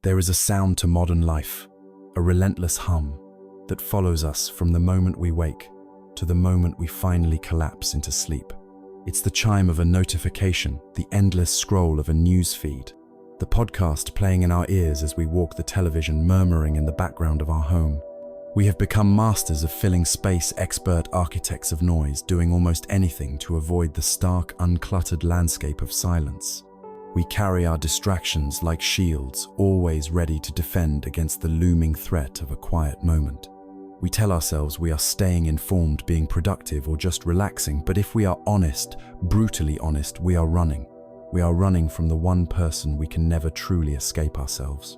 There is a sound to modern life, a relentless hum that follows us from the moment we wake to the moment we finally collapse into sleep. It's the chime of a notification, the endless scroll of a news feed, the podcast playing in our ears as we walk the television murmuring in the background of our home. We have become masters of filling space, expert architects of noise, doing almost anything to avoid the stark, uncluttered landscape of silence. We carry our distractions like shields, always ready to defend against the looming threat of a quiet moment. We tell ourselves we are staying informed, being productive, or just relaxing, but if we are honest, brutally honest, we are running. We are running from the one person we can never truly escape ourselves.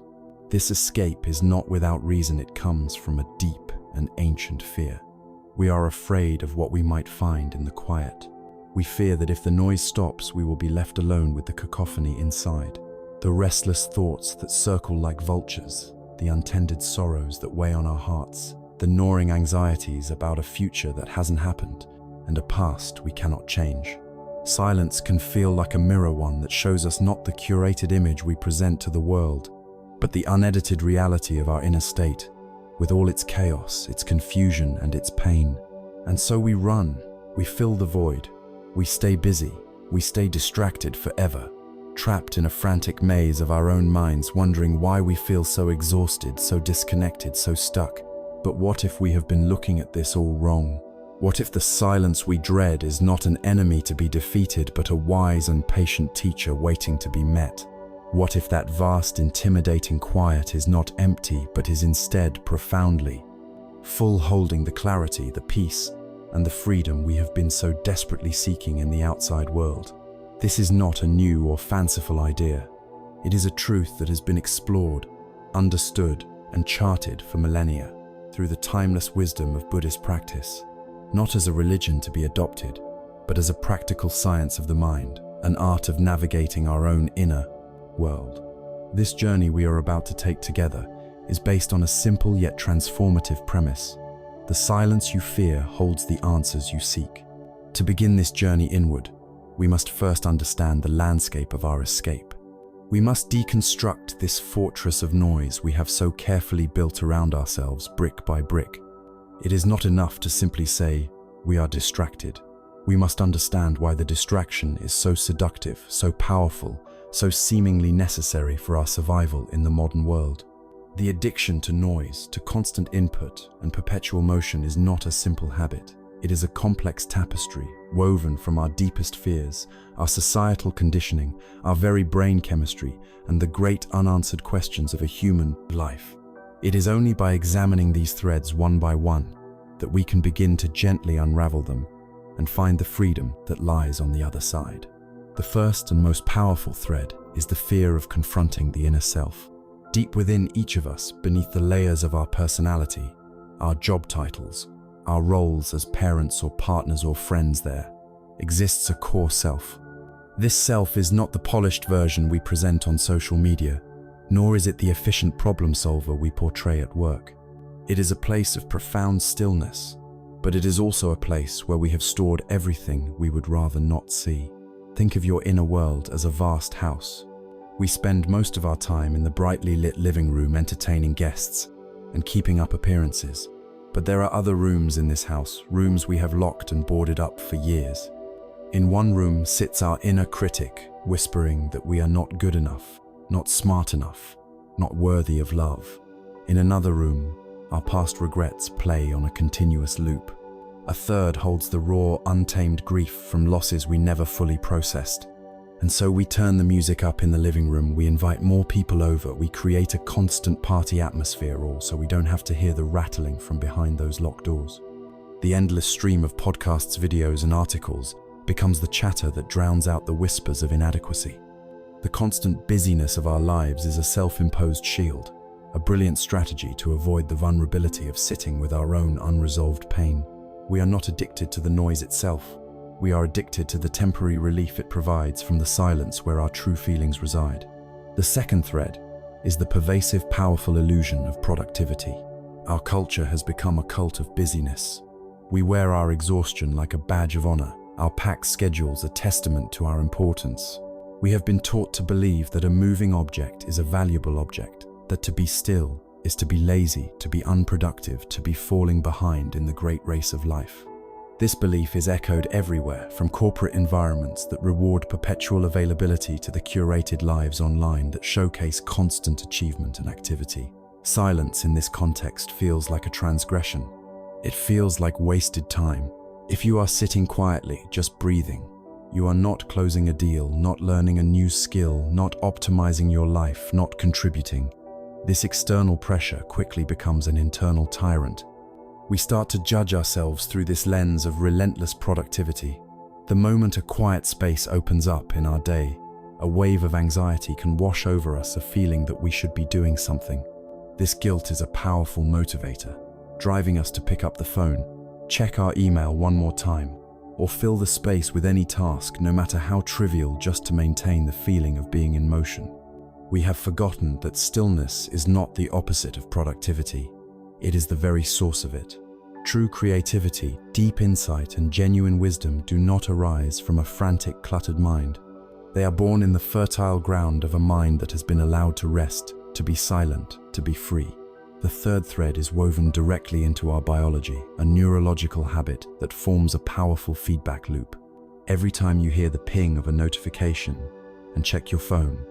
This escape is not without reason. It comes from a deep and ancient fear. We are afraid of what we might find in the quiet. We fear that if the noise stops, we will be left alone with the cacophony inside. The restless thoughts that circle like vultures, the untended sorrows that weigh on our hearts, the gnawing anxieties about a future that hasn't happened, and a past we cannot change. Silence can feel like a mirror, one that shows us not the curated image we present to the world, but the unedited reality of our inner state, with all its chaos, its confusion, and its pain. And so we run, we fill the void, we stay busy, we stay distracted forever, trapped in a frantic maze of our own minds, wondering why we feel so exhausted, so disconnected, so stuck. But what if we have been looking at this all wrong? What if the silence we dread is not an enemy to be defeated, but a wise and patient teacher waiting to be met? What if that vast, intimidating quiet is not empty, but is instead profoundly full, holding the clarity, the peace, and the freedom we have been so desperately seeking in the outside world? This is not a new or fanciful idea. It is a truth that has been explored, understood, and charted for millennia through the timeless wisdom of Buddhist practice, not as a religion to be adopted, but as a practical science of the mind, an art of navigating our own inner world. This journey we are about to take together is based on a simple yet transformative premise. The silence you fear holds the answers you seek. To begin this journey inward, we must first understand the landscape of our escape. We must deconstruct this fortress of noise we have so carefully built around ourselves, brick by brick. It is not enough to simply say, we are distracted. We must understand why the distraction is so seductive, so powerful, so seemingly necessary for our survival in the modern world. The addiction to noise, to constant input and perpetual motion is not a simple habit. It is a complex tapestry woven from our deepest fears, our societal conditioning, our very brain chemistry, and the great unanswered questions of a human life. It is only by examining these threads one by one that we can begin to gently unravel them and find the freedom that lies on the other side. The first and most powerful thread is the fear of confronting the inner self. Deep within each of us, beneath the layers of our personality, our job titles, our roles as parents or partners or friends, there exists a core self. This self is not the polished version we present on social media, nor is it the efficient problem solver we portray at work. It is a place of profound stillness, but it is also a place where we have stored everything we would rather not see. Think of your inner world as a vast house. We spend most of our time in the brightly lit living room entertaining guests and keeping up appearances. But there are other rooms in this house, rooms we have locked and boarded up for years. In one room sits our inner critic, whispering that we are not good enough, not smart enough, not worthy of love. In another room, our past regrets play on a continuous loop. A third holds the raw, untamed grief from losses we never fully processed. And so we turn the music up in the living room, we invite more people over, we create a constant party atmosphere, all so we don't have to hear the rattling from behind those locked doors. The endless stream of podcasts, videos, and articles becomes the chatter that drowns out the whispers of inadequacy. The constant busyness of our lives is a self-imposed shield, a brilliant strategy to avoid the vulnerability of sitting with our own unresolved pain. We are not addicted to the noise itself. We are addicted to the temporary relief it provides from the silence where our true feelings reside. The second thread is the pervasive, powerful illusion of productivity. Our culture has become a cult of busyness. We wear our exhaustion like a badge of honor, our packed schedules a testament to our importance. We have been taught to believe that a moving object is a valuable object, that to be still is to be lazy, to be unproductive, to be falling behind in the great race of life. This belief is echoed everywhere, from corporate environments that reward perpetual availability to the curated lives online that showcase constant achievement and activity. Silence in this context feels like a transgression. It feels like wasted time. If you are sitting quietly, just breathing, you are not closing a deal, not learning a new skill, not optimizing your life, not contributing. This external pressure quickly becomes an internal tyrant. We start to judge ourselves through this lens of relentless productivity. The moment a quiet space opens up in our day, a wave of anxiety can wash over us, a feeling that we should be doing something. This guilt is a powerful motivator, driving us to pick up the phone, check our email one more time, or fill the space with any task, no matter how trivial, just to maintain the feeling of being in motion. We have forgotten that stillness is not the opposite of productivity. It is the very source of it. True creativity, deep insight, and genuine wisdom do not arise from a frantic, cluttered mind. They are born in the fertile ground of a mind that has been allowed to rest, to be silent, to be free. The third thread is woven directly into our biology, a neurological habit that forms a powerful feedback loop. Every time you hear the ping of a notification and check your phone,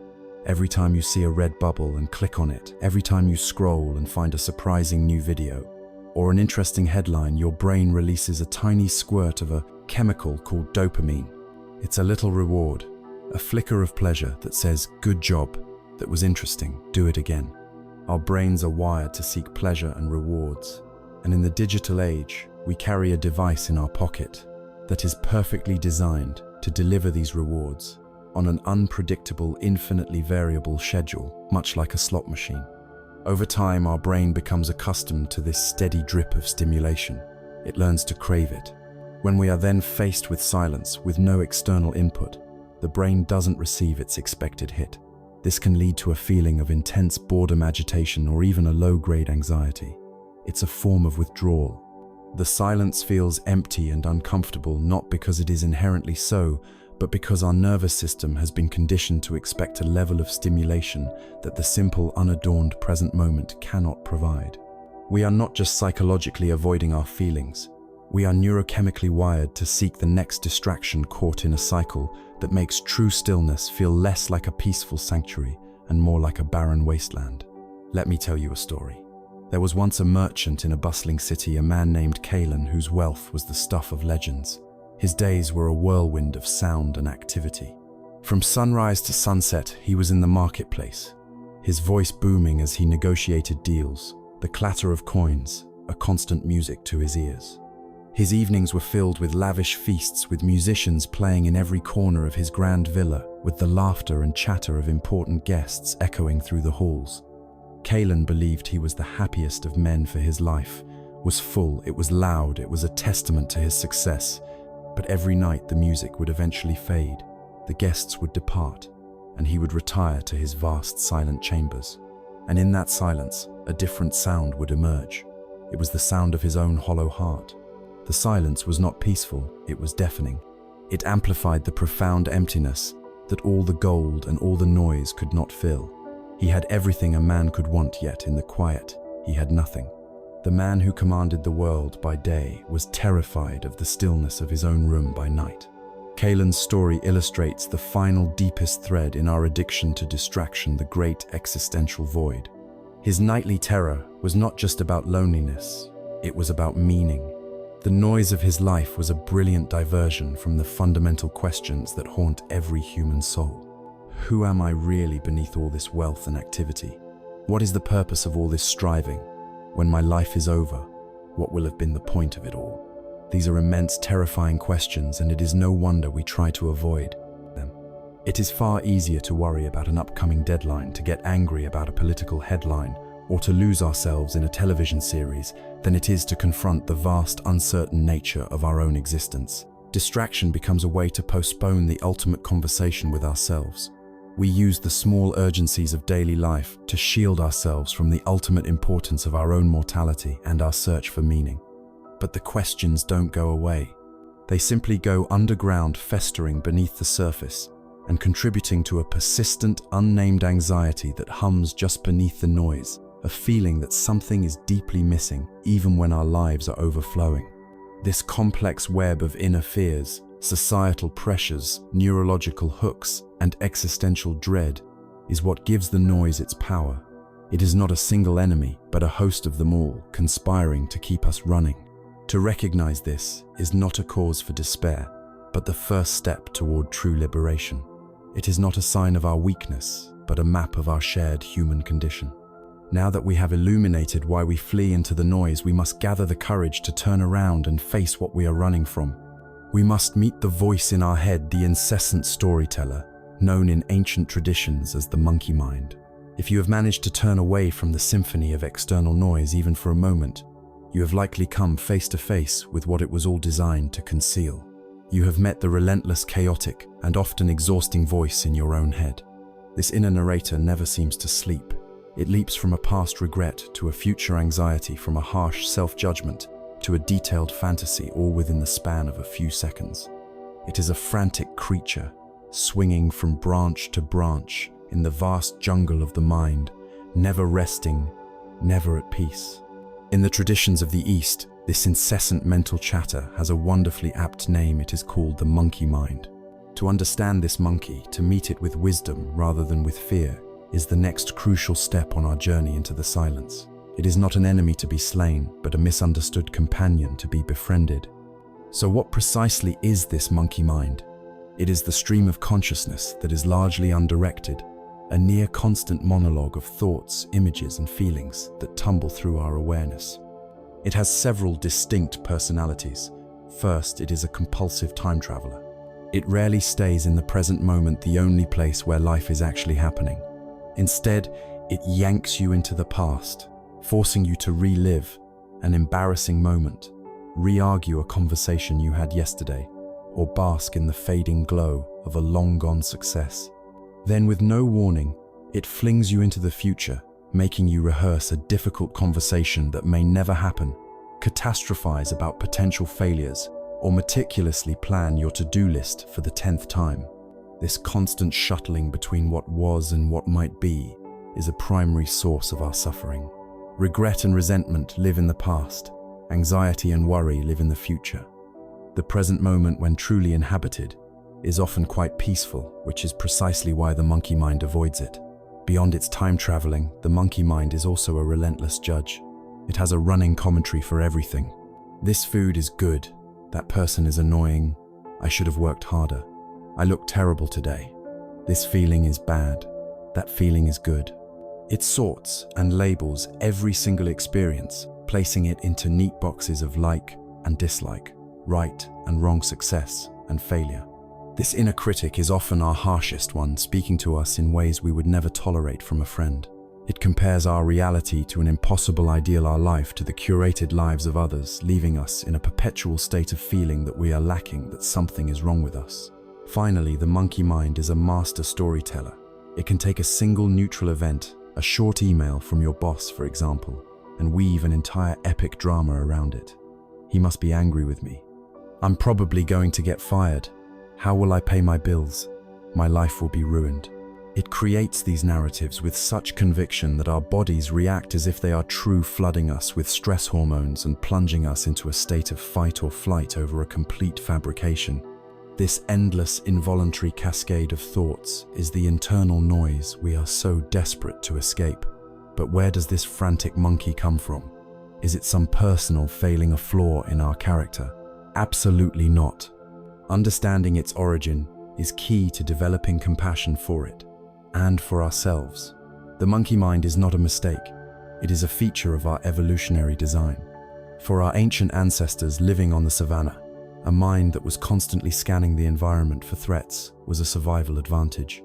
every time you see a red bubble and click on it, every time you scroll and find a surprising new video, or an interesting headline, your brain releases a tiny squirt of a chemical called dopamine. It's a little reward, a flicker of pleasure that says, "Good job, that was interesting, do it again." Our brains are wired to seek pleasure and rewards, and in the digital age, we carry a device in our pocket that is perfectly designed to deliver these rewards on an unpredictable, infinitely variable schedule, much like a slot machine. Over time, our brain becomes accustomed to this steady drip of stimulation. It learns to crave it. When we are then faced with silence, with no external input, the brain doesn't receive its expected hit. This can lead to a feeling of intense boredom, agitation, or even a low-grade anxiety. It's a form of withdrawal. The silence feels empty and uncomfortable, not because it is inherently so, but because our nervous system has been conditioned to expect a level of stimulation that the simple, unadorned present moment cannot provide. We are not just psychologically avoiding our feelings. We are neurochemically wired to seek the next distraction, caught in a cycle that makes true stillness feel less like a peaceful sanctuary and more like a barren wasteland. Let me tell you a story. There was once a merchant in a bustling city, a man named Kalen, whose wealth was the stuff of legends. His days were a whirlwind of sound and activity. From sunrise to sunset, he was in the marketplace, his voice booming as he negotiated deals, the clatter of coins, a constant music to his ears. His evenings were filled with lavish feasts, with musicians playing in every corner of his grand villa, with the laughter and chatter of important guests echoing through the halls. Kalen believed he was the happiest of men, for his life was full, it was loud, it was a testament to his success. But every night the music would eventually fade, the guests would depart, and he would retire to his vast silent chambers. And in that silence, a different sound would emerge. It was the sound of his own hollow heart. The silence was not peaceful, it was deafening. It amplified the profound emptiness that all the gold and all the noise could not fill. He had everything a man could want, yet in the quiet, he had nothing. The man who commanded the world by day was terrified of the stillness of his own room by night. Kalen's story illustrates the final, deepest thread in our addiction to distraction, the great existential void. His nightly terror was not just about loneliness, it was about meaning. The noise of his life was a brilliant diversion from the fundamental questions that haunt every human soul. Who am I really beneath all this wealth and activity? What is the purpose of all this striving? When my life is over, what will have been the point of it all? These are immense, terrifying questions, and it is no wonder we try to avoid them. It is far easier to worry about an upcoming deadline, to get angry about a political headline, or to lose ourselves in a television series than it is to confront the vast, uncertain nature of our own existence. Distraction becomes a way to postpone the ultimate conversation with ourselves. We use the small urgencies of daily life to shield ourselves from the ultimate importance of our own mortality and our search for meaning. But the questions don't go away. They simply go underground, festering beneath the surface, and contributing to a persistent, unnamed anxiety that hums just beneath the noise, a feeling that something is deeply missing even when our lives are overflowing. This complex web of inner fears, societal pressures, neurological hooks, and existential dread is what gives the noise its power. It is not a single enemy, but a host of them all, conspiring to keep us running. To recognize this is not a cause for despair, but the first step toward true liberation. It is not a sign of our weakness, but a map of our shared human condition. Now that we have illuminated why we flee into the noise, we must gather the courage to turn around and face what we are running from. We must meet the voice in our head, the incessant storyteller, known in ancient traditions as the monkey mind. If you have managed to turn away from the symphony of external noise even for a moment, you have likely come face to face with what it was all designed to conceal. You have met the relentless, chaotic, and often exhausting voice in your own head. This inner narrator never seems to sleep. It leaps from a past regret to a future anxiety, from a harsh self-judgment to a detailed fantasy, all within the span of a few seconds. It is a frantic creature, swinging from branch to branch in the vast jungle of the mind, never resting, never at peace. In the traditions of the East, this incessant mental chatter has a wonderfully apt name. It is called the monkey mind. To understand this monkey, to meet it with wisdom rather than with fear, is the next crucial step on our journey into the silence. It is not an enemy to be slain, but a misunderstood companion to be befriended. So what precisely is this monkey mind? It is the stream of consciousness that is largely undirected, a near constant monologue of thoughts, images, and feelings that tumble through our awareness. It has several distinct personalities. First, it is a compulsive time traveler. It rarely stays in the present moment, the only place where life is actually happening. Instead, it yanks you into the past, forcing you to relive an embarrassing moment, re-argue a conversation you had yesterday, or bask in the fading glow of a long-gone success. Then, with no warning, it flings you into the future, making you rehearse a difficult conversation that may never happen, catastrophize about potential failures, or meticulously plan your to-do list for the 10th time. This constant shuttling between what was and what might be is a primary source of our suffering. Regret and resentment live in the past. Anxiety and worry live in the future. The present moment, when truly inhabited, is often quite peaceful, which is precisely why the monkey mind avoids it. Beyond its time traveling, the monkey mind is also a relentless judge. It has a running commentary for everything. This food is good. That person is annoying. I should have worked harder. I look terrible today. This feeling is bad. That feeling is good. It sorts and labels every single experience, placing it into neat boxes of like and dislike, right and wrong, success and failure. This inner critic is often our harshest one, speaking to us in ways we would never tolerate from a friend. It compares our reality to an impossible ideal, our life to the curated lives of others, leaving us in a perpetual state of feeling that we are lacking, that something is wrong with us. Finally, the monkey mind is a master storyteller. It can take a single neutral event, a short email from your boss, for example, and weave an entire epic drama around it. He must be angry with me. I'm probably going to get fired. How will I pay my bills? My life will be ruined. It creates these narratives with such conviction that our bodies react as if they are true, flooding us with stress hormones and plunging us into a state of fight or flight over a complete fabrication. This endless, involuntary cascade of thoughts is the internal noise we are so desperate to escape. But where does this frantic monkey come from? Is it some personal failing, a flaw in our character? Absolutely not. Understanding its origin is key to developing compassion for it and for ourselves. The monkey mind is not a mistake. It is a feature of our evolutionary design. For our ancient ancestors living on the savannah, a mind that was constantly scanning the environment for threats was a survival advantage.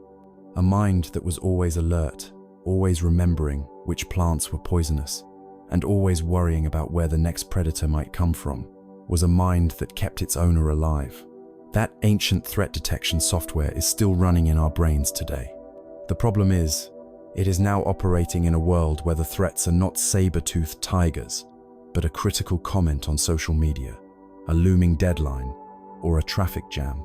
A mind that was always alert, always remembering which plants were poisonous, and always worrying about where the next predator might come from, was a mind that kept its owner alive. That ancient threat detection software is still running in our brains today. The problem is, it is now operating in a world where the threats are not saber-toothed tigers, but a critical comment on social media, a looming deadline, or a traffic jam.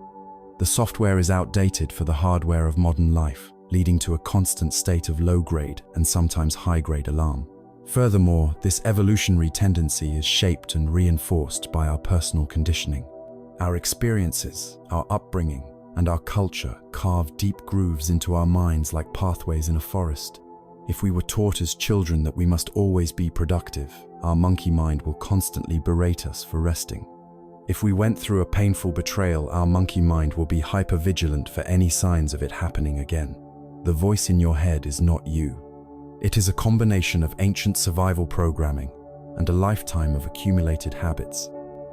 The software is outdated for the hardware of modern life, leading to a constant state of low-grade and sometimes high-grade alarm. Furthermore, this evolutionary tendency is shaped and reinforced by our personal conditioning. Our experiences, our upbringing, and our culture carve deep grooves into our minds like pathways in a forest. If we were taught as children that we must always be productive, our monkey mind will constantly berate us for resting. If we went through a painful betrayal, our monkey mind will be hyper-vigilant for any signs of it happening again. The voice in your head is not you. It is a combination of ancient survival programming and a lifetime of accumulated habits.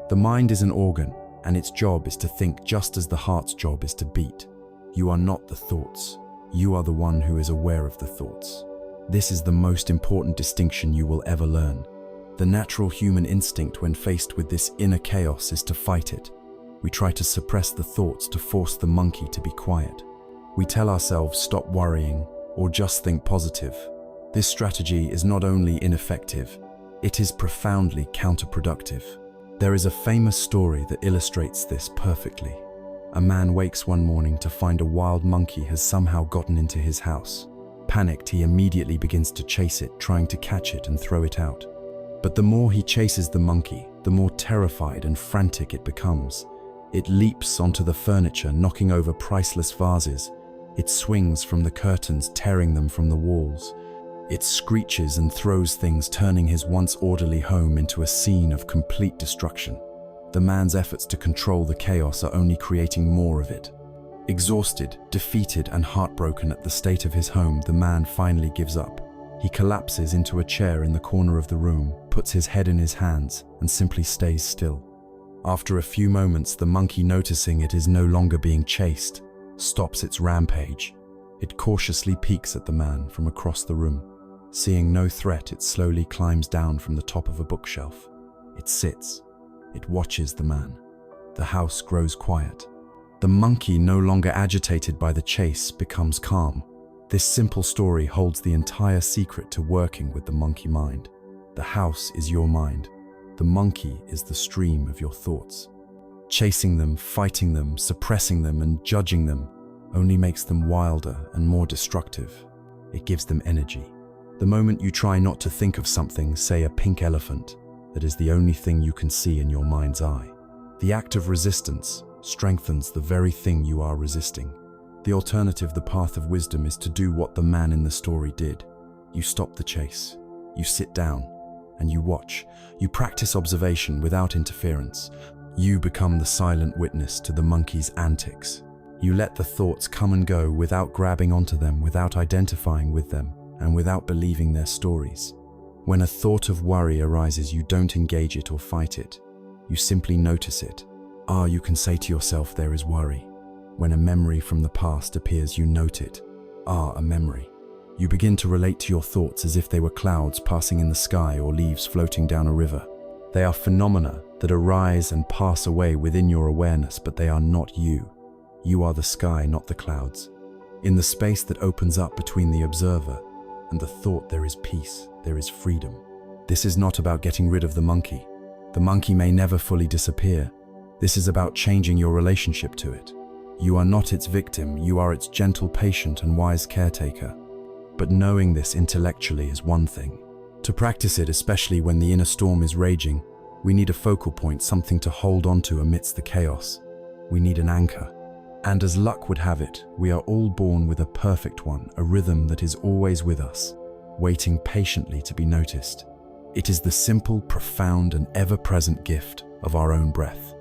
The mind is an organ, and its job is to think just as the heart's job is to beat. You are not the thoughts. You are the one who is aware of the thoughts. This is the most important distinction you will ever learn. The natural human instinct when faced with this inner chaos is to fight it. We try to suppress the thoughts to force the monkey to be quiet. We tell ourselves, stop worrying, or just think positive. This strategy is not only ineffective, it is profoundly counterproductive. There is a famous story that illustrates this perfectly. A man wakes one morning to find a wild monkey has somehow gotten into his house. Panicked, he immediately begins to chase it, trying to catch it and throw it out. But the more he chases the monkey, the more terrified and frantic it becomes. It leaps onto the furniture, knocking over priceless vases. It swings from the curtains, tearing them from the walls. It screeches and throws things, turning his once orderly home into a scene of complete destruction. The man's efforts to control the chaos are only creating more of it. Exhausted, defeated, and heartbroken at the state of his home, the man finally gives up. He collapses into a chair in the corner of the room, puts his head in his hands, and simply stays still. After a few moments, the monkey, noticing it is no longer being chased, stops its rampage. It cautiously peeks at the man from across the room. Seeing no threat, it slowly climbs down from the top of a bookshelf. It sits. It watches the man. The house grows quiet. The monkey, no longer agitated by the chase, becomes calm. This simple story holds the entire secret to working with the monkey mind. The house is your mind. The monkey is the stream of your thoughts. Chasing them, fighting them, suppressing them, and judging them only makes them wilder and more destructive. It gives them energy. The moment you try not to think of something, say a pink elephant, that is the only thing you can see in your mind's eye. The act of resistance strengthens the very thing you are resisting. The alternative, the path of wisdom, is to do what the man in the story did. You stop the chase. You sit down and you watch. You practice observation without interference. You become the silent witness to the monkey's antics. You let the thoughts come and go without grabbing onto them, without identifying with them, and without believing their stories. When a thought of worry arises, you don't engage it or fight it. You simply notice it. You can say to yourself, there is worry. When a memory from the past appears, you note it. A memory. You begin to relate to your thoughts as if they were clouds passing in the sky or leaves floating down a river. They are phenomena that arise and pass away within your awareness, but they are not you. You are the sky, not the clouds. In the space that opens up between the observer and the thought, there is peace, there is freedom. This is not about getting rid of the monkey. The monkey may never fully disappear. This is about changing your relationship to it. You are not its victim, you are its gentle, patient, and wise caretaker. But knowing this intellectually is one thing. To practice it, especially when the inner storm is raging, we need a focal point, something to hold onto amidst the chaos. We need an anchor. And as luck would have it, we are all born with a perfect one, a rhythm that is always with us, waiting patiently to be noticed. It is the simple, profound, and ever-present gift of our own breath.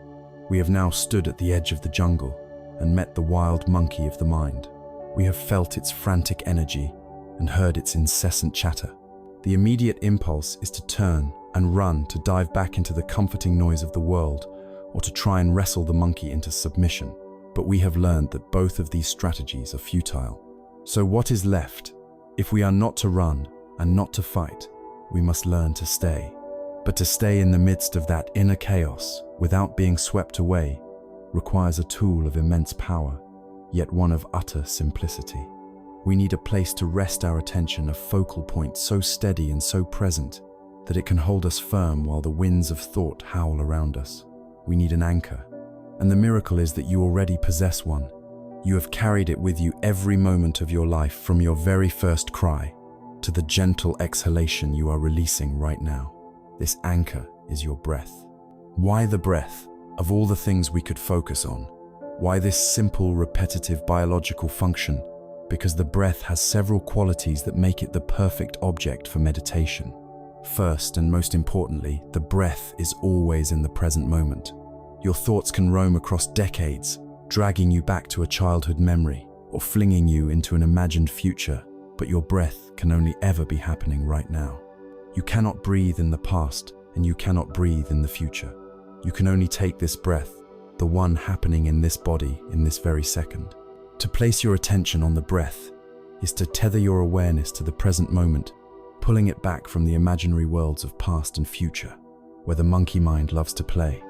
We have now stood at the edge of the jungle and met the wild monkey of the mind. We have felt its frantic energy and heard its incessant chatter. The immediate impulse is to turn and run, to dive back into the comforting noise of the world, or to try and wrestle the monkey into submission. But we have learned that both of these strategies are futile. So what is left? If we are not to run and not to fight, we must learn to stay. But to stay in the midst of that inner chaos without being swept away requires a tool of immense power, yet one of utter simplicity. We need a place to rest our attention, a focal point so steady and so present that it can hold us firm while the winds of thought howl around us. We need an anchor. And the miracle is that you already possess one. You have carried it with you every moment of your life, from your very first cry to the gentle exhalation you are releasing right now. This anchor is your breath. Why the breath? Of all the things we could focus on, why this simple, repetitive biological function? Because the breath has several qualities that make it the perfect object for meditation. First, and most importantly, the breath is always in the present moment. Your thoughts can roam across decades, dragging you back to a childhood memory or flinging you into an imagined future, but your breath can only ever be happening right now. You cannot breathe in the past, and you cannot breathe in the future. You can only take this breath, the one happening in this body in this very second. To place your attention on the breath is to tether your awareness to the present moment, pulling it back from the imaginary worlds of past and future, where the monkey mind loves to play.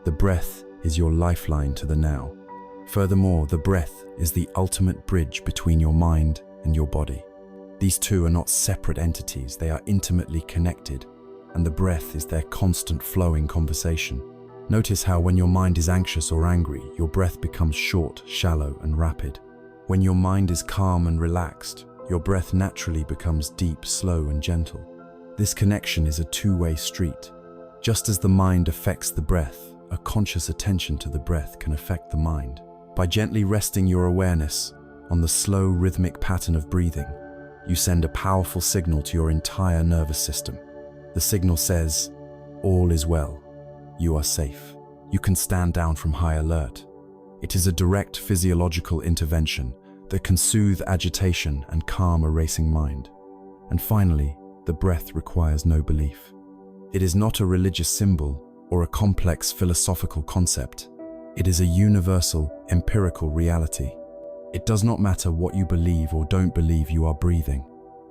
The breath is your lifeline to the now. Furthermore, the breath is the ultimate bridge between your mind and your body. These two are not separate entities, they are intimately connected, and the breath is their constant flowing conversation. Notice how when your mind is anxious or angry, your breath becomes short, shallow, and rapid. When your mind is calm and relaxed, your breath naturally becomes deep, slow, and gentle. This connection is a two-way street. Just as the mind affects the breath, a conscious attention to the breath can affect the mind. By gently resting your awareness on the slow, rhythmic pattern of breathing, you send a powerful signal to your entire nervous system. The signal says, all is well. You are safe. You can stand down from high alert. It is a direct physiological intervention that can soothe agitation and calm a racing mind. And finally, the breath requires no belief. It is not a religious symbol or a complex philosophical concept. It is a universal, empirical reality. It does not matter what you believe or don't believe, you are breathing.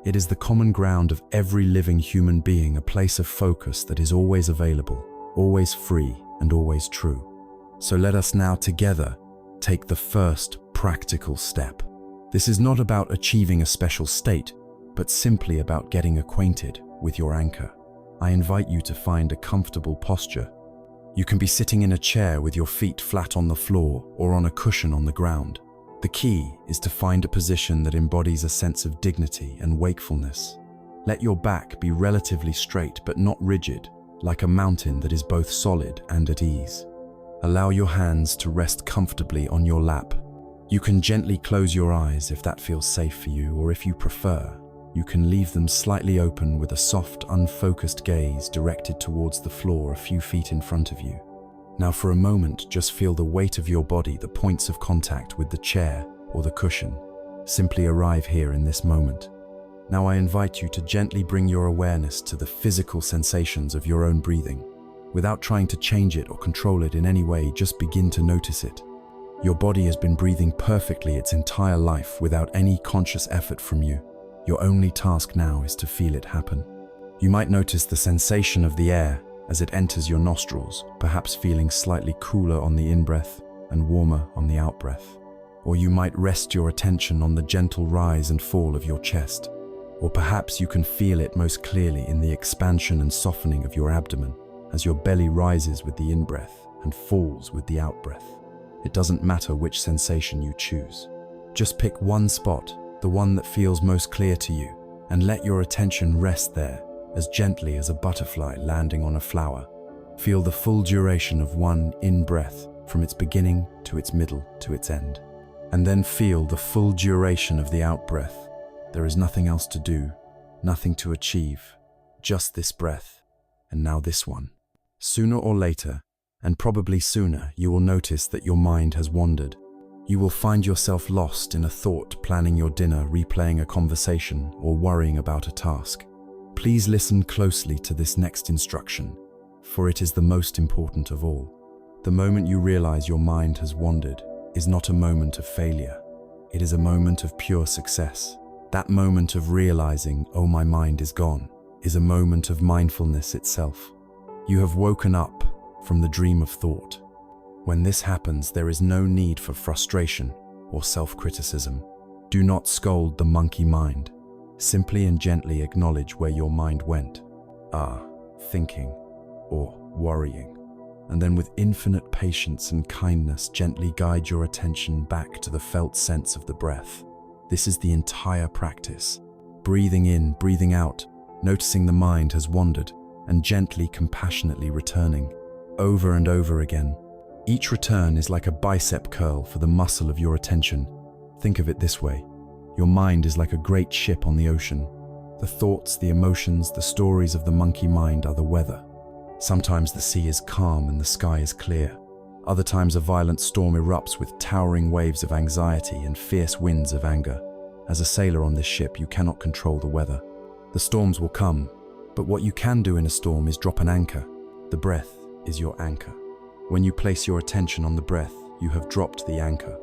It is the common ground of every living human being, a place of focus that is always available, always free, and always true. So let us now together take the first practical step. This is not about achieving a special state, but simply about getting acquainted with your anchor. I invite you to find a comfortable posture. You can be sitting in a chair with your feet flat on the floor or on a cushion on the ground. The key is to find a position that embodies a sense of dignity and wakefulness. Let your back be relatively straight but not rigid, like a mountain that is both solid and at ease. Allow your hands to rest comfortably on your lap. You can gently close your eyes if that feels safe for you, or if you prefer, you can leave them slightly open with a soft, unfocused gaze directed towards the floor a few feet in front of you. Now for a moment, just feel the weight of your body, the points of contact with the chair or the cushion. Simply arrive here in this moment. Now I invite you to gently bring your awareness to the physical sensations of your own breathing. Without trying to change it or control it in any way, just begin to notice it. Your body has been breathing perfectly its entire life without any conscious effort from you. Your only task now is to feel it happen. You might notice the sensation of the air as it enters your nostrils, perhaps feeling slightly cooler on the in-breath and warmer on the out-breath. Or you might rest your attention on the gentle rise and fall of your chest. Or perhaps you can feel it most clearly in the expansion and softening of your abdomen as your belly rises with the in-breath and falls with the out-breath. It doesn't matter which sensation you choose. Just pick one spot, the one that feels most clear to you, and let your attention rest there as gently as a butterfly landing on a flower. Feel the full duration of one in-breath from its beginning to its middle to its end. And then feel the full duration of the out-breath. There is nothing else to do, nothing to achieve, just this breath, and now this one. Sooner or later, and probably sooner, you will notice that your mind has wandered. You will find yourself lost in a thought, planning your dinner, replaying a conversation, or worrying about a task. Please listen closely to this next instruction, for it is the most important of all. The moment you realize your mind has wandered is not a moment of failure. It is a moment of pure success. That moment of realizing, oh, my mind is gone, is a moment of mindfulness itself. You have woken up from the dream of thought. When this happens, there is no need for frustration or self-criticism. Do not scold the monkey mind. Simply and gently acknowledge where your mind went. Thinking or worrying. and then with infinite patience and kindness gently guide your attention back to the felt sense of the breath. This is the entire practice. Breathing in, breathing out, noticing the mind has wandered, and gently, compassionately returning, over and over again. Each return is like a bicep curl for the muscle of your attention. Think of it this way. Your mind is like a great ship on the ocean. The thoughts, the emotions, the stories of the monkey mind are the weather. Sometimes the sea is calm and the sky is clear. Other times a violent storm erupts with towering waves of anxiety and fierce winds of anger. As a sailor on this ship, you cannot control the weather. The storms will come, but what you can do in a storm is drop an anchor. The breath is your anchor. When you place your attention on the breath, you have dropped the anchor.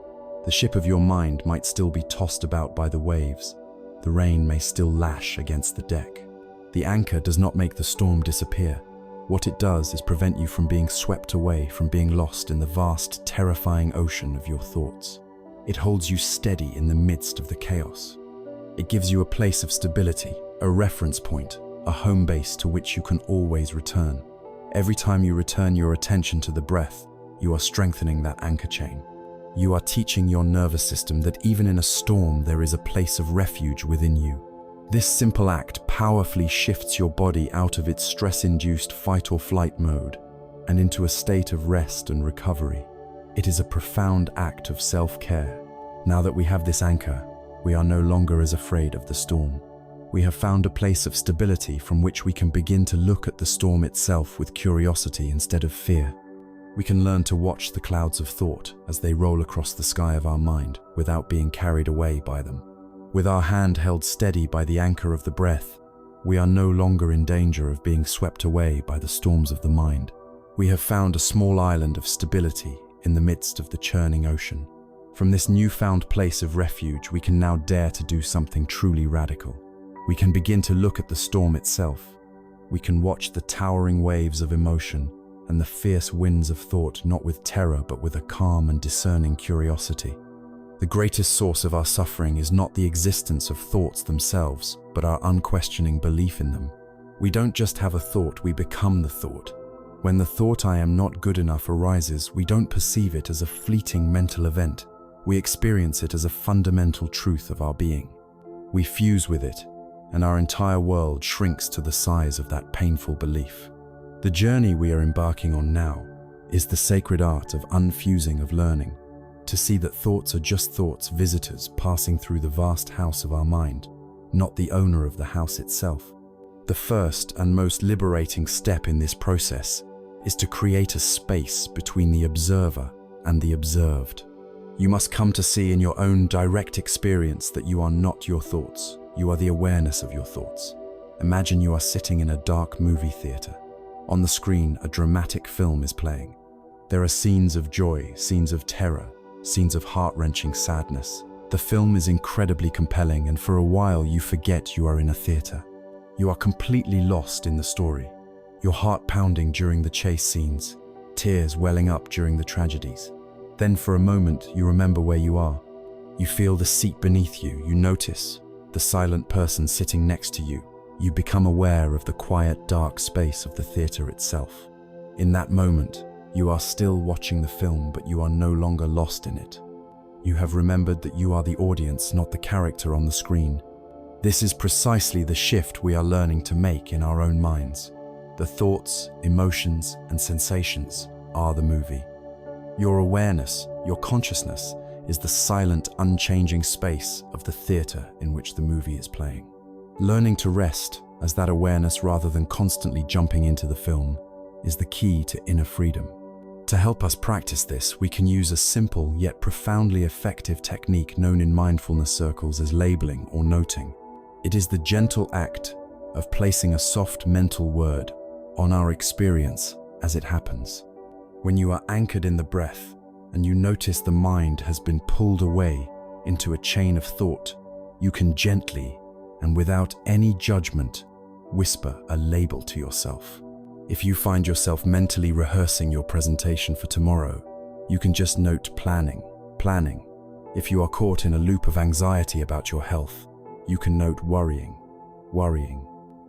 The ship of your mind might still be tossed about by the waves. The rain may still lash against the deck. The anchor does not make the storm disappear. What it does is prevent you from being swept away, from being lost in the vast, terrifying ocean of your thoughts. It holds you steady in the midst of the chaos. It gives you a place of stability, a reference point, a home base to which you can always return. Every time you return your attention to the breath, you are strengthening that anchor chain. You are teaching your nervous system that even in a storm there is a place of refuge within you. This simple act powerfully shifts your body out of its stress-induced fight or flight mode and into a state of rest and recovery. It is a profound act of self-care. Now that we have this anchor, we are no longer as afraid of the storm. We have found a place of stability from which we can begin to look at the storm itself with curiosity instead of fear. We can learn to watch the clouds of thought as they roll across the sky of our mind without being carried away by them. With our hand held steady by the anchor of the breath, we are no longer in danger of being swept away by the storms of the mind. We have found a small island of stability in the midst of the churning ocean. From this newfound place of refuge, we can now dare to do something truly radical. We can begin to look at the storm itself. We can watch the towering waves of emotion and the fierce winds of thought not with terror but with a calm and discerning curiosity. The greatest source of our suffering is not the existence of thoughts themselves, but our unquestioning belief in them. We don't just have a thought, we become the thought. When the thought "I am not good enough" arises, we don't perceive it as a fleeting mental event. We experience it as a fundamental truth of our being. We fuse with it, and our entire world shrinks to the size of that painful belief. The journey we are embarking on now is the sacred art of unfusing, of learning to see that thoughts are just thoughts, visitors passing through the vast house of our mind, not the owner of the house itself. The first and most liberating step in this process is to create a space between the observer and the observed. You must come to see in your own direct experience that you are not your thoughts. You are the awareness of your thoughts. Imagine you are sitting in a dark movie theater. On the screen, a dramatic film is playing. There are scenes of joy, scenes of terror, scenes of heart-wrenching sadness. The film is incredibly compelling, and for a while you forget you are in a theater. You are completely lost in the story, your heart pounding during the chase scenes, tears welling up during the tragedies. Then for a moment you remember where you are. You feel the seat beneath you, you notice the silent person sitting next to you. You become aware of the quiet, dark space of the theater itself. In that moment, you are still watching the film, but you are no longer lost in it. You have remembered that you are the audience, not the character on the screen. This is precisely the shift we are learning to make in our own minds. The thoughts, emotions, and sensations are the movie. Your awareness, your consciousness, is the silent, unchanging space of the theater in which the movie is playing. Learning to rest as that awareness rather than constantly jumping into the film is the key to inner freedom. To help us practice this, we can use a simple yet profoundly effective technique known in mindfulness circles as labeling or noting. It is the gentle act of placing a soft mental word on our experience as it happens. When you are anchored in the breath and you notice the mind has been pulled away into a chain of thought, you can gently and without any judgment whisper a label to yourself. If you find yourself mentally rehearsing your presentation for tomorrow, you can just note planning. If you are caught in a loop of anxiety about your health, you can note worrying.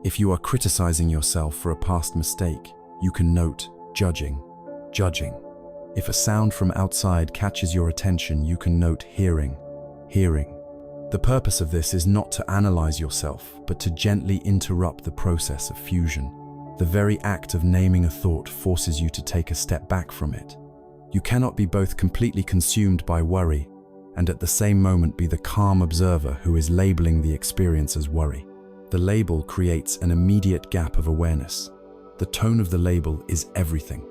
If you are criticizing yourself for a past mistake, you can note judging. judging. If a sound from outside catches your attention, you can note hearing. The purpose of this is not to analyze yourself, but to gently interrupt the process of fusion. The very act of naming a thought forces you to take a step back from it. You cannot be both completely consumed by worry and at the same moment be the calm observer who is labeling the experience as worry. The label creates an immediate gap of awareness. The tone of the label is everything.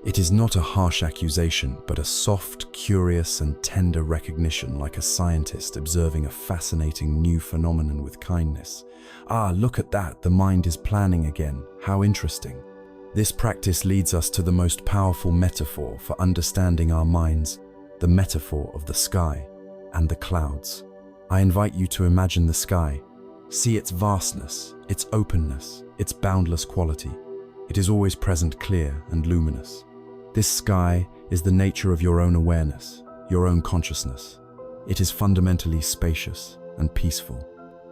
It is not a harsh accusation, but a soft, curious, and tender recognition, like a scientist observing a fascinating new phenomenon with kindness. Ah, look at that, the mind is planning again. How interesting. This practice leads us to the most powerful metaphor for understanding our minds, the metaphor of the sky and the clouds. I invite you to imagine the sky. See its vastness, its openness, its boundless quality. It is always present, clear and luminous. This sky is the nature of your own awareness, your own consciousness. It is fundamentally spacious and peaceful.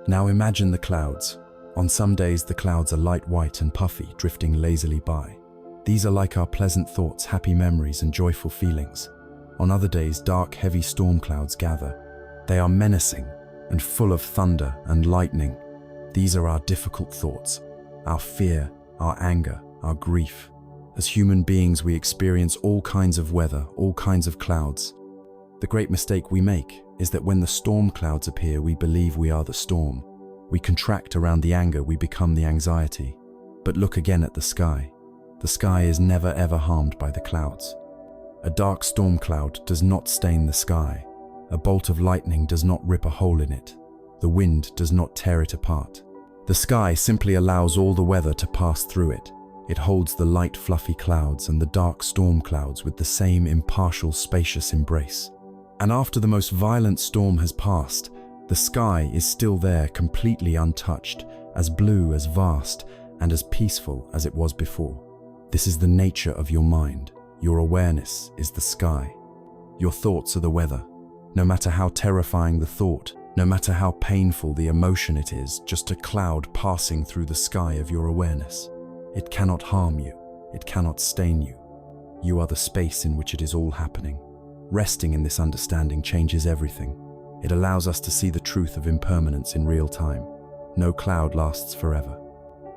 Now imagine the clouds. On some days, the clouds are light white and puffy, drifting lazily by. These are like our pleasant thoughts, happy memories, and joyful feelings. On other days, dark, heavy storm clouds gather. They are menacing and full of thunder and lightning. These are our difficult thoughts, our fear, our anger, our grief. As human beings, we experience all kinds of weather, all kinds of clouds. The great mistake we make is that when the storm clouds appear, we believe we are the storm. We contract around the anger, we become the anxiety. But look again at the sky. The sky is never ever harmed by the clouds. A dark storm cloud does not stain the sky. A bolt of lightning does not rip a hole in it. The wind does not tear it apart. The sky simply allows all the weather to pass through it. It holds the light, fluffy clouds and the dark storm clouds with the same impartial, spacious embrace. And after the most violent storm has passed, the sky is still there, completely untouched, as blue, as vast, and as peaceful as it was before. This is the nature of your mind. Your awareness is the sky. Your thoughts are the weather. No matter how terrifying the thought, no matter how painful the emotion it is, just a cloud passing through the sky of your awareness. It cannot harm you. It cannot stain you. You are the space in which it is all happening. Resting in this understanding changes everything. It allows us to see the truth of impermanence in real time. No cloud lasts forever.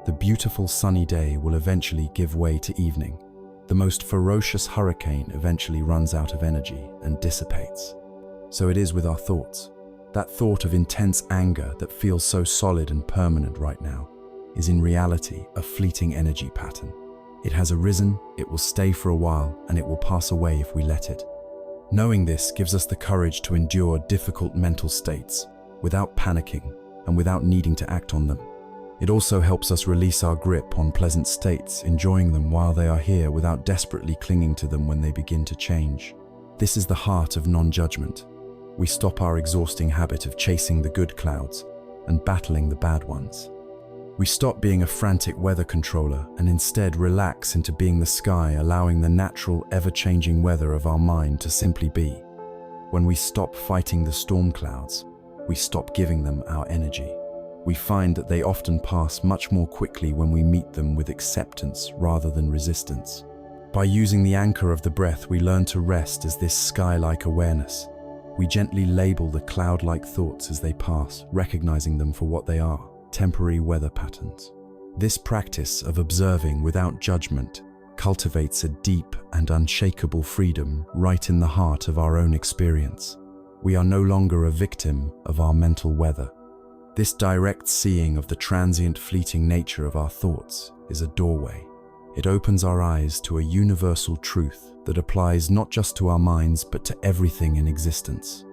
The beautiful sunny day will eventually give way to evening. The most ferocious hurricane eventually runs out of energy and dissipates. So it is with our thoughts. That thought of intense anger that feels so solid and permanent right now is in reality a fleeting energy pattern. It has arisen, it will stay for a while, and it will pass away if we let it. Knowing this gives us the courage to endure difficult mental states without panicking and without needing to act on them. It also helps us release our grip on pleasant states, enjoying them while they are here without desperately clinging to them when they begin to change. This is the heart of non-judgment. We stop our exhausting habit of chasing the good clouds and battling the bad ones. We stop being a frantic weather controller and instead relax into being the sky, allowing the natural, ever-changing weather of our mind to simply be. When we stop fighting the storm clouds, we stop giving them our energy. We find that they often pass much more quickly when we meet them with acceptance rather than resistance. By using the anchor of the breath, we learn to rest as this sky-like awareness. We gently label the cloud-like thoughts as they pass, recognizing them for what they are. Temporary weather patterns. This practice of observing without judgment cultivates a deep and unshakable freedom right in the heart of our own experience. We are no longer a victim of our mental weather. This direct seeing of the transient, fleeting nature of our thoughts is a doorway. It opens our eyes to a universal truth that applies not just to our minds but to everything in existence.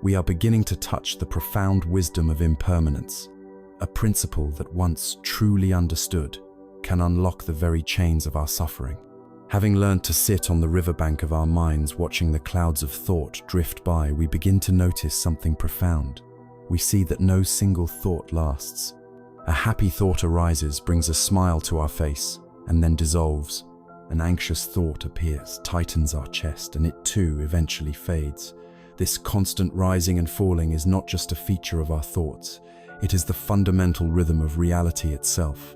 We are beginning to touch the profound wisdom of impermanence, a principle that once truly understood can unlock the very chains of our suffering. Having learned to sit on the riverbank of our minds, watching the clouds of thought drift by, we begin to notice something profound. We see that no single thought lasts. A happy thought arises, brings a smile to our face, and then dissolves. An anxious thought appears, tightens our chest, and it too eventually fades. This constant rising and falling is not just a feature of our thoughts. It is the fundamental rhythm of reality itself.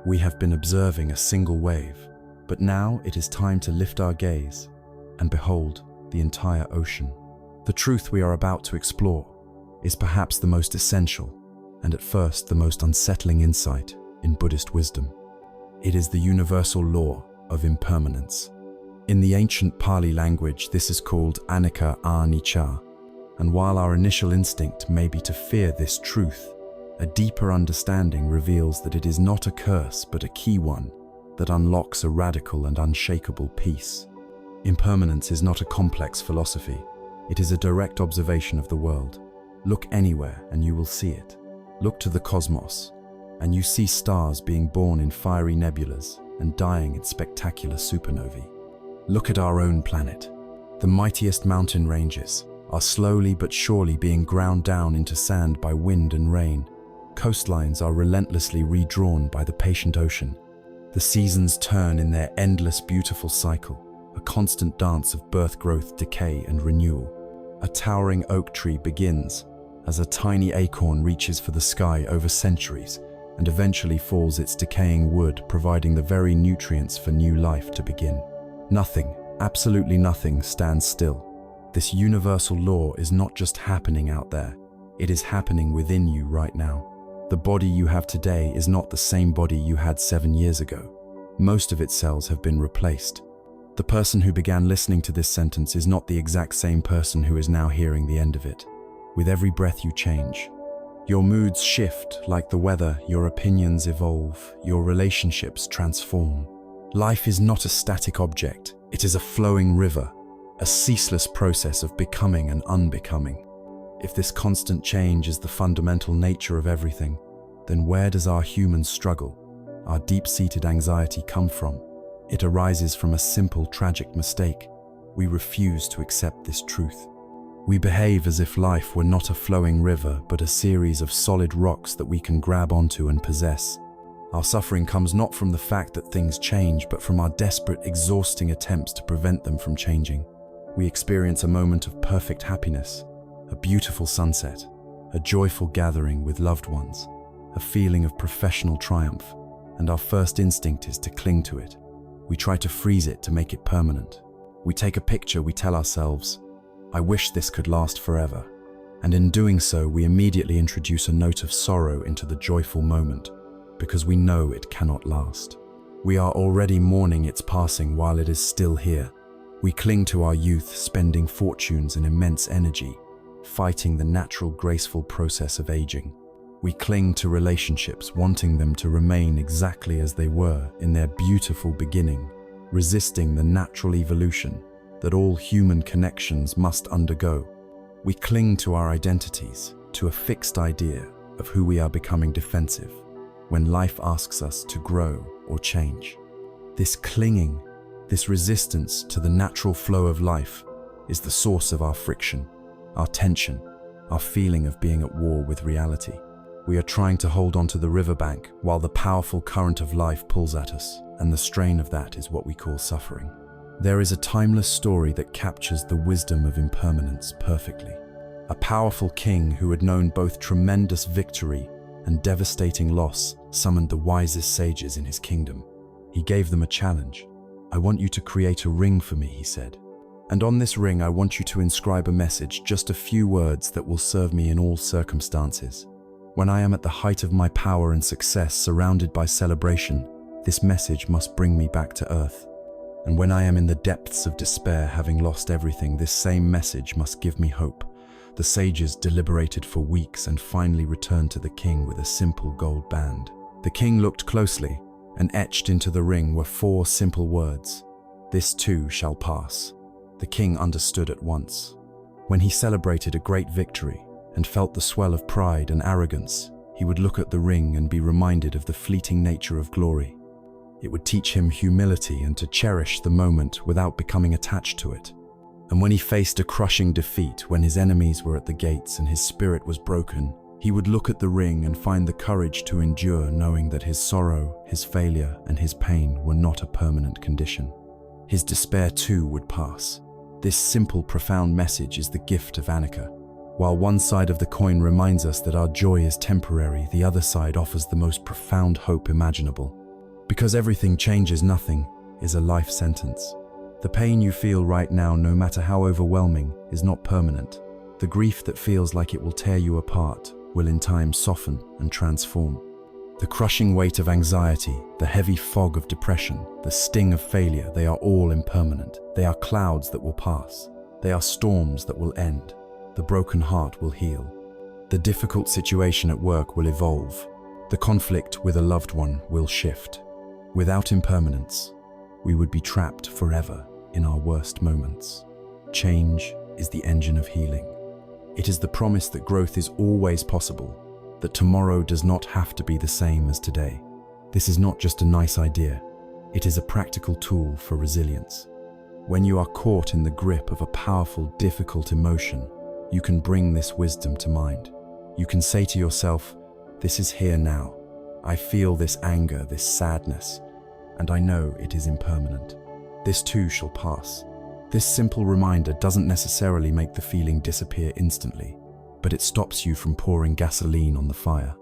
We have been observing a single wave, But now it is time to lift our gaze and behold the entire ocean. The truth we are about to explore is perhaps the most essential and at first the most unsettling insight in Buddhist wisdom. It is the universal law of impermanence. In the ancient Pali language, this is called anicca anicca, and while our initial instinct may be to fear this truth, a deeper understanding reveals that it is not a curse but a key one that unlocks a radical and unshakable peace. Impermanence is not a complex philosophy, it is a direct observation of the world. Look anywhere and you will see it. Look to the cosmos, and you see stars being born in fiery nebulas and dying in spectacular supernovae. Look at our own planet. The mightiest mountain ranges are slowly but surely being ground down into sand by wind and rain. Coastlines are relentlessly redrawn by the patient ocean. The seasons turn in their endless beautiful cycle, a constant dance of birth, growth, decay, and renewal. A towering oak tree begins as a tiny acorn reaches for the sky over centuries and eventually falls its decaying wood, providing the very nutrients for new life to begin. Nothing, absolutely nothing, stands still. This universal law is not just happening out there, it is happening within you right now. The body you have today is not the same body you had 7 years ago. Most of its cells have been replaced. The person who began listening to this sentence is not the exact same person who is now hearing the end of it. With every breath you change. Your moods shift like the weather, your opinions evolve, your relationships transform. Life is not a static object, it is a flowing river, a ceaseless process of becoming and unbecoming. If this constant change is the fundamental nature of everything, then where does our human struggle, our deep-seated anxiety come from? It arises from a simple, tragic mistake. We refuse to accept this truth. We behave as if life were not a flowing river, but a series of solid rocks that we can grab onto and possess. Our suffering comes not from the fact that things change, but from our desperate, exhausting attempts to prevent them from changing. We experience a moment of perfect happiness, a beautiful sunset, a joyful gathering with loved ones, a feeling of professional triumph, and our first instinct is to cling to it. We try to freeze it to make it permanent. We take a picture, we tell ourselves, I wish this could last forever. And in doing so, we immediately introduce a note of sorrow into the joyful moment, because we know it cannot last. We are already mourning its passing while it is still here. We cling to our youth, spending fortunes and immense energy, fighting the natural, graceful process of aging. We cling to relationships, wanting them to remain exactly as they were in their beautiful beginning, resisting the natural evolution that all human connections must undergo. We cling to our identities, to a fixed idea of who we are, becoming defensive when life asks us to grow or change. This clinging, this resistance to the natural flow of life is the source of our friction, our tension, our feeling of being at war with reality. We are trying to hold onto the riverbank while the powerful current of life pulls at us, and the strain of that is what we call suffering. There is a timeless story that captures the wisdom of impermanence perfectly. A powerful king who had known both tremendous victory and devastating loss summoned the wisest sages in his kingdom. He gave them a challenge. I want you to create a ring for me, he said. And on this ring, I want you to inscribe a message, just a few words that will serve me in all circumstances. When I am at the height of my power and success, surrounded by celebration, this message must bring me back to earth. And when I am in the depths of despair, having lost everything, this same message must give me hope. The sages deliberated for weeks and finally returned to the king with a simple gold band. The king looked closely, and etched into the ring were 4 simple words. This too shall pass. The king understood at once. When he celebrated a great victory and felt the swell of pride and arrogance, he would look at the ring and be reminded of the fleeting nature of glory. It would teach him humility and to cherish the moment without becoming attached to it. And when he faced a crushing defeat, when his enemies were at the gates and his spirit was broken, he would look at the ring and find the courage to endure, knowing that his sorrow, his failure, and his pain were not a permanent condition. His despair too would pass. This simple, profound message is the gift of anicca. While one side of the coin reminds us that our joy is temporary, the other side offers the most profound hope imaginable. Because everything changes, nothing, is a life sentence. The pain you feel right now, no matter how overwhelming, is not permanent. The grief that feels like it will tear you apart will in time soften and transform. The crushing weight of anxiety, the heavy fog of depression, the sting of failure, they are all impermanent. They are clouds that will pass. They are storms that will end. The broken heart will heal. The difficult situation at work will evolve. The conflict with a loved one will shift. Without impermanence, we would be trapped forever in our worst moments. Change is the engine of healing. It is the promise that growth is always possible, that tomorrow does not have to be the same as today. This is not just a nice idea. It is a practical tool for resilience. When you are caught in the grip of a powerful, difficult emotion, you can bring this wisdom to mind. You can say to yourself, "This is here now. I feel this anger, this sadness, and I know it is impermanent. This too shall pass." This simple reminder doesn't necessarily make the feeling disappear instantly, but it stops you from pouring gasoline on the fire.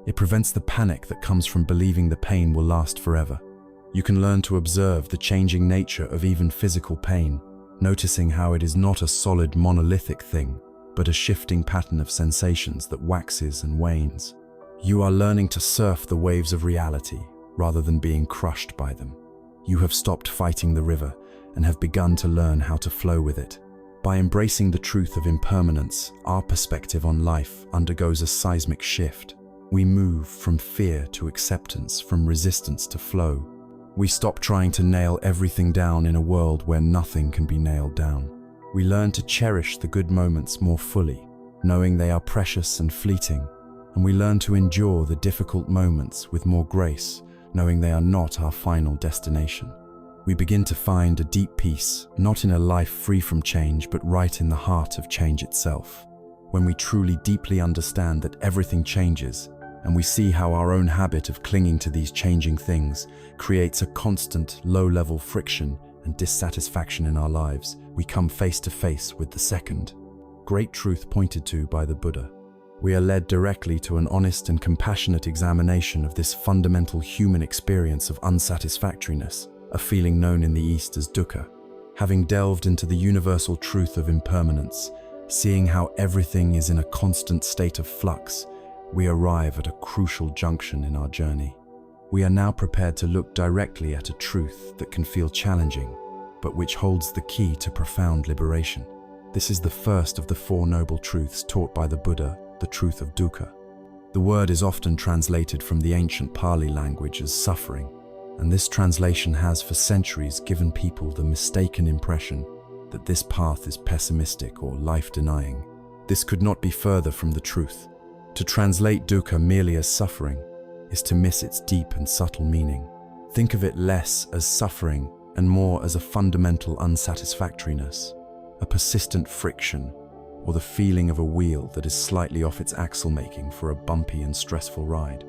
It prevents the panic that comes from believing the pain will last forever. You can learn to observe the changing nature of even physical pain, noticing how it is not a solid monolithic thing, but a shifting pattern of sensations that waxes and wanes. You are learning to surf the waves of reality rather than being crushed by them. You have stopped fighting the river and have begun to learn how to flow with it. By embracing the truth of impermanence, our perspective on life undergoes a seismic shift. We move from fear to acceptance, from resistance to flow. We stop trying to nail everything down in a world where nothing can be nailed down. We learn to cherish the good moments more fully, knowing they are precious and fleeting, and we learn to endure the difficult moments with more grace, knowing they are not our final destination. We begin to find a deep peace, not in a life free from change, but right in the heart of change itself. When we truly deeply understand that everything changes, and we see how our own habit of clinging to these changing things creates a constant, low-level friction and dissatisfaction in our lives, we come face to face with the second great truth pointed to by the Buddha. We are led directly to an honest and compassionate examination of this fundamental human experience of unsatisfactoriness, a feeling known in the East as dukkha. Having delved into the universal truth of impermanence, seeing how everything is in a constant state of flux, we arrive at a crucial junction in our journey. We are now prepared to look directly at a truth that can feel challenging, but which holds the key to profound liberation. This is the first of the Four Noble Truths taught by the Buddha, the truth of dukkha. The word is often translated from the ancient Pali language as suffering, and this translation has for centuries given people the mistaken impression that this path is pessimistic or life-denying. This could not be further from the truth. To translate dukkha merely as suffering is to miss its deep and subtle meaning. Think of it less as suffering and more as a fundamental unsatisfactoriness, a persistent friction, or the feeling of a wheel that is slightly off its axle, making for a bumpy and stressful ride.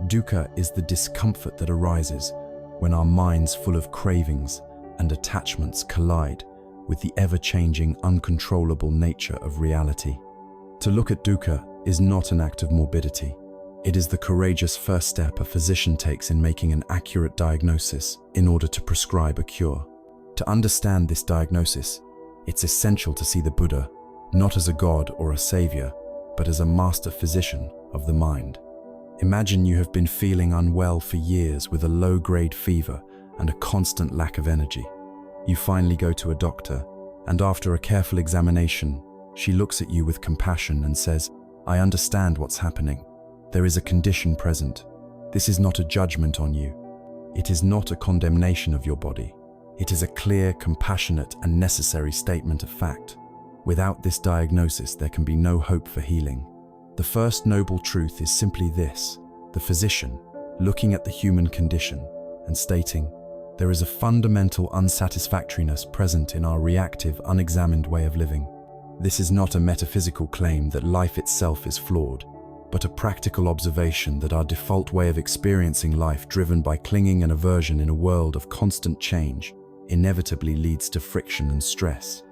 Dukkha is the discomfort that arises when our minds full of cravings and attachments collide with the ever-changing, uncontrollable nature of reality. To look at dukkha is not an act of morbidity. It is the courageous first step a physician takes in making an accurate diagnosis in order to prescribe a cure. To understand this diagnosis, it's essential to see the Buddha not as a god or a savior, but as a master physician of the mind. Imagine you have been feeling unwell for years with a low-grade fever and a constant lack of energy. You finally go to a doctor, and after a careful examination, she looks at you with compassion and says, "I understand what's happening. There is a condition present. This is not a judgment on you. It is not a condemnation of your body. It is a clear, compassionate, and necessary statement of fact. Without this diagnosis, there can be no hope for healing." The first noble truth is simply this: the physician, looking at the human condition and stating, there is a fundamental unsatisfactoriness present in our reactive, unexamined way of living. This is not a metaphysical claim that life itself is flawed, but a practical observation that our default way of experiencing life, driven by clinging and aversion in a world of constant change, inevitably leads to friction and stress.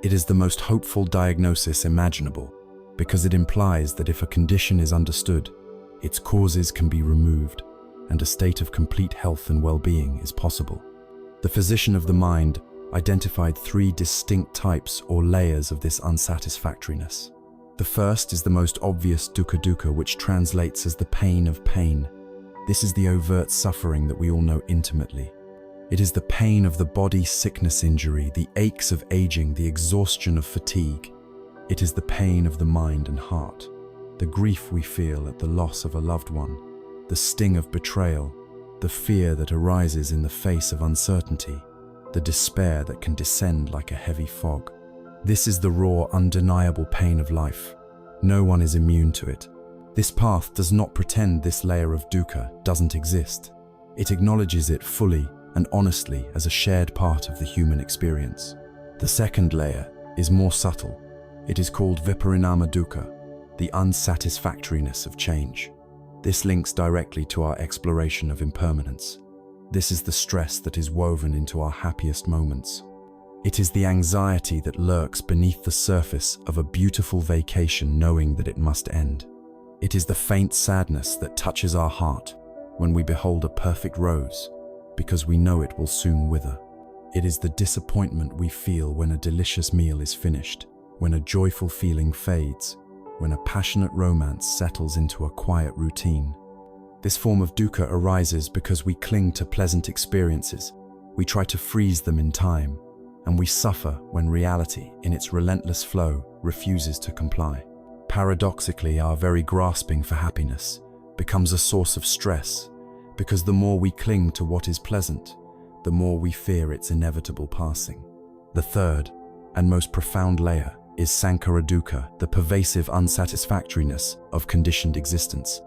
It is the most hopeful diagnosis imaginable, because it implies that if a condition is understood, its causes can be removed, and a state of complete health and well-being is possible. The physician of the mind identified 3 distinct types or layers of this unsatisfactoriness. The first is the most obvious dukkha, which translates as the pain of pain. This is the overt suffering that we all know intimately. It is the pain of the body, sickness, injury, the aches of aging, the exhaustion of fatigue. It is the pain of the mind and heart, the grief we feel at the loss of a loved one, the sting of betrayal, the fear that arises in the face of uncertainty, the despair that can descend like a heavy fog. This is the raw, undeniable pain of life. No one is immune to it. This path does not pretend this layer of dukkha doesn't exist. It acknowledges it fully and honestly as a shared part of the human experience. The second layer is more subtle. It is called viparinama dukkha, the unsatisfactoriness of change. This links directly to our exploration of impermanence. This is the stress that is woven into our happiest moments. It is the anxiety that lurks beneath the surface of a beautiful vacation knowing that it must end. It is the faint sadness that touches our heart when we behold a perfect rose, because we know it will soon wither. It is the disappointment we feel when a delicious meal is finished, when a joyful feeling fades, when a passionate romance settles into a quiet routine. This form of dukkha arises because we cling to pleasant experiences. We try to freeze them in time, and we suffer when reality, in its relentless flow, refuses to comply. Paradoxically, our very grasping for happiness becomes a source of stress, because the more we cling to what is pleasant, the more we fear its inevitable passing. The third and most profound layer is sankhara dukkha, the pervasive unsatisfactoriness of conditioned existence.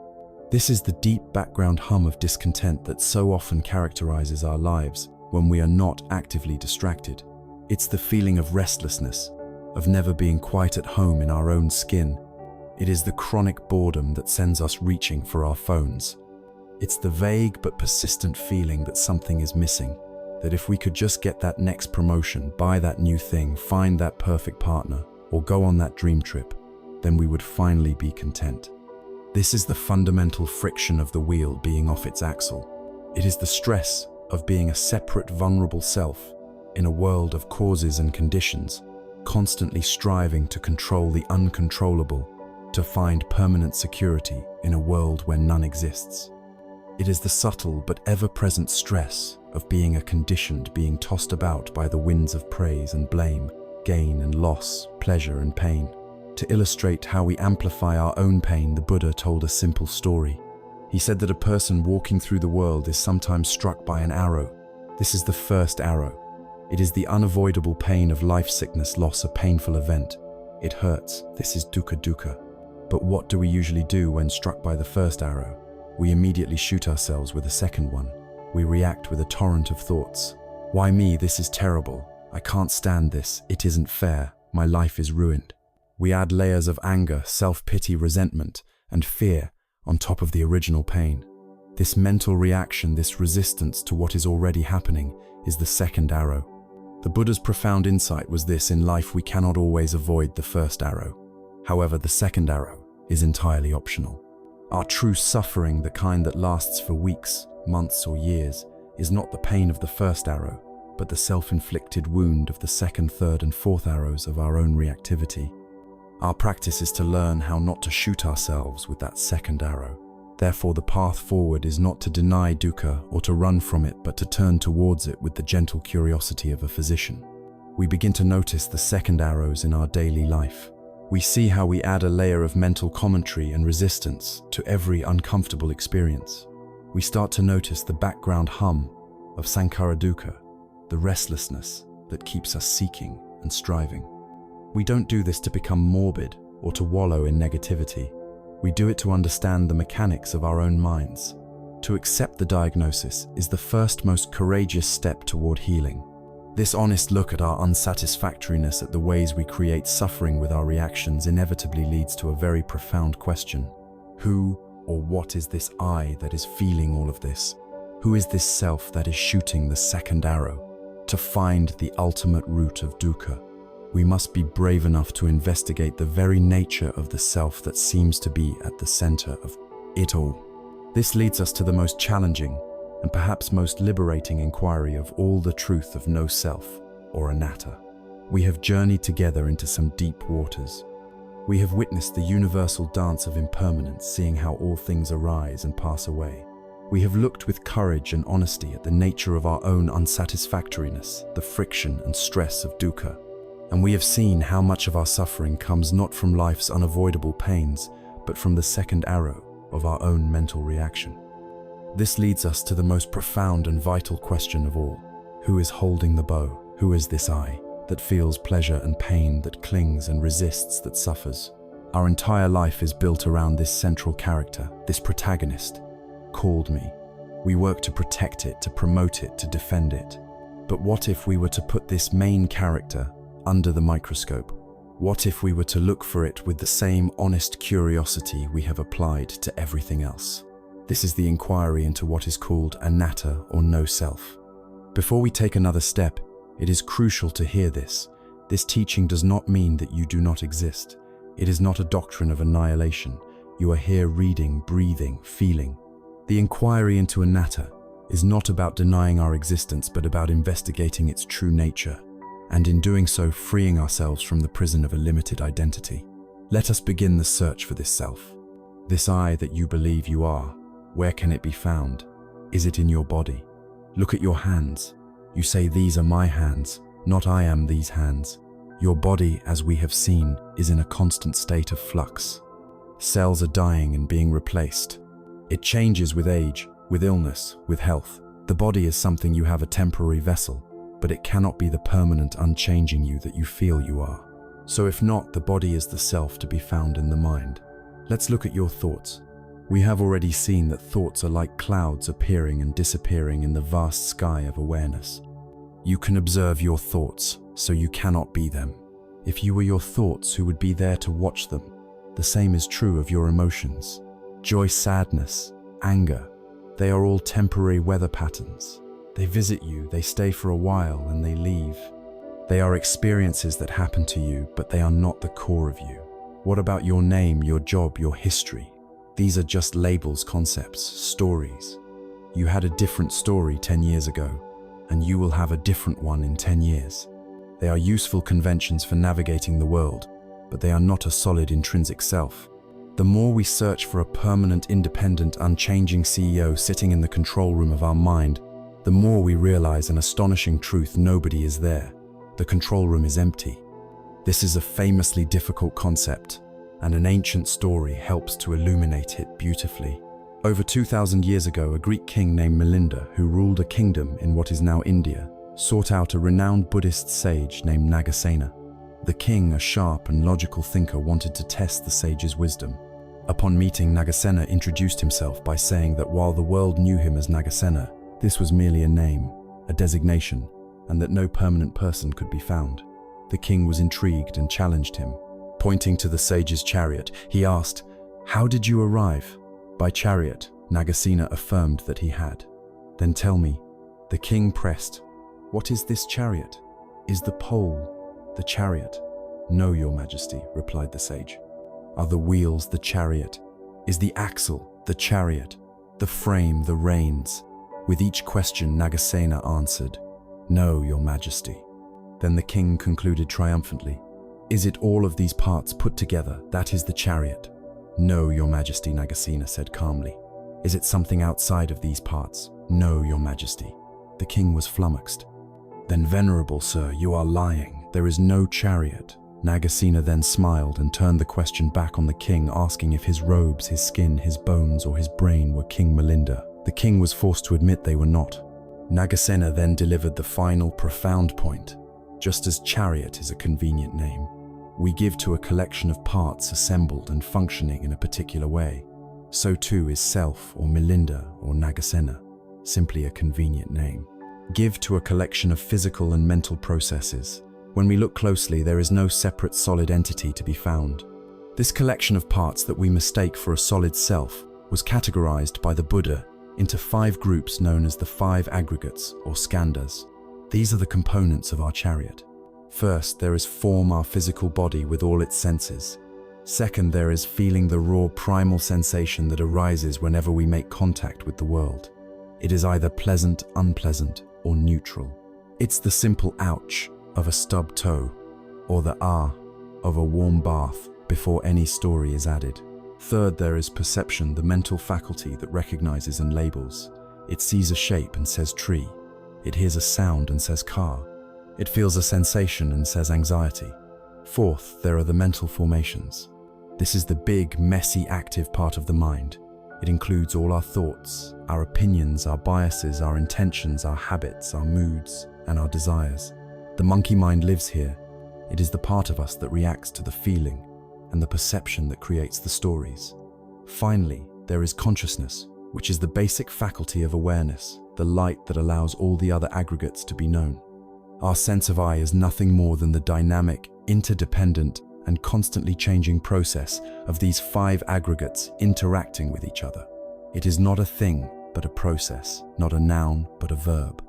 This is the deep background hum of discontent that so often characterizes our lives when we are not actively distracted. It's the feeling of restlessness, of never being quite at home in our own skin. It is the chronic boredom that sends us reaching for our phones. It's the vague but persistent feeling that something is missing, that if we could just get that next promotion, buy that new thing, find that perfect partner, or go on that dream trip, then we would finally be content. This is the fundamental friction of the wheel being off its axle. It is the stress of being a separate, vulnerable self in a world of causes and conditions, constantly striving to control the uncontrollable, to find permanent security in a world where none exists. It is the subtle but ever-present stress of being a conditioned being tossed about by the winds of praise and blame, gain and loss, pleasure and pain. To illustrate how we amplify our own pain, the Buddha told a simple story. He said that a person walking through the world is sometimes struck by an arrow. This is the first arrow. It is the unavoidable pain of life, sickness, loss, a painful event. It hurts. This is dukkha. But what do we usually do when struck by the first arrow? We immediately shoot ourselves with a second one. We react with a torrent of thoughts. Why me? This is terrible. I can't stand this. It isn't fair. My life is ruined. We add layers of anger, self-pity, resentment, and fear on top of the original pain. This mental reaction, this resistance to what is already happening, is the second arrow. The Buddha's profound insight was this: in life we cannot always avoid the first arrow. However, the second arrow is entirely optional. Our true suffering, the kind that lasts for weeks, months, or years, is not the pain of the first arrow, but the self-inflicted wound of the second, third, and fourth arrows of our own reactivity. Our practice is to learn how not to shoot ourselves with that second arrow. Therefore, the path forward is not to deny dukkha or to run from it, but to turn towards it with the gentle curiosity of a physician. We begin to notice the second arrows in our daily life. We see how we add a layer of mental commentary and resistance to every uncomfortable experience. We start to notice the background hum of sankhara dukkha, the restlessness that keeps us seeking and striving. We don't do this to become morbid or to wallow in negativity. We do it to understand the mechanics of our own minds. To accept the diagnosis is the first most courageous step toward healing. This honest look at our unsatisfactoriness, at the ways we create suffering with our reactions, inevitably leads to a very profound question. Who or what is this I that is feeling all of this? Who is this self that is shooting the second arrow? To find the ultimate root of dukkha, we must be brave enough to investigate the very nature of the self that seems to be at the center of it all. This leads us to the most challenging and perhaps most liberating inquiry of all the truth of no self, or anatta. We have journeyed together into some deep waters. We have witnessed the universal dance of impermanence, seeing how all things arise and pass away. We have looked with courage and honesty at the nature of our own unsatisfactoriness, the friction and stress of dukkha. And we have seen how much of our suffering comes not from life's unavoidable pains, but from the second arrow of our own mental reaction. This leads us to the most profound and vital question of all. Who is holding the bow? Who is this I that feels pleasure and pain, that clings and resists, that suffers? Our entire life is built around this central character, this protagonist, called me. We work to protect it, to promote it, to defend it. But what if we were to put this main character under the microscope? What if we were to look for it with the same honest curiosity we have applied to everything else? This is the inquiry into what is called anatta, or no self. Before we take another step, it is crucial to hear this. This teaching does not mean that you do not exist. It is not a doctrine of annihilation. You are here reading, breathing, feeling. The inquiry into anatta is not about denying our existence, but about investigating its true nature, and in doing so, freeing ourselves from the prison of a limited identity. Let us begin the search for this self. This I that you believe you are, where can it be found? Is it in your body? Look at your hands. You say, these are my hands, not I am these hands. Your body, as we have seen, is in a constant state of flux. Cells are dying and being replaced. It changes with age, with illness, with health. The body is something you have, a temporary vessel, but it cannot be the permanent, unchanging you that you feel you are. So if not, the body is the self to be found in the mind. Let's look at your thoughts. We have already seen that thoughts are like clouds appearing and disappearing in the vast sky of awareness. You can observe your thoughts, so you cannot be them. If you were your thoughts, who would be there to watch them? The same is true of your emotions. Joy, sadness, anger, they are all temporary weather patterns. They visit you, they stay for a while, and they leave. They are experiences that happen to you, but they are not the core of you. What about your name, your job, your history? These are just labels, concepts, stories. You had a different story 10 years ago, and you will have a different one in 10 years. They are useful conventions for navigating the world, but they are not a solid intrinsic self. The more we search for a permanent, independent, unchanging CEO sitting in the control room of our mind, the more we realize an astonishing truth: nobody is there. The control room is empty. This is a famously difficult concept, and an ancient story helps to illuminate it beautifully. Over 2,000 years ago, a Greek king named Milinda, who ruled a kingdom in what is now India, sought out a renowned Buddhist sage named Nagasena. The king, a sharp and logical thinker, wanted to test the sage's wisdom. Upon meeting, Nagasena introduced himself by saying that while the world knew him as Nagasena, this was merely a name, a designation, and that no permanent person could be found. The king was intrigued and challenged him. Pointing to the sage's chariot, he asked, "How did you arrive?" "By chariot," Nagasena affirmed that he had. "Then tell me." The king pressed, "What is this chariot? Is the pole the chariot?" "No, your majesty," replied the sage. "Are the wheels the chariot? Is the axle the chariot? The frame the reins?" With each question, Nagasena answered, "No, your majesty." Then the king concluded triumphantly, "Is it all of these parts put together that is the chariot?" "No, your majesty," Nagasena said calmly. "Is it something outside of these parts?" "No, your majesty." The king was flummoxed. "Then, venerable sir, you are lying. There is no chariot." Nagasena then smiled and turned the question back on the king, asking if his robes, his skin, his bones, or his brain were King Milinda. The king was forced to admit they were not. Nagasena then delivered the final, profound point. Just as chariot is a convenient name, we give to a collection of parts assembled and functioning in a particular way, so too is self, or Milinda, or Nagasena, simply a convenient name. Give to a collection of physical and mental processes. When we look closely, there is no separate solid entity to be found. This collection of parts that we mistake for a solid self was categorized by the Buddha into 5 groups known as the 5 aggregates, or skandhas. These are the components of our chariot. First, there is form, our physical body with all its senses. Second, there is feeling, the raw primal sensation that arises whenever we make contact with the world. It is either pleasant, unpleasant, or neutral. It's the simple ouch of a stubbed toe, or the ah of a warm bath before any story is added. Third, there is perception, the mental faculty that recognizes and labels. It sees a shape and says tree. It hears a sound and says car. It feels a sensation and says anxiety. Fourth, there are the mental formations. This is the big, messy, active part of the mind. It includes all our thoughts, our opinions, our biases, our intentions, our habits, our moods, and our desires. The monkey mind lives here. It is the part of us that reacts to the feeling and the perception that creates the stories. Finally, there is consciousness, which is the basic faculty of awareness, the light that allows all the other aggregates to be known. Our sense of I is nothing more than the dynamic, interdependent, and constantly changing process of these 5 aggregates interacting with each other. It is not a thing, but a process, not a noun, but a verb.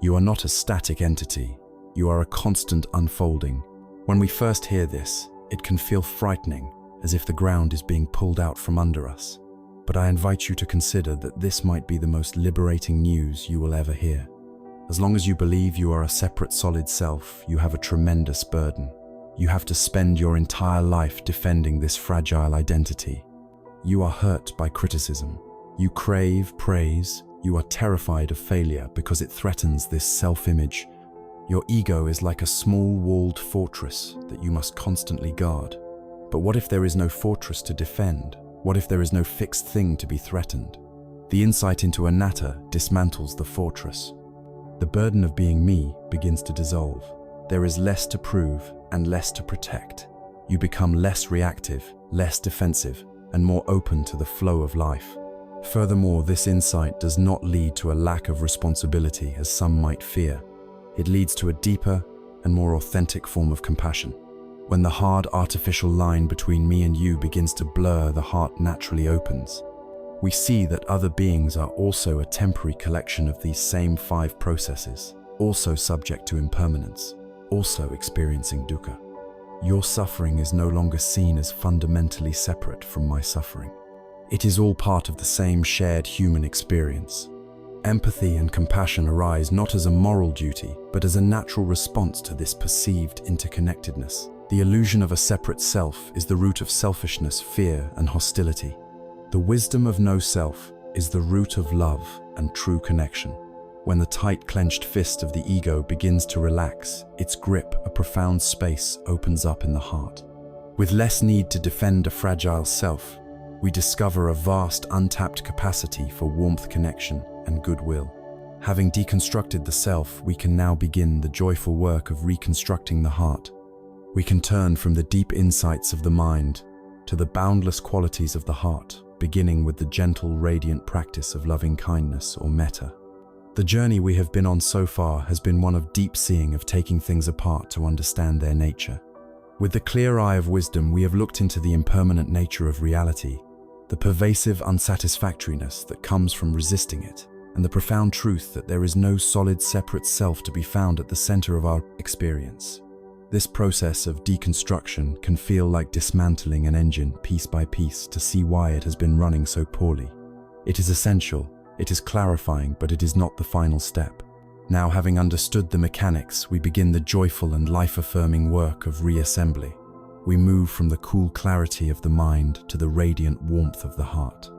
You are not a static entity. You are a constant unfolding. When we first hear this, it can feel frightening, as if the ground is being pulled out from under us. But I invite you to consider that this might be the most liberating news you will ever hear. As long as you believe you are a separate solid self, you have a tremendous burden. You have to spend your entire life defending this fragile identity. You are hurt by criticism. You crave praise. You are terrified of failure because it threatens this self-image. Your ego is like a small walled fortress that you must constantly guard. But what if there is no fortress to defend? What if there is no fixed thing to be threatened? The insight into anatta dismantles the fortress. The burden of being me begins to dissolve. There is less to prove and less to protect. You become less reactive, less defensive, and more open to the flow of life. Furthermore, this insight does not lead to a lack of responsibility, as some might fear. It leads to a deeper and more authentic form of compassion. When the hard, artificial line between me and you begins to blur, the heart naturally opens. We see that other beings are also a temporary collection of these same 5 processes, also subject to impermanence, also experiencing dukkha. Your suffering is no longer seen as fundamentally separate from my suffering. It is all part of the same shared human experience. Empathy and compassion arise not as a moral duty, but as a natural response to this perceived interconnectedness. The illusion of a separate self is the root of selfishness, fear, and hostility. The wisdom of no self is the root of love and true connection. When the tight clenched fist of the ego begins to relax, its grip, a profound space, opens up in the heart. With less need to defend a fragile self, we discover a vast untapped capacity for warmth, connection, and goodwill. Having deconstructed the self, we can now begin the joyful work of reconstructing the heart. We can turn from the deep insights of the mind to the boundless qualities of the heart, beginning with the gentle, radiant practice of loving kindness or metta. The journey we have been on so far has been one of deep seeing, of taking things apart to understand their nature. With the clear eye of wisdom, we have looked into the impermanent nature of reality, the pervasive unsatisfactoriness that comes from resisting it, and the profound truth that there is no solid separate self to be found at the center of our experience. This process of deconstruction can feel like dismantling an engine piece by piece to see why it has been running so poorly. It is essential, it is clarifying, but it is not the final step. Now, having understood the mechanics, we begin the joyful and life-affirming work of reassembly. We move from the cool clarity of the mind to the radiant warmth of the heart.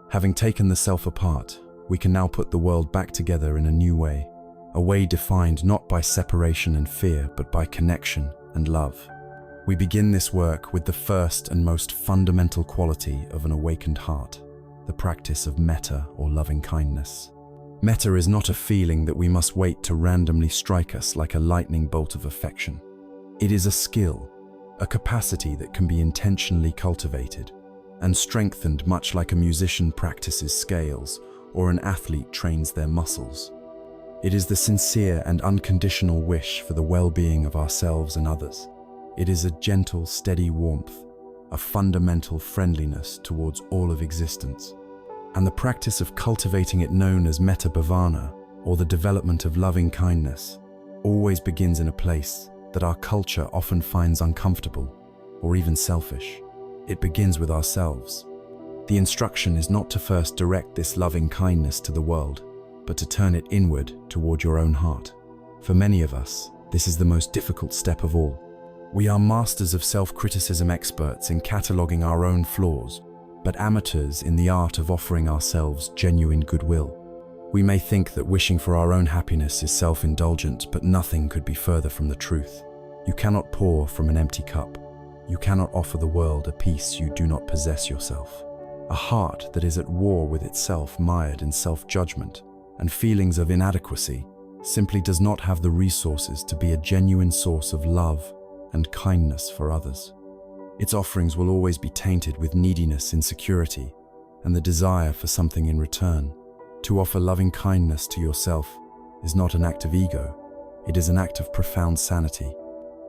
Having taken the self apart, we can now put the world back together in a new way, a way defined not by separation and fear, but by connection and love. We begin this work with the first and most fundamental quality of an awakened heart, the practice of metta or loving kindness. Metta is not a feeling that we must wait to randomly strike us like a lightning bolt of affection. It is a skill, a capacity that can be intentionally cultivated and strengthened, much like a musician practices scales or an athlete trains their muscles. It is the sincere and unconditional wish for the well-being of ourselves and others. It is a gentle, steady warmth, a fundamental friendliness towards all of existence. And the practice of cultivating it, known as metta bhavana, or the development of loving kindness, always begins in a place that our culture often finds uncomfortable or even selfish. It begins with ourselves. The instruction is not to first direct this loving kindness to the world, but to turn it inward toward your own heart. For many of us, this is the most difficult step of all. We are masters of self-criticism, experts in cataloging our own flaws, but amateurs in the art of offering ourselves genuine goodwill. We may think that wishing for our own happiness is self-indulgent, but nothing could be further from the truth. You cannot pour from an empty cup. You cannot offer the world a peace you do not possess yourself. A heart that is at war with itself, mired in self-judgment and feelings of inadequacy, simply does not have the resources to be a genuine source of love and kindness for others. Its offerings will always be tainted with neediness, insecurity, and the desire for something in return. To offer loving kindness to yourself is not an act of ego, it is an act of profound sanity.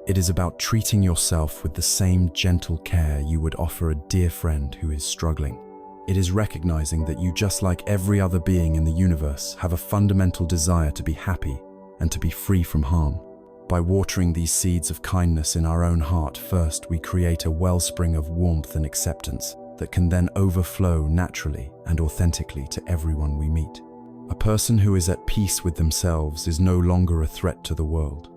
It is about treating yourself with the same gentle care you would offer a dear friend who is struggling. It is recognizing that you, just like every other being in the universe, have a fundamental desire to be happy and to be free from harm. By watering these seeds of kindness in our own heart first, we create a wellspring of warmth and acceptance that can then overflow naturally and authentically to everyone we meet. A person who is at peace with themselves is no longer a threat to the world.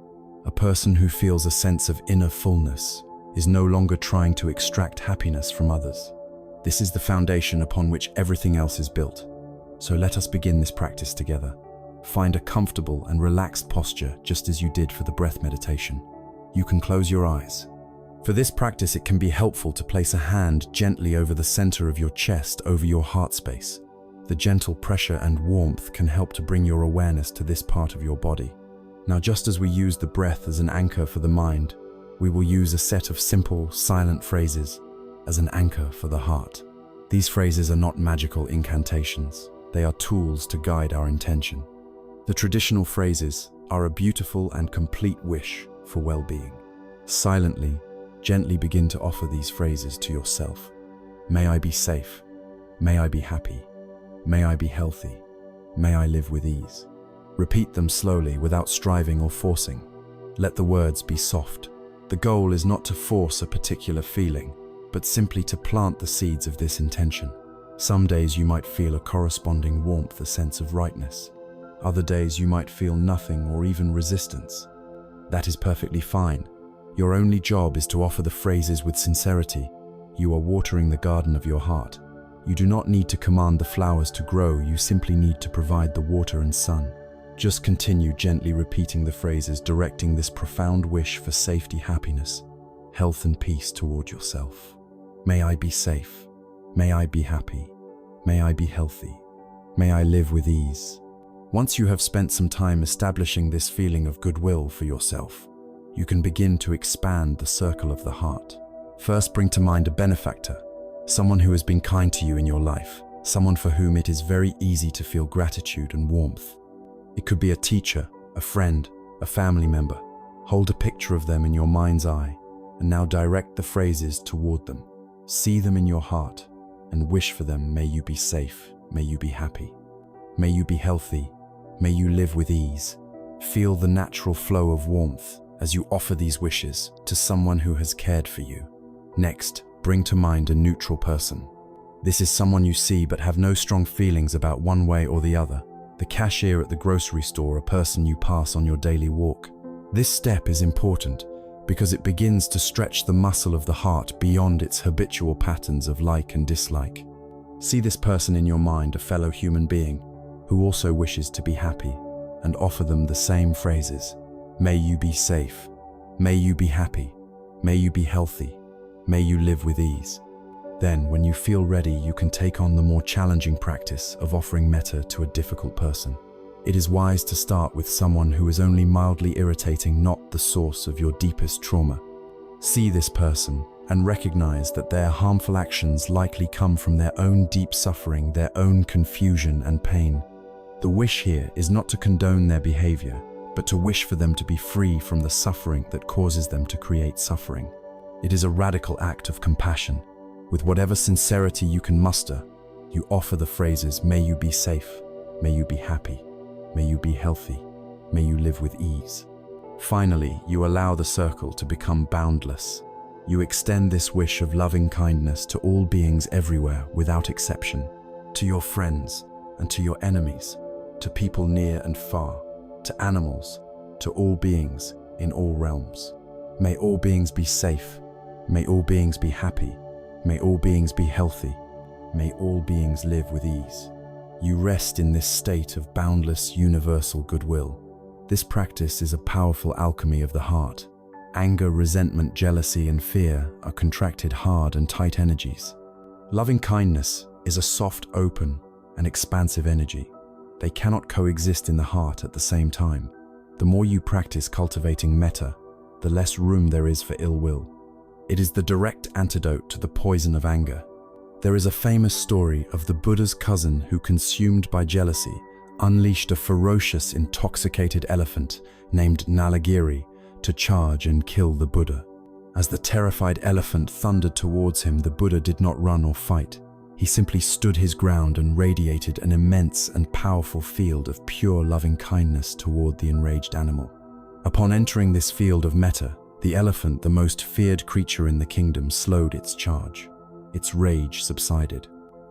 A person who feels a sense of inner fullness is no longer trying to extract happiness from others. This is the foundation upon which everything else is built. So let us begin this practice together. Find a comfortable and relaxed posture, just as you did for the breath meditation. You can close your eyes. For this practice, it can be helpful to place a hand gently over the center of your chest, over your heart space. The gentle pressure and warmth can help to bring your awareness to this part of your body. Now, just as we use the breath as an anchor for the mind, we will use a set of simple, silent phrases as an anchor for the heart. These phrases are not magical incantations. They are tools to guide our intention. The traditional phrases are a beautiful and complete wish for well-being. Silently, gently begin to offer these phrases to yourself. May I be safe. May I be happy. May I be healthy. May I live with ease. Repeat them slowly without striving or forcing. Let the words be soft. The goal is not to force a particular feeling, but simply to plant the seeds of this intention. Some days you might feel a corresponding warmth, a sense of rightness. Other days you might feel nothing or even resistance. That is perfectly fine. Your only job is to offer the phrases with sincerity. You are watering the garden of your heart. You do not need to command the flowers to grow, you simply need to provide the water and sun. Just continue gently repeating the phrases, directing this profound wish for safety, happiness, health and peace toward yourself. May I be safe. May I be happy. May I be healthy. May I live with ease. Once you have spent some time establishing this feeling of goodwill for yourself, you can begin to expand the circle of the heart. First, bring to mind a benefactor, someone who has been kind to you in your life, someone for whom it is very easy to feel gratitude and warmth. It could be a teacher, a friend, a family member. Hold a picture of them in your mind's eye, and now direct the phrases toward them. See them in your heart, and wish for them. May you be safe, may you be happy, may you be healthy, may you live with ease. Feel the natural flow of warmth as you offer these wishes to someone who has cared for you. Next, bring to mind a neutral person. This is someone you see but have no strong feelings about one way or the other. The cashier at the grocery store, a person you pass on your daily walk. This step is important because it begins to stretch the muscle of the heart beyond its habitual patterns of like and dislike. See this person in your mind, a fellow human being who also wishes to be happy, and offer them the same phrases. May you be safe. May you be happy. May you be healthy. May you live with ease. Then, when you feel ready, you can take on the more challenging practice of offering metta to a difficult person. It is wise to start with someone who is only mildly irritating, not the source of your deepest trauma. See this person and recognize that their harmful actions likely come from their own deep suffering, their own confusion and pain. The wish here is not to condone their behavior, but to wish for them to be free from the suffering that causes them to create suffering. It is a radical act of compassion. With whatever sincerity you can muster, you offer the phrases, may you be safe, may you be happy, may you be healthy, may you live with ease. Finally, you allow the circle to become boundless. You extend this wish of loving kindness to all beings everywhere without exception, to your friends and to your enemies, to people near and far, to animals, to all beings in all realms. May all beings be safe. May all beings be happy. May all beings be healthy. May all beings live with ease. You rest in this state of boundless, universal goodwill. This practice is a powerful alchemy of the heart. Anger, resentment, jealousy, and fear are contracted, hard and tight energies. Loving kindness is a soft, open, and expansive energy. They cannot coexist in the heart at the same time. The more you practice cultivating metta, the less room there is for ill will. It is the direct antidote to the poison of anger. There is a famous story of the Buddha's cousin who, consumed by jealousy, unleashed a ferocious, intoxicated elephant named Nalagiri to charge and kill the Buddha. As the terrified elephant thundered towards him, the Buddha did not run or fight. He simply stood his ground and radiated an immense and powerful field of pure loving kindness toward the enraged animal. Upon entering this field of metta, the elephant, the most feared creature in the kingdom, slowed its charge. Its rage subsided.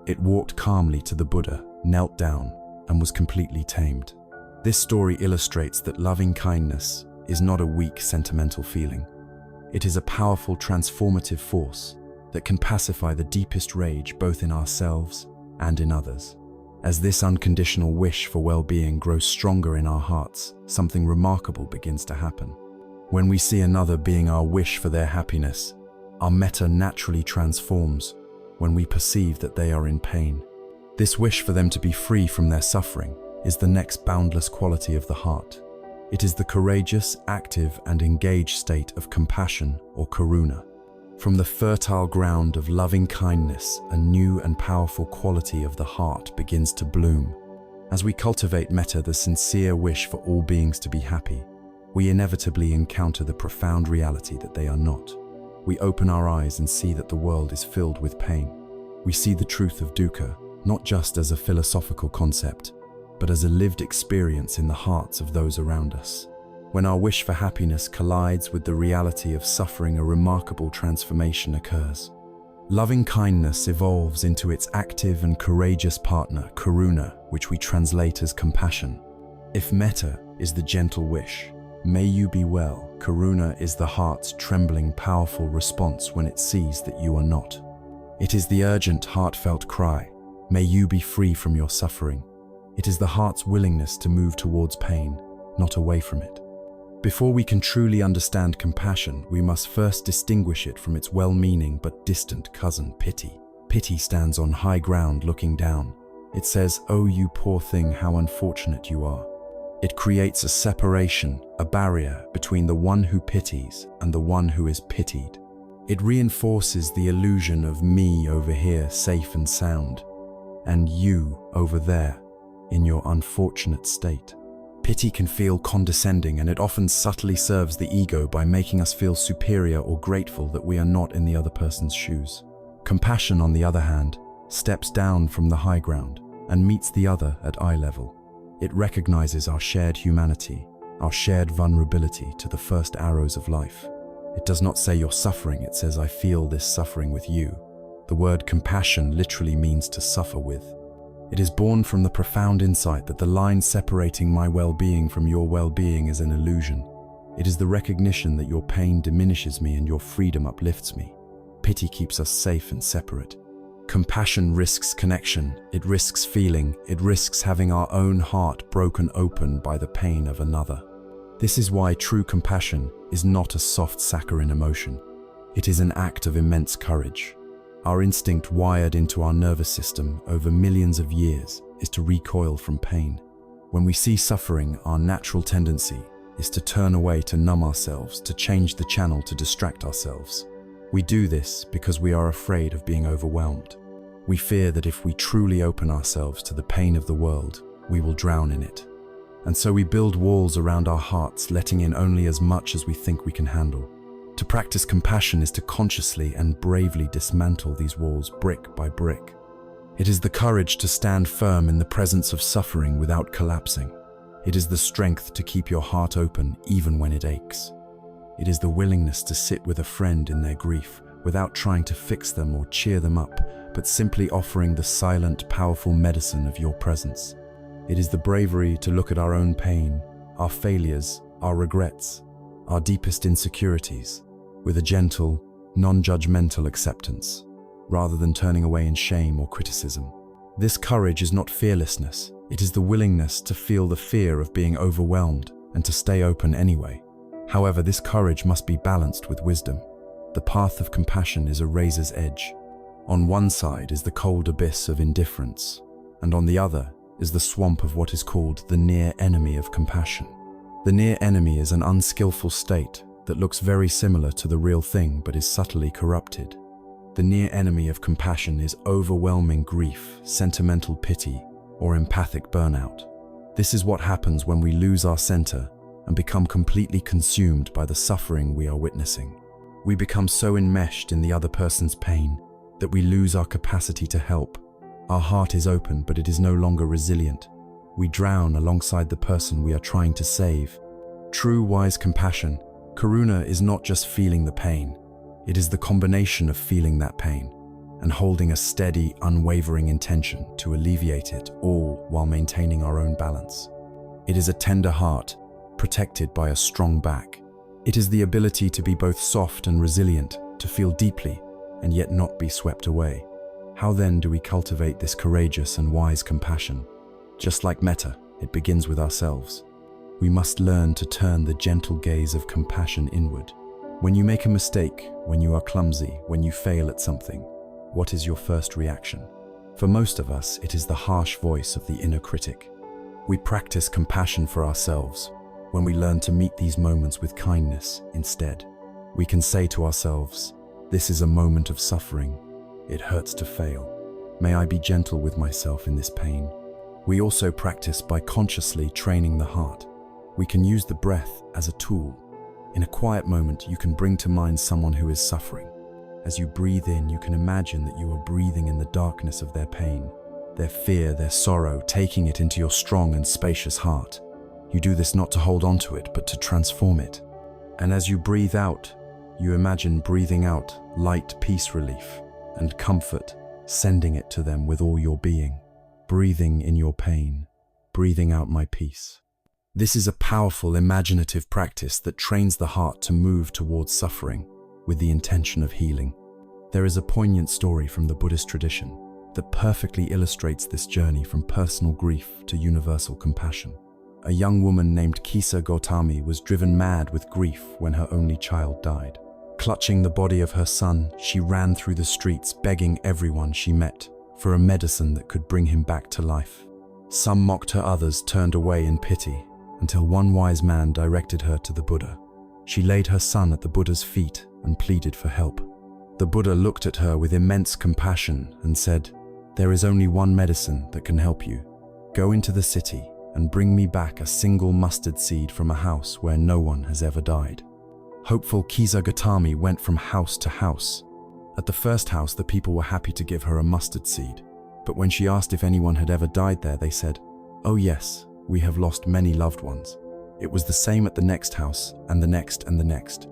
It walked calmly to the Buddha, knelt down, and was completely tamed. This story illustrates that loving kindness is not a weak, sentimental feeling. It is a powerful, transformative force that can pacify the deepest rage both in ourselves and in others. As this unconditional wish for well-being grows stronger in our hearts, something remarkable begins to happen. When we see another being our wish for their happiness, our metta naturally transforms when we perceive that they are in pain. This wish for them to be free from their suffering is the next boundless quality of the heart. It is the courageous, active, and engaged state of compassion or karuna. From the fertile ground of loving kindness, a new and powerful quality of the heart begins to bloom. As we cultivate metta, the sincere wish for all beings to be happy, we inevitably encounter the profound reality that they are not. We open our eyes and see that the world is filled with pain. We see the truth of dukkha, not just as a philosophical concept, but as a lived experience in the hearts of those around us. When our wish for happiness collides with the reality of suffering, a remarkable transformation occurs. Loving kindness evolves into its active and courageous partner, karuna, which we translate as compassion. If metta is the gentle wish, may you be well, karuna is the heart's trembling, powerful response when it sees that you are not. It is the urgent, heartfelt cry, may you be free from your suffering. It is the heart's willingness to move towards pain, not away from it. Before we can truly understand compassion, we must first distinguish it from its well-meaning but distant cousin, pity. Pity stands on high ground looking down. It says, "Oh, you poor thing, how unfortunate you are." It creates a separation, a barrier between the one who pities and the one who is pitied. It reinforces the illusion of me over here, safe and sound, and you over there, in your unfortunate state. Pity can feel condescending, and it often subtly serves the ego by making us feel superior or grateful that we are not in the other person's shoes. Compassion, on the other hand, steps down from the high ground and meets the other at eye level. It recognizes our shared humanity, our shared vulnerability to the first arrows of life. It does not say you're suffering, it says I feel this suffering with you. The word compassion literally means to suffer with. It is born from the profound insight that the line separating my well-being from your well-being is an illusion. It is the recognition that your pain diminishes me and your freedom uplifts me. Pity keeps us safe and separate. Compassion risks connection, it risks feeling, it risks having our own heart broken open by the pain of another. This is why true compassion is not a soft saccharine emotion. It is an act of immense courage. Our instinct, wired into our nervous system over millions of years, is to recoil from pain. When we see suffering, our natural tendency is to turn away, to numb ourselves, to change the channel, to distract ourselves. We do this because we are afraid of being overwhelmed. We fear that if we truly open ourselves to the pain of the world, we will drown in it. And so we build walls around our hearts, letting in only as much as we think we can handle. To practice compassion is to consciously and bravely dismantle these walls brick by brick. It is the courage to stand firm in the presence of suffering without collapsing. It is the strength to keep your heart open even when it aches. It is the willingness to sit with a friend in their grief without trying to fix them or cheer them up, but simply offering the silent, powerful medicine of your presence. It is the bravery to look at our own pain, our failures, our regrets, our deepest insecurities, with a gentle, non-judgmental acceptance, rather than turning away in shame or criticism. This courage is not fearlessness, it is the willingness to feel the fear of being overwhelmed and to stay open anyway. However, this courage must be balanced with wisdom. The path of compassion is a razor's edge. On one side is the cold abyss of indifference, and on the other is the swamp of what is called the near enemy of compassion. The near enemy is an unskillful state that looks very similar to the real thing but is subtly corrupted. The near enemy of compassion is overwhelming grief, sentimental pity, or empathic burnout. This is what happens when we lose our center and become completely consumed by the suffering we are witnessing. We become so enmeshed in the other person's pain that we lose our capacity to help. Our heart is open, but it is no longer resilient. We drown alongside the person we are trying to save. True wise compassion, karuna, is not just feeling the pain. It is the combination of feeling that pain and holding a steady, unwavering intention to alleviate it, all while maintaining our own balance. It is a tender heart, protected by a strong back. It is the ability to be both soft and resilient, to feel deeply and yet not be swept away. How then do we cultivate this courageous and wise compassion? Just like metta, it begins with ourselves. We must learn to turn the gentle gaze of compassion inward. When you make a mistake, when you are clumsy, when you fail at something, what is your first reaction? For most of us, it is the harsh voice of the inner critic. We practice compassion for ourselves when we learn to meet these moments with kindness instead. We can say to ourselves, "This is a moment of suffering. It hurts to fail. May I be gentle with myself in this pain." We also practice by consciously training the heart. We can use the breath as a tool. In a quiet moment, you can bring to mind someone who is suffering. As you breathe in, you can imagine that you are breathing in the darkness of their pain, their fear, their sorrow, taking it into your strong and spacious heart. You do this not to hold on to it, but to transform it. And as you breathe out, you imagine breathing out light peace relief and comfort, sending it to them with all your being. Breathing in your pain, breathing out my peace. This is a powerful, imaginative practice that trains the heart to move towards suffering with the intention of healing. There is a poignant story from the Buddhist tradition that perfectly illustrates this journey from personal grief to universal compassion. A young woman named Kisa Gautami was driven mad with grief when her only child died. Clutching the body of her son, she ran through the streets begging everyone she met for a medicine that could bring him back to life. Some mocked her, others turned away in pity, until one wise man directed her to the Buddha. She laid her son at the Buddha's feet and pleaded for help. The Buddha looked at her with immense compassion and said, "There is only one medicine that can help you. Go into the city and bring me back a single mustard seed from a house where no one has ever died." Hopeful Kisa Gautami went from house to house. At the first house, the people were happy to give her a mustard seed, but when she asked if anyone had ever died there, they said, "Oh yes, we have lost many loved ones." It was the same at the next house, and the next and the next.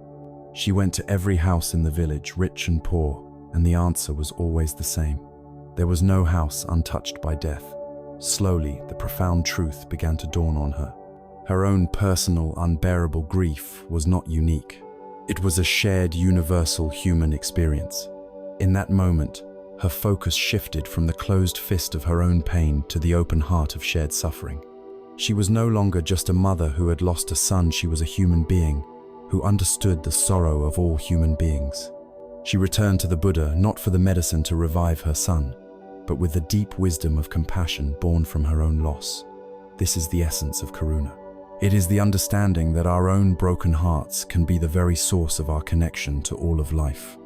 She went to every house in the village, rich and poor, and the answer was always the same. There was no house untouched by death. Slowly, the profound truth began to dawn on her. Her own personal, unbearable grief was not unique. It was a shared, universal human experience. In that moment, her focus shifted from the closed fist of her own pain to the open heart of shared suffering. She was no longer just a mother who had lost a son, she was a human being who understood the sorrow of all human beings. She returned to the Buddha not for the medicine to revive her son, but with the deep wisdom of compassion born from her own loss. This is the essence of karuna. It is the understanding that our own broken hearts can be the very source of our connection to all of life.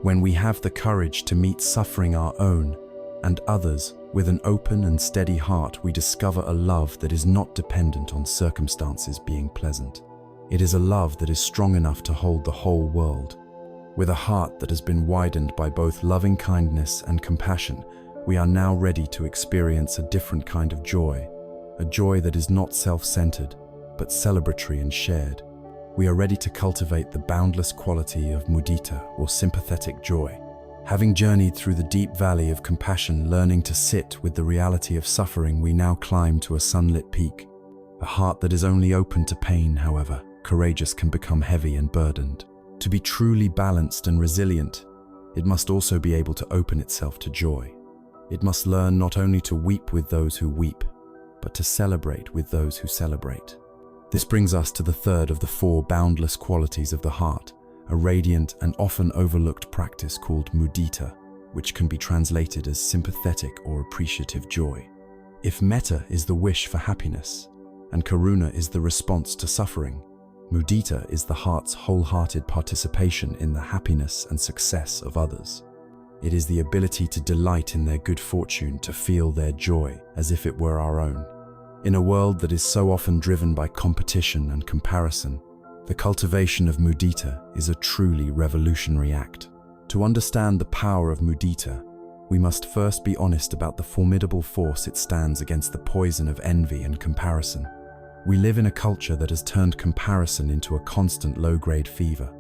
When we have the courage to meet suffering our own and others with an open and steady heart, we discover a love that is not dependent on circumstances being pleasant. It is a love that is strong enough to hold the whole world. With a heart that has been widened by both loving kindness and compassion, we are now ready to experience a different kind of joy, a joy that is not self-centered, but celebratory and shared. We are ready to cultivate the boundless quality of mudita, or sympathetic joy, Having journeyed through the deep valley of compassion, learning to sit with the reality of suffering, we now climb to a sunlit peak. A heart that is only open to pain, however, courageous, can become heavy and burdened. To be truly balanced and resilient, it must also be able to open itself to joy. It must learn not only to weep with those who weep, but to celebrate with those who celebrate. This brings us to the third of the four boundless qualities of the heart, a radiant and often overlooked practice called mudita, which can be translated as sympathetic or appreciative joy. If metta is the wish for happiness, and karuna is the response to suffering, mudita is the heart's wholehearted participation in the happiness and success of others. It is the ability to delight in their good fortune, to feel their joy as if it were our own. In a world that is so often driven by competition and comparison, the cultivation of mudita is a truly revolutionary act. To understand the power of mudita, we must first be honest about the formidable force it stands against, the poison of envy and comparison. We live in a culture that has turned comparison into a constant low-grade fever.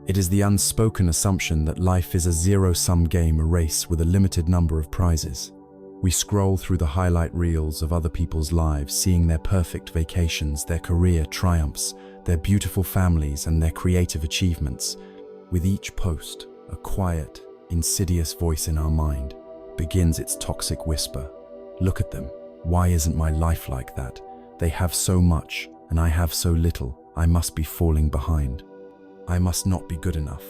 It is the unspoken assumption that life is a zero-sum game, a race with a limited number of prizes. We scroll through the highlight reels of other people's lives, seeing their perfect vacations, their career triumphs, their beautiful families, and their creative achievements. With each post, a quiet, insidious voice in our mind begins its toxic whisper. Look at them. Why isn't my life like that? They have so much, and I have so little. I must be falling behind. I must not be good enough.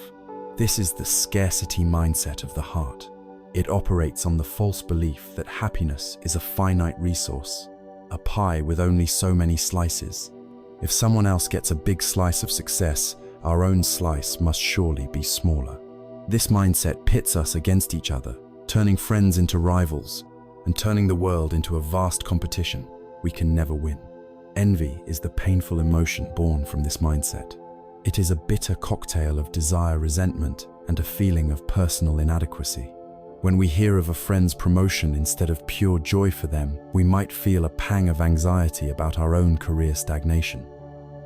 This is the scarcity mindset of the heart. It operates on the false belief that happiness is a finite resource, a pie with only so many slices. If someone else gets a big slice of success, our own slice must surely be smaller. This mindset pits us against each other, turning friends into rivals, and turning the world into a vast competition. We can never win. Envy is the painful emotion born from this mindset. It is a bitter cocktail of desire, resentment, and a feeling of personal inadequacy. When we hear of a friend's promotion instead of pure joy for them, we might feel a pang of anxiety about our own career stagnation.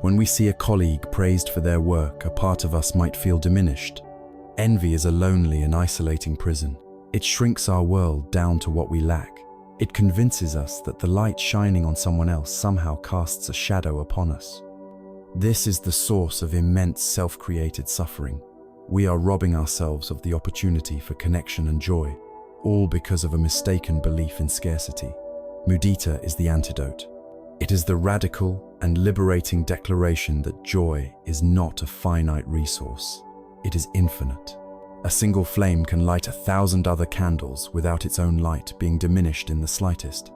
When we see a colleague praised for their work, a part of us might feel diminished. Envy is a lonely and isolating prison. It shrinks our world down to what we lack. It convinces us that the light shining on someone else somehow casts a shadow upon us. This is the source of immense self-created suffering. We are robbing ourselves of the opportunity for connection and joy, all because of a mistaken belief in scarcity. Mudita is the antidote. It is the radical and liberating declaration that joy is not a finite resource. It is infinite. A single flame can light 1,000 other candles without its own light being diminished in the slightest.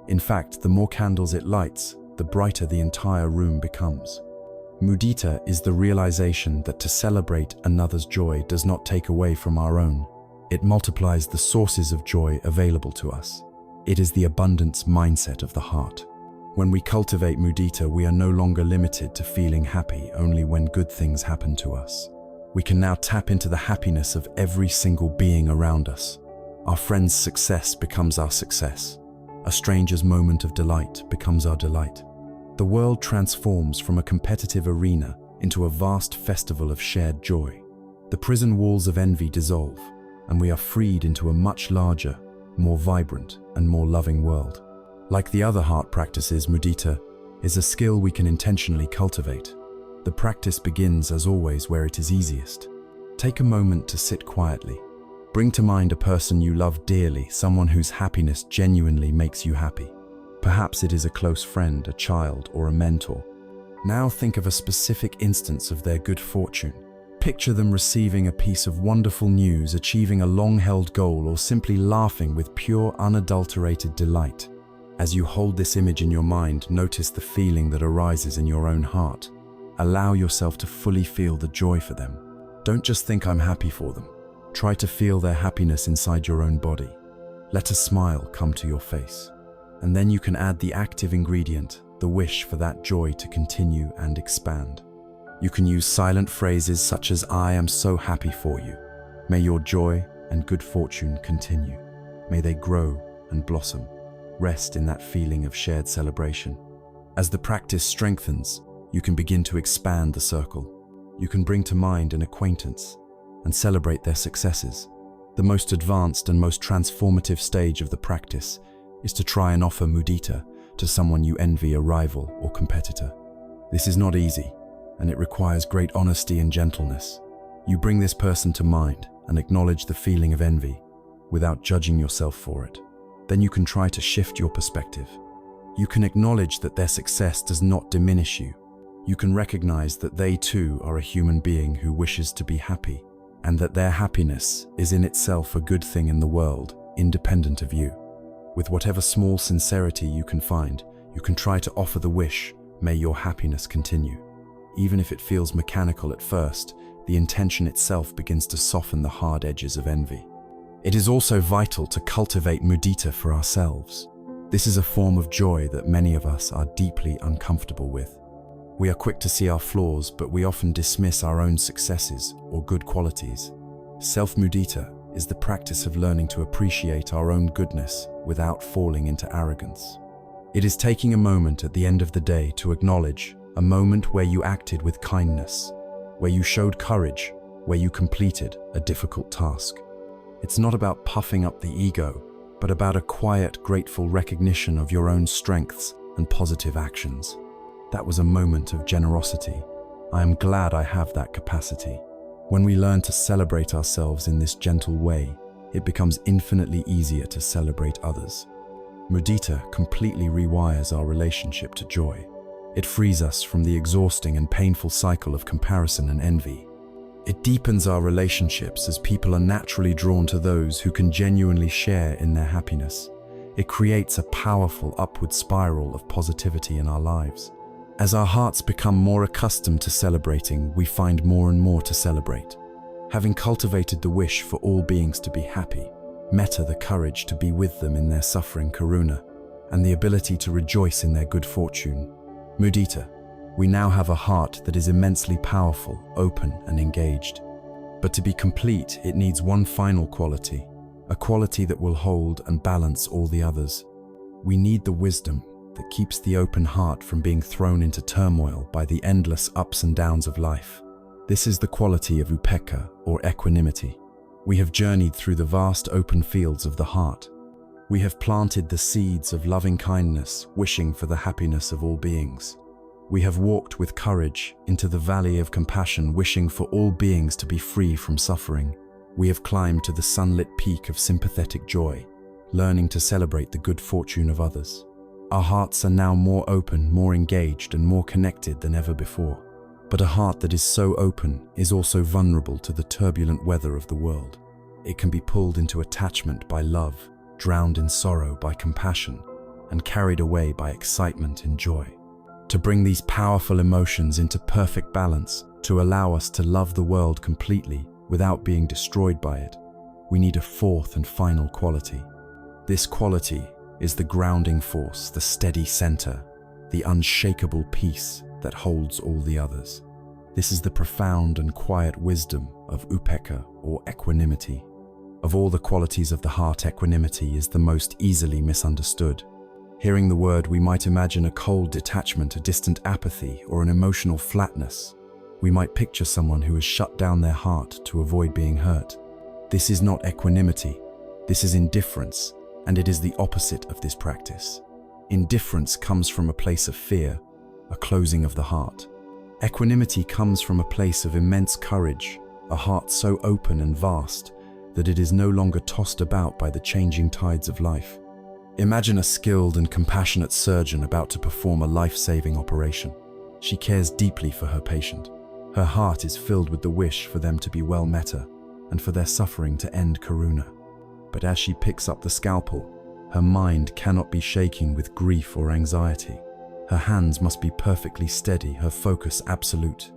In fact, the more candles it lights, the brighter the entire room becomes. Mudita is the realization that to celebrate another's joy does not take away from our own. It multiplies the sources of joy available to us. It is the abundance mindset of the heart. When we cultivate mudita, we are no longer limited to feeling happy only when good things happen to us. We can now tap into the happiness of every single being around us. Our friend's success becomes our success. A stranger's moment of delight becomes our delight. The world transforms from a competitive arena into a vast festival of shared joy. The prison walls of envy dissolve, and we are freed into a much larger, more vibrant, and more loving world. Like the other heart practices, mudita is a skill we can intentionally cultivate. The practice begins, as always, where it is easiest. Take a moment to sit quietly. Bring to mind a person you love dearly, someone whose happiness genuinely makes you happy. Perhaps it is a close friend, a child, or a mentor. Now think of a specific instance of their good fortune. Picture them receiving a piece of wonderful news, achieving a long-held goal, or simply laughing with pure, unadulterated delight. As you hold this image in your mind, notice the feeling that arises in your own heart. Allow yourself to fully feel the joy for them. Don't just think, "I'm happy for them." Try to feel their happiness inside your own body. Let a smile come to your face. And then you can add the active ingredient, the wish for that joy to continue and expand. You can use silent phrases such as, "I am so happy for you. May your joy and good fortune continue. May they grow and blossom." Rest in that feeling of shared celebration. As the practice strengthens, you can begin to expand the circle. You can bring to mind an acquaintance and celebrate their successes. The most advanced and most transformative stage of the practice is to try and offer mudita to someone you envy, a rival or competitor. This is not easy, and it requires great honesty and gentleness. You bring this person to mind and acknowledge the feeling of envy without judging yourself for it. Then you can try to shift your perspective. You can acknowledge that their success does not diminish you. You can recognize that they too are a human being who wishes to be happy, and that their happiness is in itself a good thing in the world, independent of you. With whatever small sincerity you can find, you can try to offer the wish, may your happiness continue. Even if it feels mechanical at first, the intention itself begins to soften the hard edges of envy. It is also vital to cultivate mudita for ourselves. This is a form of joy that many of us are deeply uncomfortable with. We are quick to see our flaws, but we often dismiss our own successes or good qualities. Self-mudita is the practice of learning to appreciate our own goodness without falling into arrogance. It is taking a moment at the end of the day to acknowledge a moment where you acted with kindness, where you showed courage, where you completed a difficult task. It's not about puffing up the ego, but about a quiet, grateful recognition of your own strengths and positive actions. That was a moment of generosity. I am glad I have that capacity. When we learn to celebrate ourselves in this gentle way, it becomes infinitely easier to celebrate others. Mudita completely rewires our relationship to joy. It frees us from the exhausting and painful cycle of comparison and envy. It deepens our relationships as people are naturally drawn to those who can genuinely share in their happiness. It creates a powerful upward spiral of positivity in our lives. As our hearts become more accustomed to celebrating, we find more and more to celebrate. Having cultivated the wish for all beings to be happy, metta the courage to be with them in their suffering, karuna, and the ability to rejoice in their good fortune, mudita, we now have a heart that is immensely powerful, open, and engaged. But to be complete, it needs one final quality, a quality that will hold and balance all the others. We need the wisdom that keeps the open heart from being thrown into turmoil by the endless ups and downs of life. This is the quality of upekkha, or equanimity. We have journeyed through the vast open fields of the heart. We have planted the seeds of loving kindness, wishing for the happiness of all beings. We have walked with courage into the valley of compassion, wishing for all beings to be free from suffering. We have climbed to the sunlit peak of sympathetic joy, learning to celebrate the good fortune of others. Our hearts are now more open, more engaged, and more connected than ever before. But a heart that is so open is also vulnerable to the turbulent weather of the world. It can be pulled into attachment by love, drowned in sorrow by compassion, and carried away by excitement and joy. To bring these powerful emotions into perfect balance, to allow us to love the world completely without being destroyed by it, we need a fourth and final quality. This quality is the grounding force, the steady center, the unshakable peace that holds all the others. This is the profound and quiet wisdom of upekkha, or equanimity. Of all the qualities of the heart, equanimity is the most easily misunderstood. Hearing the word, we might imagine a cold detachment, a distant apathy, or an emotional flatness. We might picture someone who has shut down their heart to avoid being hurt. This is not equanimity. This is indifference, and it is the opposite of this practice. Indifference comes from a place of fear, a closing of the heart. Equanimity comes from a place of immense courage, a heart so open and vast that it is no longer tossed about by the changing tides of life. Imagine a skilled and compassionate surgeon about to perform a life-saving operation. She cares deeply for her patient. Her heart is filled with the wish for them to be well metta and for their suffering to end karuna. But as she picks up the scalpel, her mind cannot be shaking with grief or anxiety. Her hands must be perfectly steady, her focus absolute.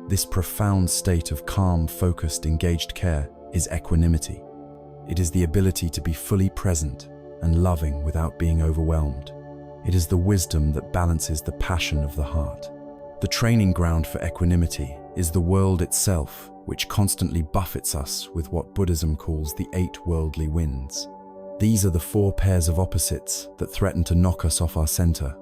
This profound state of calm, focused, engaged care is equanimity. It is the ability to be fully present and loving without being overwhelmed. It is the wisdom that balances the passion of the heart. The training ground for equanimity is the world itself, which constantly buffets us with what Buddhism calls the 8 worldly winds. These are the 4 pairs of opposites that threaten to knock us off our center.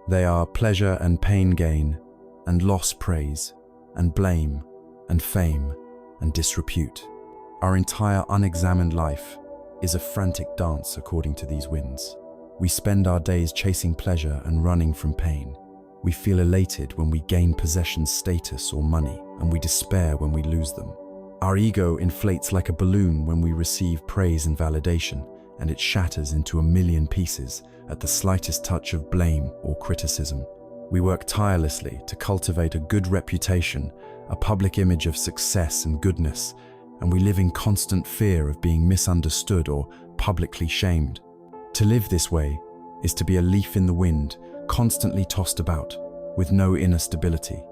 They are pleasure and pain gain, and loss praise, and blame, and fame, and disrepute. Our entire unexamined life is a frantic dance according to these winds. We spend our days chasing pleasure and running from pain. We feel elated when we gain possessions, status, or money, and we despair when we lose them. Our ego inflates like a balloon when we receive praise and validation, and it shatters into a million pieces at the slightest touch of blame or criticism. We work tirelessly to cultivate a good reputation, a public image of success and goodness, and we live in constant fear of being misunderstood or publicly shamed. To live this way is to be a leaf in the wind, constantly tossed about, with no inner stability.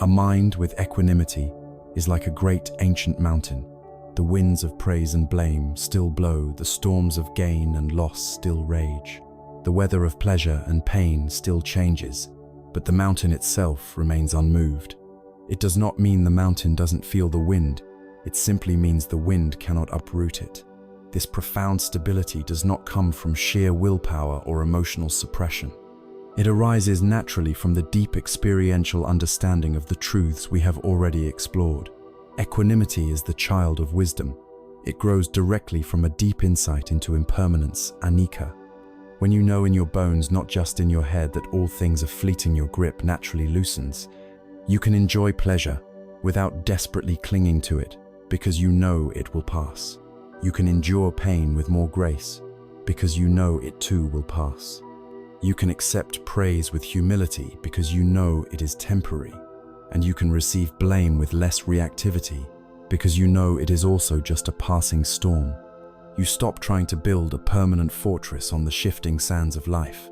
A mind with equanimity is like a great ancient mountain. The winds of praise and blame still blow, the storms of gain and loss still rage. The weather of pleasure and pain still changes, but the mountain itself remains unmoved. It does not mean the mountain doesn't feel the wind, it simply means the wind cannot uproot it. This profound stability does not come from sheer willpower or emotional suppression. It arises naturally from the deep experiential understanding of the truths we have already explored. Equanimity is the child of wisdom. It grows directly from a deep insight into impermanence, anicca. When you know in your bones, not just in your head, that all things are fleeting, your grip naturally loosens. You can enjoy pleasure without desperately clinging to it, because you know it will pass. You can endure pain with more grace, because you know it too will pass. You can accept praise with humility, because you know it is temporary. And you can receive blame with less reactivity, because you know it is also just a passing storm. You stop trying to build a permanent fortress on the shifting sands of life.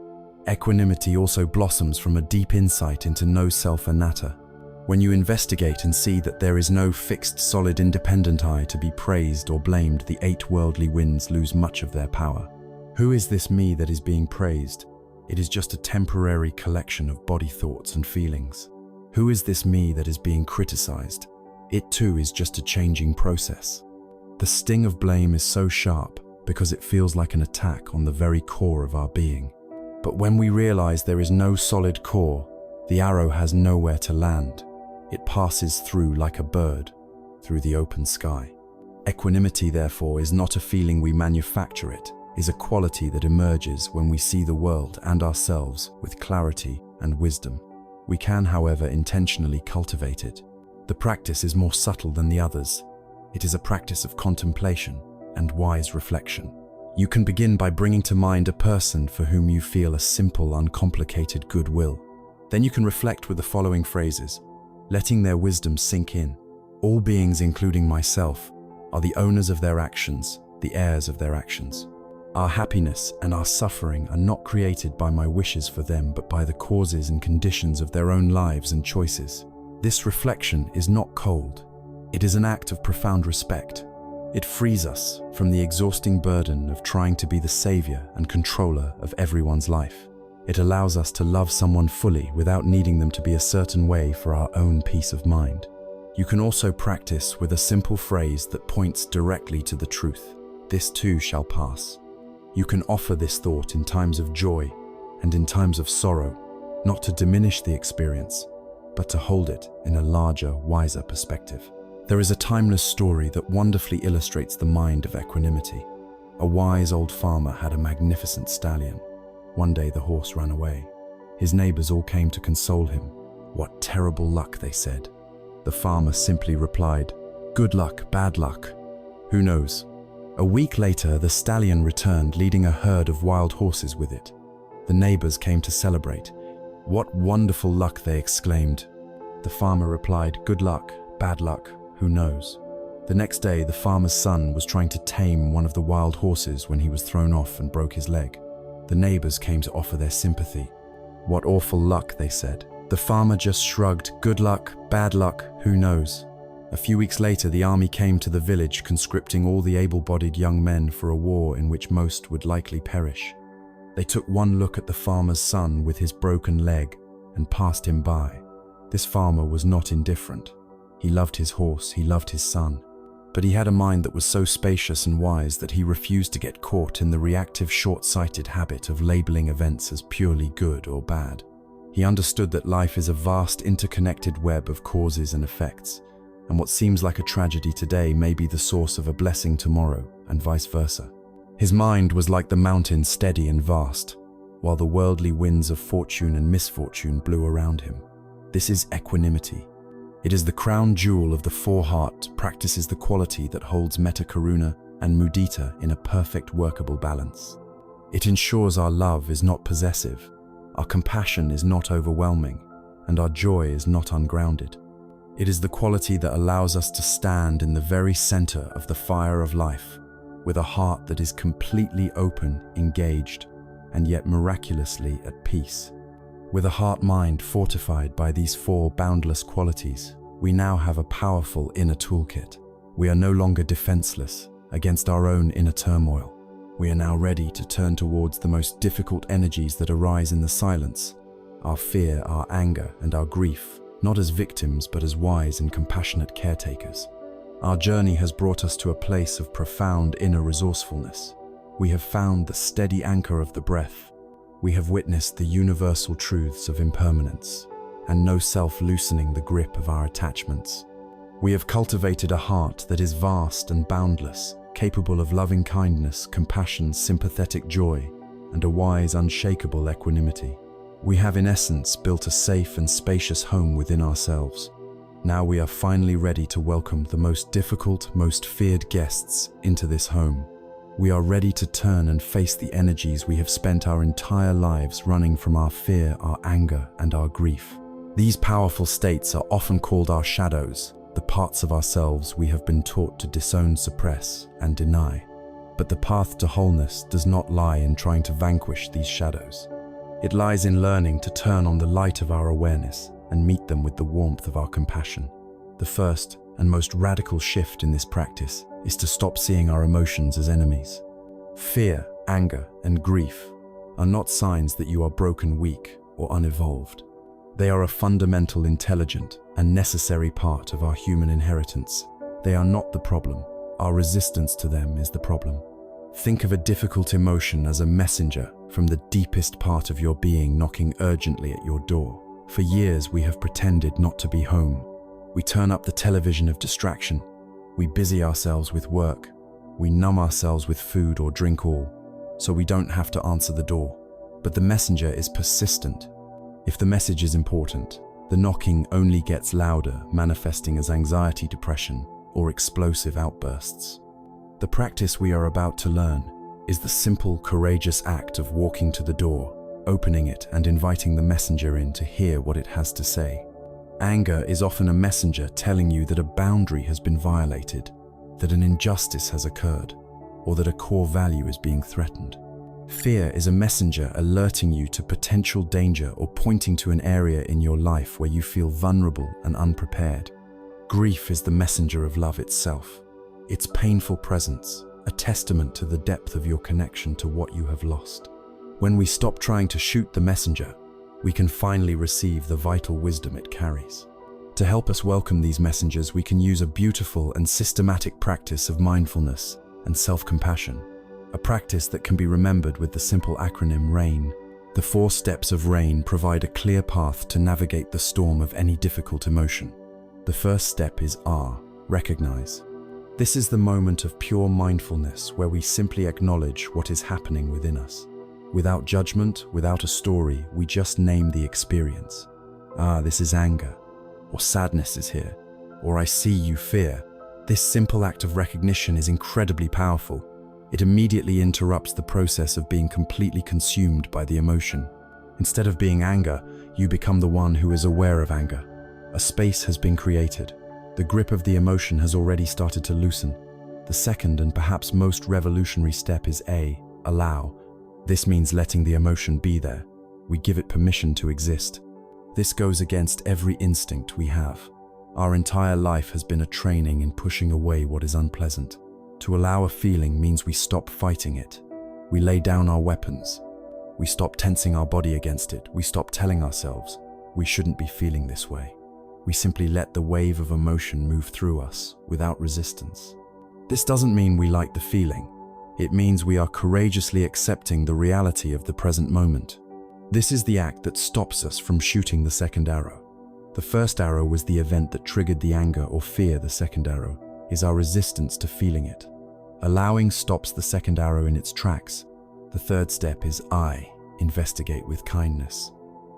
Equanimity also blossoms from a deep insight into no self anatta. When you investigate and see that there is no fixed, solid, independent I to be praised or blamed, the 8 worldly winds lose much of their power. Who is this me that is being praised? It is just a temporary collection of body thoughts and feelings. Who is this me that is being criticized? It too is just a changing process. The sting of blame is so sharp because it feels like an attack on the very core of our being. But when we realize there is no solid core, the arrow has nowhere to land. It passes through like a bird, through the open sky. Equanimity, therefore, is not a feeling we manufacture, it is a quality that emerges when we see the world and ourselves with clarity and wisdom. We can, however, intentionally cultivate it. The practice is more subtle than the others. It is a practice of contemplation and wise reflection. You can begin by bringing to mind a person for whom you feel a simple, uncomplicated goodwill. Then you can reflect with the following phrases, letting their wisdom sink in. All beings, including myself, are the owners of their actions, the heirs of their actions. Our happiness and our suffering are not created by my wishes for them, but by the causes and conditions of their own lives and choices. This reflection is not cold. It is an act of profound respect. It frees us from the exhausting burden of trying to be the savior and controller of everyone's life. It allows us to love someone fully without needing them to be a certain way for our own peace of mind. You can also practice with a simple phrase that points directly to the truth. This too shall pass. You can offer this thought in times of joy and in times of sorrow, not to diminish the experience, but to hold it in a larger, wiser perspective. There is a timeless story that wonderfully illustrates the mind of equanimity. A wise old farmer had a magnificent stallion. One day the horse ran away. His neighbors all came to console him. "What terrible luck," they said. The farmer simply replied, "Good luck, bad luck. Who knows?" A week later, the stallion returned, leading a herd of wild horses with it. The neighbors came to celebrate. "What wonderful luck," they exclaimed. The farmer replied, "Good luck, bad luck. Who knows?" The next day, the farmer's son was trying to tame one of the wild horses when he was thrown off and broke his leg. The neighbors came to offer their sympathy. "What awful luck," they said. The farmer just shrugged, "Good luck, bad luck, who knows?" A few weeks later, the army came to the village, conscripting all the able-bodied young men for a war in which most would likely perish. They took one look at the farmer's son with his broken leg and passed him by. This farmer was not indifferent. He loved his horse, he loved his son. But he had a mind that was so spacious and wise that he refused to get caught in the reactive, short-sighted habit of labeling events as purely good or bad. He understood that life is a vast, interconnected web of causes and effects, and what seems like a tragedy today may be the source of a blessing tomorrow, and vice versa. His mind was like the mountain, steady and vast, while the worldly winds of fortune and misfortune blew around him. This is equanimity. It is the crown jewel of the four-heart, practices the quality that holds metta karuna and mudita in a perfect workable balance. It ensures our love is not possessive, our compassion is not overwhelming, and our joy is not ungrounded. It is the quality that allows us to stand in the very center of the fire of life, with a heart that is completely open, engaged, and yet miraculously at peace. With a heart-mind fortified by these four boundless qualities, we now have a powerful inner toolkit. We are no longer defenseless against our own inner turmoil. We are now ready to turn towards the most difficult energies that arise in the silence, our fear, our anger, and our grief, not as victims but as wise and compassionate caretakers. Our journey has brought us to a place of profound inner resourcefulness. We have found the steady anchor of the breath. We have witnessed the universal truths of impermanence, and no self loosening the grip of our attachments. We have cultivated a heart that is vast and boundless, capable of loving kindness, compassion, sympathetic joy, and a wise, unshakable equanimity. We have in essence built a safe and spacious home within ourselves. Now we are finally ready to welcome the most difficult, most feared guests into this home. We are ready to turn and face the energies we have spent our entire lives running from our fear, our anger, and our grief. These powerful states are often called our shadows, the parts of ourselves we have been taught to disown, suppress, and deny. But the path to wholeness does not lie in trying to vanquish these shadows. It lies in learning to turn on the light of our awareness and meet them with the warmth of our compassion. The first and most radical shift in this practice is to stop seeing our emotions as enemies. Fear, anger, and grief are not signs that you are broken, weak, or unevolved. They are a fundamental, intelligent, and necessary part of our human inheritance. They are not the problem. Our resistance to them is the problem. Think of a difficult emotion as a messenger from the deepest part of your being knocking urgently at your door. For years, we have pretended not to be home. We turn up the television of distraction. We busy ourselves with work. We numb ourselves with food or drink all, so we don't have to answer the door. But the messenger is persistent. If the message is important, the knocking only gets louder, manifesting as anxiety, depression, or explosive outbursts. The practice we are about to learn is the simple, courageous act of walking to the door, opening it and inviting the messenger in to hear what it has to say. Anger is often a messenger telling you that a boundary has been violated, that an injustice has occurred, or that a core value is being threatened. Fear is a messenger alerting you to potential danger or pointing to an area in your life where you feel vulnerable and unprepared. Grief is the messenger of love itself, its painful presence, a testament to the depth of your connection to what you have lost. When we stop trying to shoot the messenger, we can finally receive the vital wisdom it carries. To help us welcome these messengers, we can use a beautiful and systematic practice of mindfulness and self-compassion, a practice that can be remembered with the simple acronym RAIN. The 4 steps of RAIN provide a clear path to navigate the storm of any difficult emotion. The first step is R, recognize. This is the moment of pure mindfulness where we simply acknowledge what is happening within us. Without judgment, without a story, we just name the experience. This is anger, or sadness is here, or I see you, fear. This simple act of recognition is incredibly powerful. It immediately interrupts the process of being completely consumed by the emotion. Instead of being anger, you become the one who is aware of anger. A space has been created. The grip of the emotion has already started to loosen. The second and perhaps most revolutionary step is A, allow. This means letting the emotion be there. We give it permission to exist. This goes against every instinct we have. Our entire life has been a training in pushing away what is unpleasant. To allow a feeling means we stop fighting it. We lay down our weapons. We stop tensing our body against it. We stop telling ourselves, we shouldn't be feeling this way. We simply let the wave of emotion move through us without resistance. This doesn't mean we like the feeling. It means we are courageously accepting the reality of the present moment. This is the act that stops us from shooting the second arrow. The first arrow was the event that triggered the anger or fear. The second arrow is our resistance to feeling it. Allowing stops the second arrow in its tracks. The third step is investigate with kindness.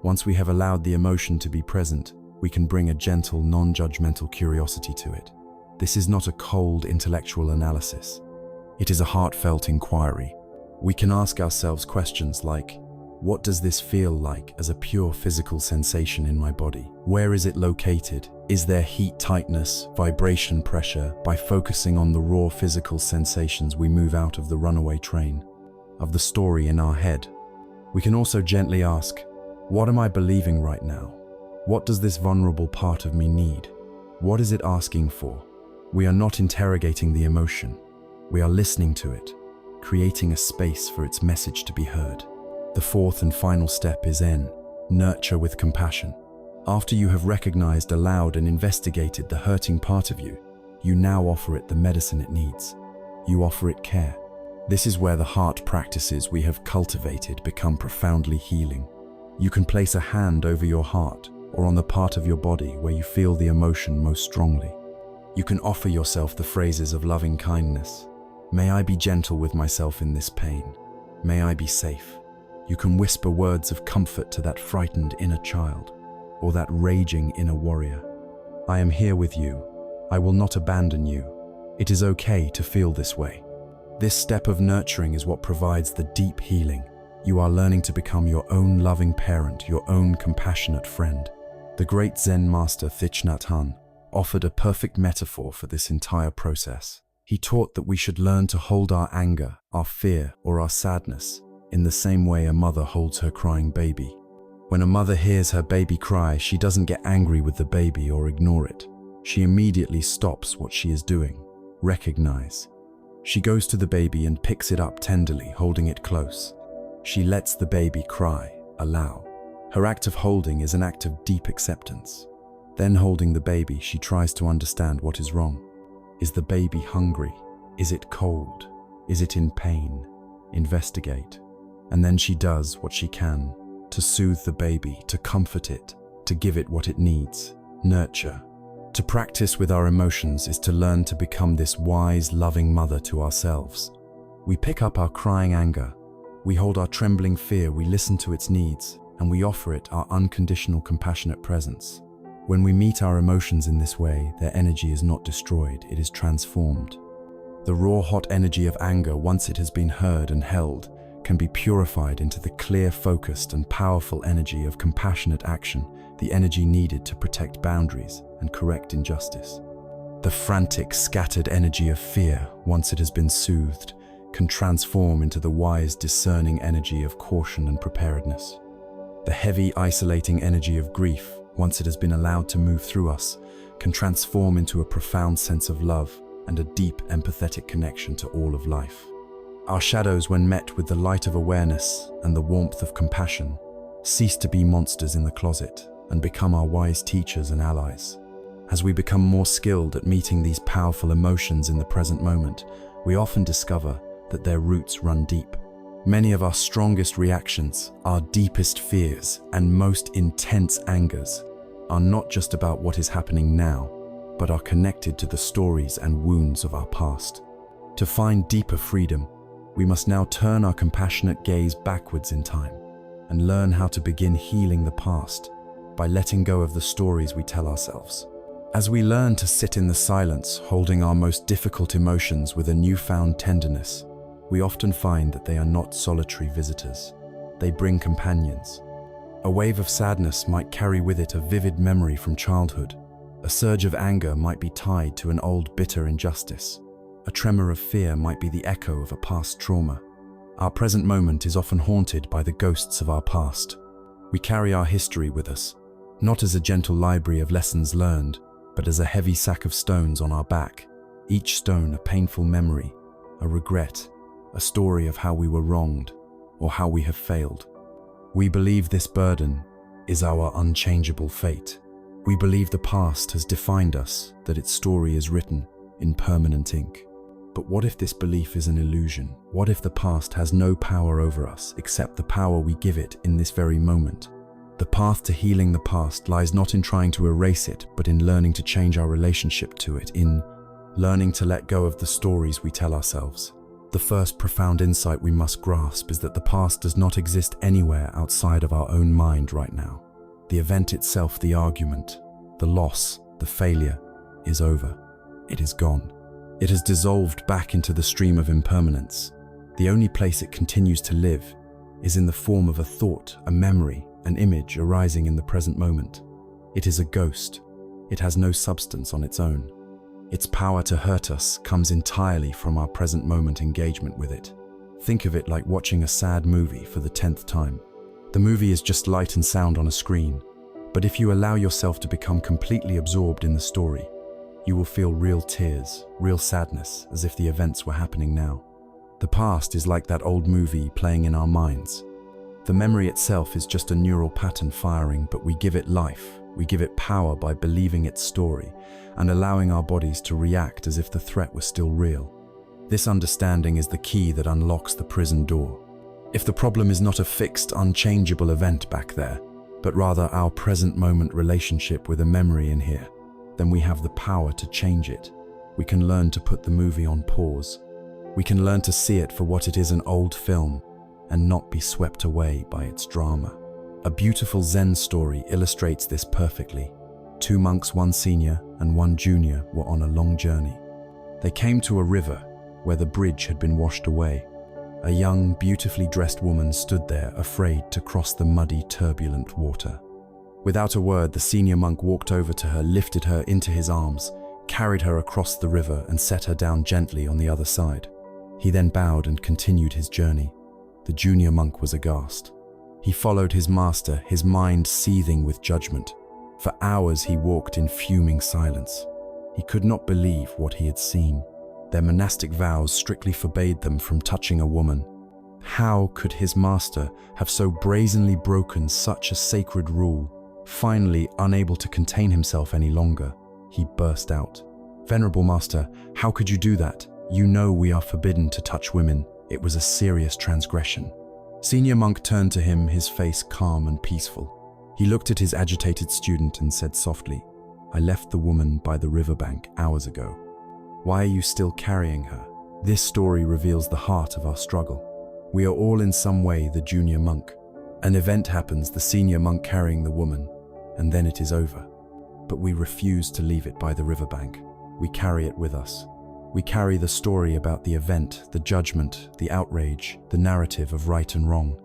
Once we have allowed the emotion to be present, we can bring a gentle, non-judgmental curiosity to it. This is not a cold intellectual analysis. It is a heartfelt inquiry. We can ask ourselves questions like, what does this feel like as a pure physical sensation in my body? Where is it located? Is there heat, tightness, vibration, pressure? By focusing on the raw physical sensations, we move out of the runaway train of the story in our head. We can also gently ask, what am I believing right now? What does this vulnerable part of me need? What is it asking for? We are not interrogating the emotion. We are listening to it, creating a space for its message to be heard. The fourth and final step is nurture with compassion. After you have recognized, allowed, and investigated the hurting part of you, you now offer it the medicine it needs. You offer it care. This is where the heart practices we have cultivated become profoundly healing. You can place a hand over your heart or on the part of your body where you feel the emotion most strongly. You can offer yourself the phrases of loving kindness. May I be gentle with myself in this pain. May I be safe. You can whisper words of comfort to that frightened inner child or that raging inner warrior. I am here with you. I will not abandon you. It is okay to feel this way. This step of nurturing is what provides the deep healing. You are learning to become your own loving parent, your own compassionate friend. The great Zen master Thich Nhat Hanh offered a perfect metaphor for this entire process. He taught that we should learn to hold our anger, our fear, or our sadness in the same way a mother holds her crying baby. When a mother hears her baby cry, she doesn't get angry with the baby or ignore it. She immediately stops what she is doing. Recognize. She goes to the baby and picks it up tenderly, holding it close. She lets the baby cry, allow. Her act of holding is an act of deep acceptance. Then holding the baby, she tries to understand what is wrong. Is the baby hungry? Is it cold? Is it in pain? Investigate. And then she does what she can to soothe the baby, to comfort it, to give it what it needs. Nurture. To practice with our emotions is to learn to become this wise, loving mother to ourselves. We pick up our crying anger. We hold our trembling fear. We listen to its needs, and we offer it our unconditional, compassionate presence. When we meet our emotions in this way, their energy is not destroyed, it is transformed. The raw, hot energy of anger, once it has been heard and held, can be purified into the clear, focused, and powerful energy of compassionate action, the energy needed to protect boundaries and correct injustice. The frantic, scattered energy of fear, once it has been soothed, can transform into the wise, discerning energy of caution and preparedness. The heavy, isolating energy of grief, once it has been allowed to move through us, can transform into a profound sense of love and a deep, empathetic connection to all of life. Our shadows, when met with the light of awareness and the warmth of compassion, cease to be monsters in the closet and become our wise teachers and allies. As we become more skilled at meeting these powerful emotions in the present moment, we often discover that their roots run deep. Many of our strongest reactions, our deepest fears, and most intense angers are not just about what is happening now, but are connected to the stories and wounds of our past. To find deeper freedom, we must now turn our compassionate gaze backwards in time and learn how to begin healing the past by letting go of the stories we tell ourselves. As we learn to sit in the silence, holding our most difficult emotions with a newfound tenderness, we often find that they are not solitary visitors. They bring companions. A wave of sadness might carry with it a vivid memory from childhood. A surge of anger might be tied to an old bitter injustice. A tremor of fear might be the echo of a past trauma. Our present moment is often haunted by the ghosts of our past. We carry our history with us, not as a gentle library of lessons learned, but as a heavy sack of stones on our back. Each stone a painful memory, a regret, a story of how we were wronged or how we have failed. We believe this burden is our unchangeable fate. We believe the past has defined us, that its story is written in permanent ink. But what if this belief is an illusion? What if the past has no power over us except the power we give it in this very moment? The path to healing the past lies not in trying to erase it, but in learning to change our relationship to it, in learning to let go of the stories we tell ourselves. The first profound insight we must grasp is that the past does not exist anywhere outside of our own mind right now. The event itself, the argument, the loss, the failure, is over. It is gone. It has dissolved back into the stream of impermanence. The only place it continues to live is in the form of a thought, a memory, an image arising in the present moment. It is a ghost. It has no substance on its own. Its power to hurt us comes entirely from our present moment engagement with it. Think of it like watching a sad movie for the 10th time. The movie is just light and sound on a screen, but if you allow yourself to become completely absorbed in the story, you will feel real tears, real sadness, as if the events were happening now. The past is like that old movie playing in our minds. The memory itself is just a neural pattern firing, but we give it life. We give it power by believing its story and allowing our bodies to react as if the threat was still real. This understanding is the key that unlocks the prison door. If the problem is not a fixed, unchangeable event back there, but rather our present moment relationship with a memory in here, then we have the power to change it. We can learn to put the movie on pause. We can learn to see it for what it is, an old film, and not be swept away by its drama. A beautiful Zen story illustrates this perfectly. 2 monks, one senior and one junior, were on a long journey. They came to a river where the bridge had been washed away. A young, beautifully dressed woman stood there, afraid to cross the muddy, turbulent water. Without a word, the senior monk walked over to her, lifted her into his arms, carried her across the river and set her down gently on the other side. He then bowed and continued his journey. The junior monk was aghast. He followed his master, his mind seething with judgment. For hours he walked in fuming silence. He could not believe what he had seen. Their monastic vows strictly forbade them from touching a woman. How could his master have so brazenly broken such a sacred rule? Finally, unable to contain himself any longer, he burst out. "Venerable master, how could you do that? You know we are forbidden to touch women. It was a serious transgression." Senior monk turned to him, his face calm and peaceful. He looked at his agitated student and said softly, "I left the woman by the riverbank hours ago. Why are you still carrying her?" This story reveals the heart of our struggle. We are all in some way the junior monk. An event happens, the senior monk carrying the woman, and then it is over. But we refuse to leave it by the riverbank. We carry it with us. We carry the story about the event, the judgment, the outrage, the narrative of right and wrong.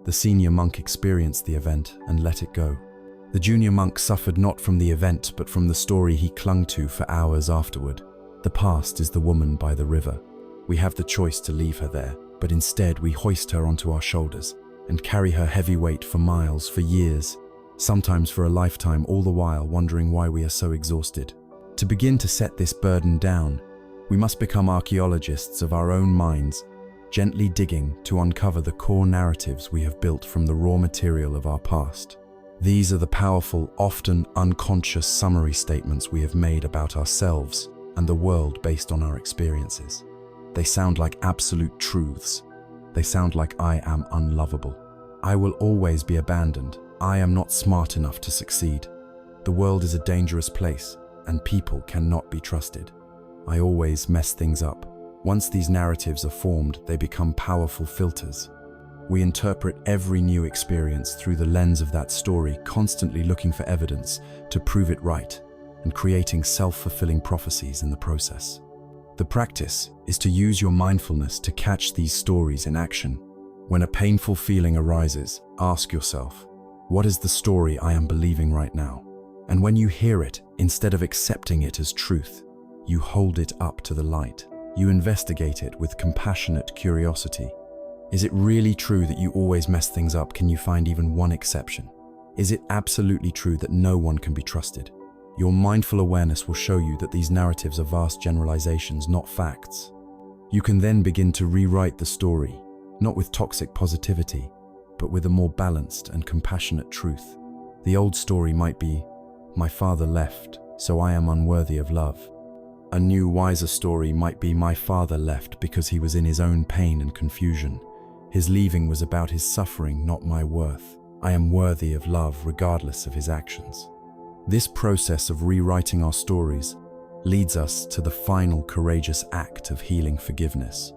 The senior monk experienced the event and let it go. The junior monk suffered not from the event, but from the story he clung to for hours afterward. The past is the woman by the river. We have the choice to leave her there, but instead we hoist her onto our shoulders and carry her heavy weight for miles, for years, sometimes for a lifetime, all the while wondering why we are so exhausted. To begin to set this burden down, we must become archaeologists of our own minds, gently digging to uncover the core narratives we have built from the raw material of our past. These are the powerful, often unconscious summary statements we have made about ourselves and the world based on our experiences. They sound like absolute truths. They sound like "I am unlovable. I will always be abandoned. I am not smart enough to succeed. The world is a dangerous place, and people cannot be trusted. I always mess things up." Once these narratives are formed, they become powerful filters. We interpret every new experience through the lens of that story, constantly looking for evidence to prove it right, and creating self-fulfilling prophecies in the process. The practice is to use your mindfulness to catch these stories in action. When a painful feeling arises, ask yourself, what is the story I am believing right now? And when you hear it, instead of accepting it as truth, you hold it up to the light. You investigate it with compassionate curiosity. Is it really true that you always mess things up? Can you find even one exception? Is it absolutely true that no one can be trusted? Your mindful awareness will show you that these narratives are vast generalizations, not facts. You can then begin to rewrite the story, not with toxic positivity, but with a more balanced and compassionate truth. The old story might be, "My father left, so I am unworthy of love." A new, wiser story might be, "My father left because he was in his own pain and confusion. His leaving was about his suffering, not my worth. I am worthy of love regardless of his actions. This process of rewriting our stories leads us to the final courageous act of healing forgiveness.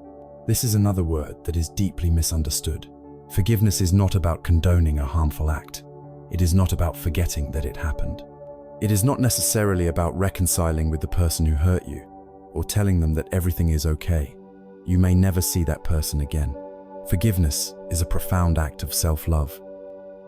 This is another word that is deeply misunderstood. Forgiveness is not about condoning a harmful act. It is not about forgetting that it happened. It is not necessarily about reconciling with the person who hurt you or telling them that everything is okay. You may never see that person again. Forgiveness is a profound act of self-love.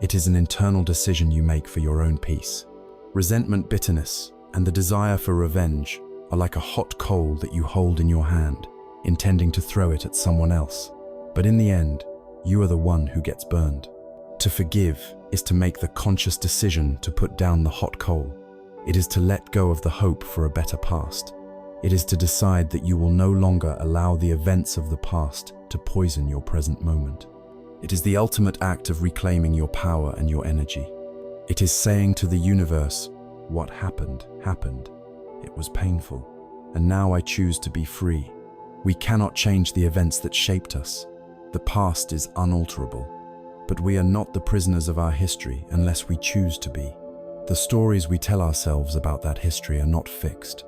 It is an internal decision you make for your own peace. Resentment, bitterness, and the desire for revenge are like a hot coal that you hold in your hand, intending to throw it at someone else. But in the end, you are the one who gets burned. To forgive is to make the conscious decision to put down the hot coal. It is to let go of the hope for a better past. It is to decide that you will no longer allow the events of the past to poison your present moment. It is the ultimate act of reclaiming your power and your energy. It is saying to the universe, what happened, happened. It was painful, and now I choose to be free. We cannot change the events that shaped us. The past is unalterable, but we are not the prisoners of our history unless we choose to be. The stories we tell ourselves about that history are not fixed.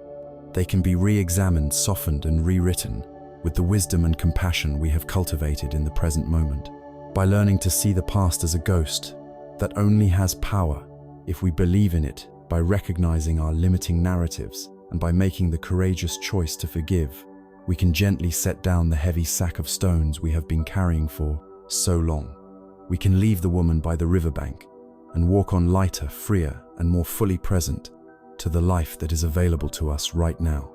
They can be re-examined, softened, and rewritten with the wisdom and compassion we have cultivated in the present moment. By learning to see the past as a ghost that only has power if we believe in it, by recognizing our limiting narratives, and by making the courageous choice to forgive, we can gently set down the heavy sack of stones we have been carrying for so long. We can leave the woman by the riverbank and walk on lighter, freer, and more fully present to the life that is available to us right now.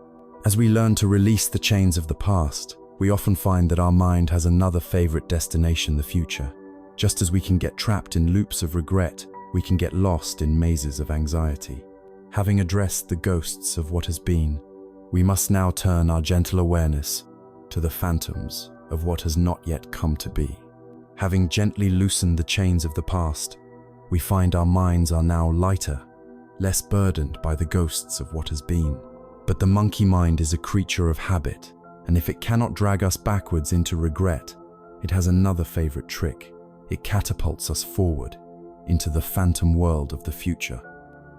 As we learn to release the chains of the past, we often find that our mind has another favorite destination, the future. Just as we can get trapped in loops of regret, we can get lost in mazes of anxiety. Having addressed the ghosts of what has been, we must now turn our gentle awareness to the phantoms of what has not yet come to be. Having gently loosened the chains of the past, we find our minds are now lighter, less burdened by the ghosts of what has been. But the monkey mind is a creature of habit, and if it cannot drag us backwards into regret, it has another favorite trick. It catapults us forward into the phantom world of the future.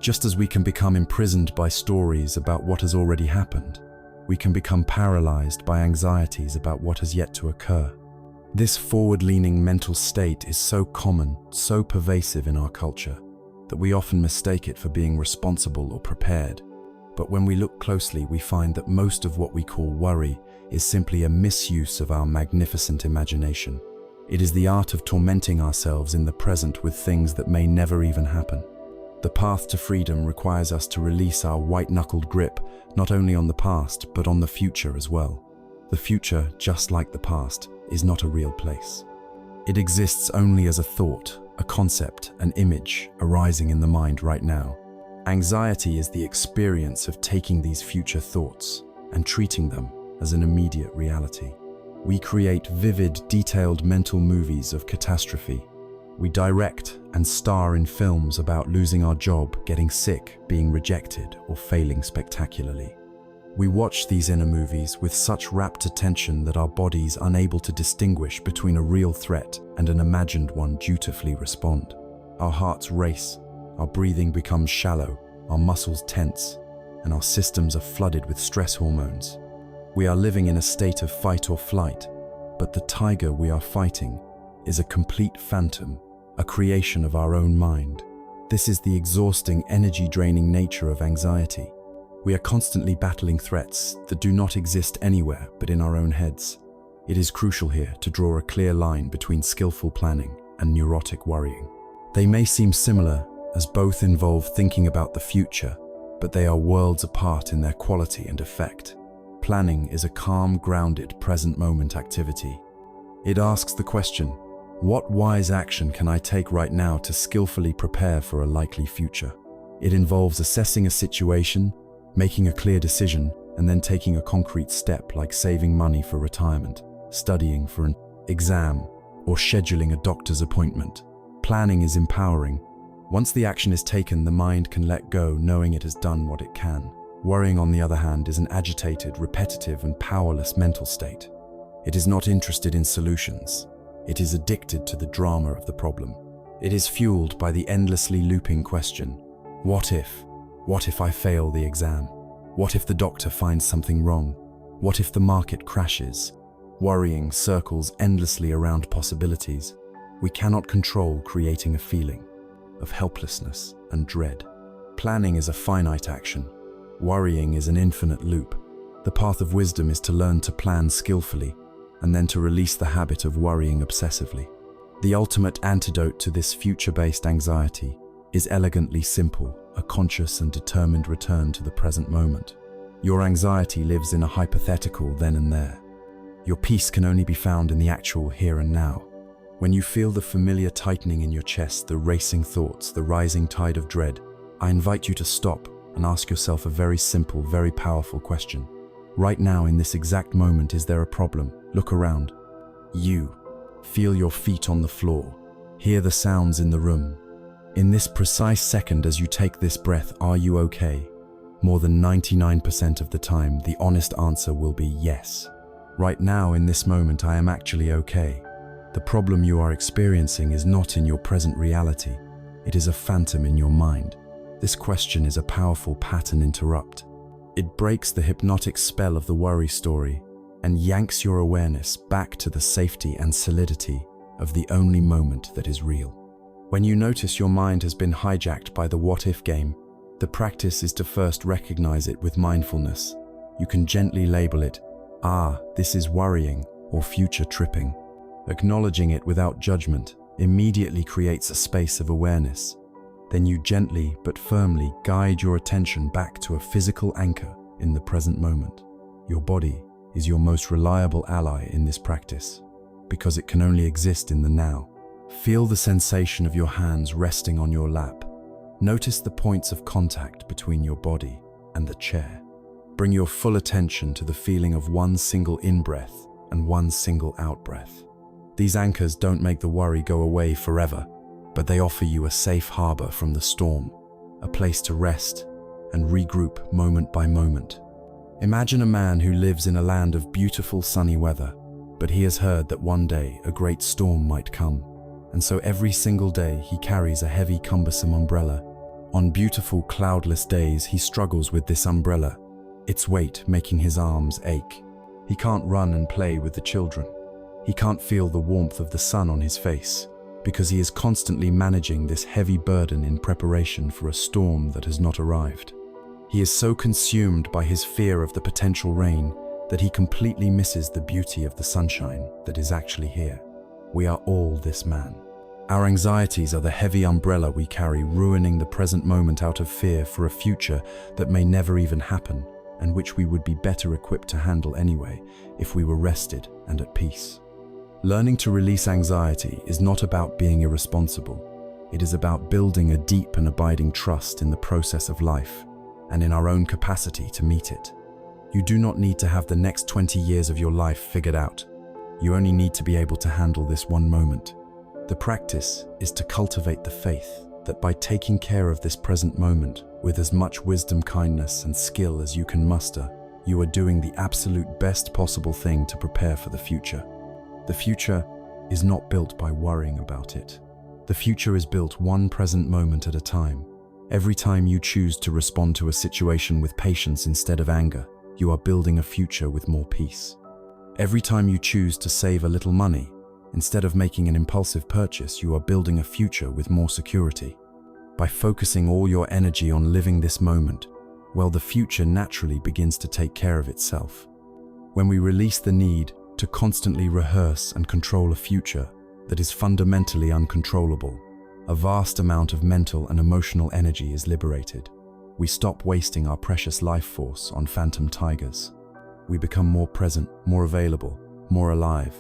Just as we can become imprisoned by stories about what has already happened, we can become paralyzed by anxieties about what has yet to occur. This forward-leaning mental state is so common, so pervasive in our culture, that we often mistake it for being responsible or prepared. But when we look closely, we find that most of what we call worry is simply a misuse of our magnificent imagination. It is the art of tormenting ourselves in the present with things that may never even happen. The path to freedom requires us to release our white-knuckled grip, not only on the past, but on the future as well. The future, just like the past, is not a real place. It exists only as a thought, a concept, an image arising in the mind right now. Anxiety is the experience of taking these future thoughts and treating them as an immediate reality. We create vivid, detailed mental movies of catastrophe. We direct and star in films about losing our job, getting sick, being rejected, or failing spectacularly. We watch these inner movies with such rapt attention that our bodies, unable to distinguish between a real threat and an imagined one, dutifully respond. Our hearts race, our breathing becomes shallow, our muscles tense, and our systems are flooded with stress hormones. We are living in a state of fight or flight, but the tiger we are fighting is a complete phantom, a creation of our own mind. This is the exhausting, energy-draining nature of anxiety. We are constantly battling threats that do not exist anywhere but in our own heads. It is crucial here to draw a clear line between skillful planning and neurotic worrying. They may seem similar, as both involve thinking about the future, but they are worlds apart in their quality and effect. Planning is a calm, grounded, present moment activity. It asks the question, what wise action can I take right now to skillfully prepare for a likely future? It involves assessing a situation, making a clear decision, and then taking a concrete step like saving money for retirement, studying for an exam, or scheduling a doctor's appointment. Planning is empowering. Once the action is taken, the mind can let go, knowing it has done what it can. Worrying, on the other hand, is an agitated, repetitive, and powerless mental state. It is not interested in solutions. It is addicted to the drama of the problem. It is fueled by the endlessly looping question, what if? What if I fail the exam? What if the doctor finds something wrong? What if the market crashes? Worrying circles endlessly around possibilities. We cannot control creating a feeling of helplessness and dread. Planning is a finite action. Worrying is an infinite loop. The path of wisdom is to learn to plan skillfully and then to release the habit of worrying obsessively. The ultimate antidote to this future-based anxiety is elegantly simple, a conscious and determined return to the present moment. Your anxiety lives in a hypothetical then and there. Your peace can only be found in the actual here and now. When you feel the familiar tightening in your chest, the racing thoughts, the rising tide of dread, I invite you to stop and ask yourself a very simple, very powerful question. Right now, in this exact moment, is there a problem? Look around. You. Feel your feet on the floor. Hear the sounds in the room. In this precise second as you take this breath, are you okay? More than 99% of the time, the honest answer will be yes. Right now, in this moment, I am actually okay. The problem you are experiencing is not in your present reality. It is a phantom in your mind. This question is a powerful pattern interrupt. It breaks the hypnotic spell of the worry story and yanks your awareness back to the safety and solidity of the only moment that is real. When you notice your mind has been hijacked by the what-if game, the practice is to first recognize it with mindfulness. You can gently label it, this is worrying or future tripping. Acknowledging it without judgment immediately creates a space of awareness. Then you gently but firmly guide your attention back to a physical anchor in the present moment. Your body is your most reliable ally in this practice because it can only exist in the now. Feel the sensation of your hands resting on your lap. Notice the points of contact between your body and the chair. Bring your full attention to the feeling of one single in-breath and one single out-breath. These anchors don't make the worry go away forever, but they offer you a safe harbor from the storm, a place to rest and regroup moment by moment. Imagine a man who lives in a land of beautiful sunny weather, but he has heard that one day a great storm might come, and so every single day he carries a heavy, cumbersome umbrella. On beautiful, cloudless days, he struggles with this umbrella, its weight making his arms ache. He can't run and play with the children. He can't feel the warmth of the sun on his face, because he is constantly managing this heavy burden in preparation for a storm that has not arrived. He is so consumed by his fear of the potential rain that he completely misses the beauty of the sunshine that is actually here. We are all this man. Our anxieties are the heavy umbrella we carry, ruining the present moment out of fear for a future that may never even happen, and which we would be better equipped to handle anyway if we were rested and at peace. Learning to release anxiety is not about being irresponsible. It is about building a deep and abiding trust in the process of life and in our own capacity to meet it. You do not need to have the next 20 years of your life figured out. You only need to be able to handle this one moment. The practice is to cultivate the faith that by taking care of this present moment with as much wisdom, kindness, and skill as you can muster, you are doing the absolute best possible thing to prepare for the future. The future is not built by worrying about it. The future is built one present moment at a time. Every time you choose to respond to a situation with patience instead of anger, you are building a future with more peace. Every time you choose to save a little money, instead of making an impulsive purchase, you are building a future with more security. By focusing all your energy on living this moment, well, the future naturally begins to take care of itself. When we release the need to constantly rehearse and control a future that is fundamentally uncontrollable, a vast amount of mental and emotional energy is liberated. We stop wasting our precious life force on phantom tigers. We become more present, more available, more alive.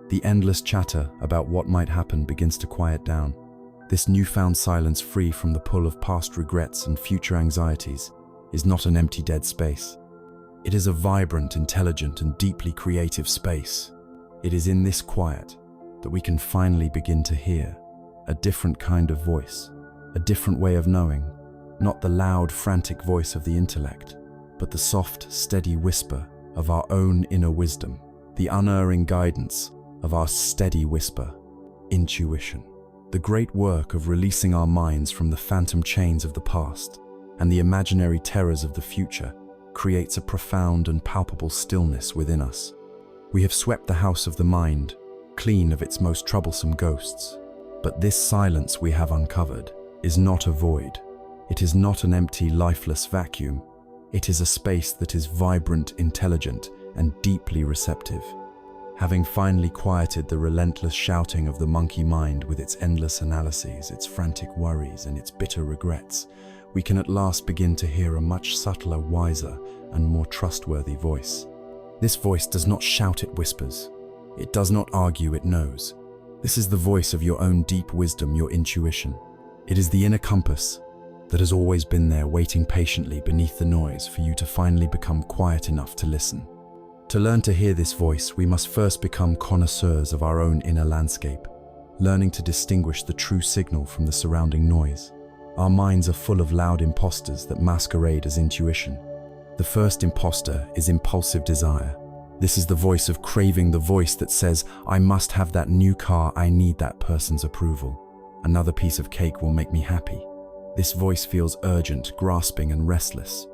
The endless chatter about what might happen begins to quiet down. This newfound silence, free from the pull of past regrets and future anxieties, is not an empty dead space. It is a vibrant, intelligent, and deeply creative space. It is in this quiet that we can finally begin to hear a different kind of voice, a different way of knowing, not the loud, frantic voice of the intellect, but the soft, steady whisper of our own inner wisdom, the unerring guidance of our steady whisper, intuition. The great work of releasing our minds from the phantom chains of the past and the imaginary terrors of the future creates a profound and palpable stillness within us. We have swept the house of the mind, clean of its most troublesome ghosts. But this silence we have uncovered is not a void. It is not an empty, lifeless vacuum. It is a space that is vibrant, intelligent, and deeply receptive. Having finally quieted the relentless shouting of the monkey mind with its endless analyses, its frantic worries, and its bitter regrets, we can at last begin to hear a much subtler, wiser, and more trustworthy voice. This voice does not shout, it whispers. It does not argue, it knows. This is the voice of your own deep wisdom, your intuition. It is the inner compass that has always been there, waiting patiently beneath the noise for you to finally become quiet enough to listen. To learn to hear this voice, we must first become connoisseurs of our own inner landscape, learning to distinguish the true signal from the surrounding noise. Our minds are full of loud imposters that masquerade as intuition. The first imposter is impulsive desire. This is the voice of craving, the voice that says, I must have that new car, I need that person's approval. Another piece of cake will make me happy. This voice feels urgent, grasping, and restless.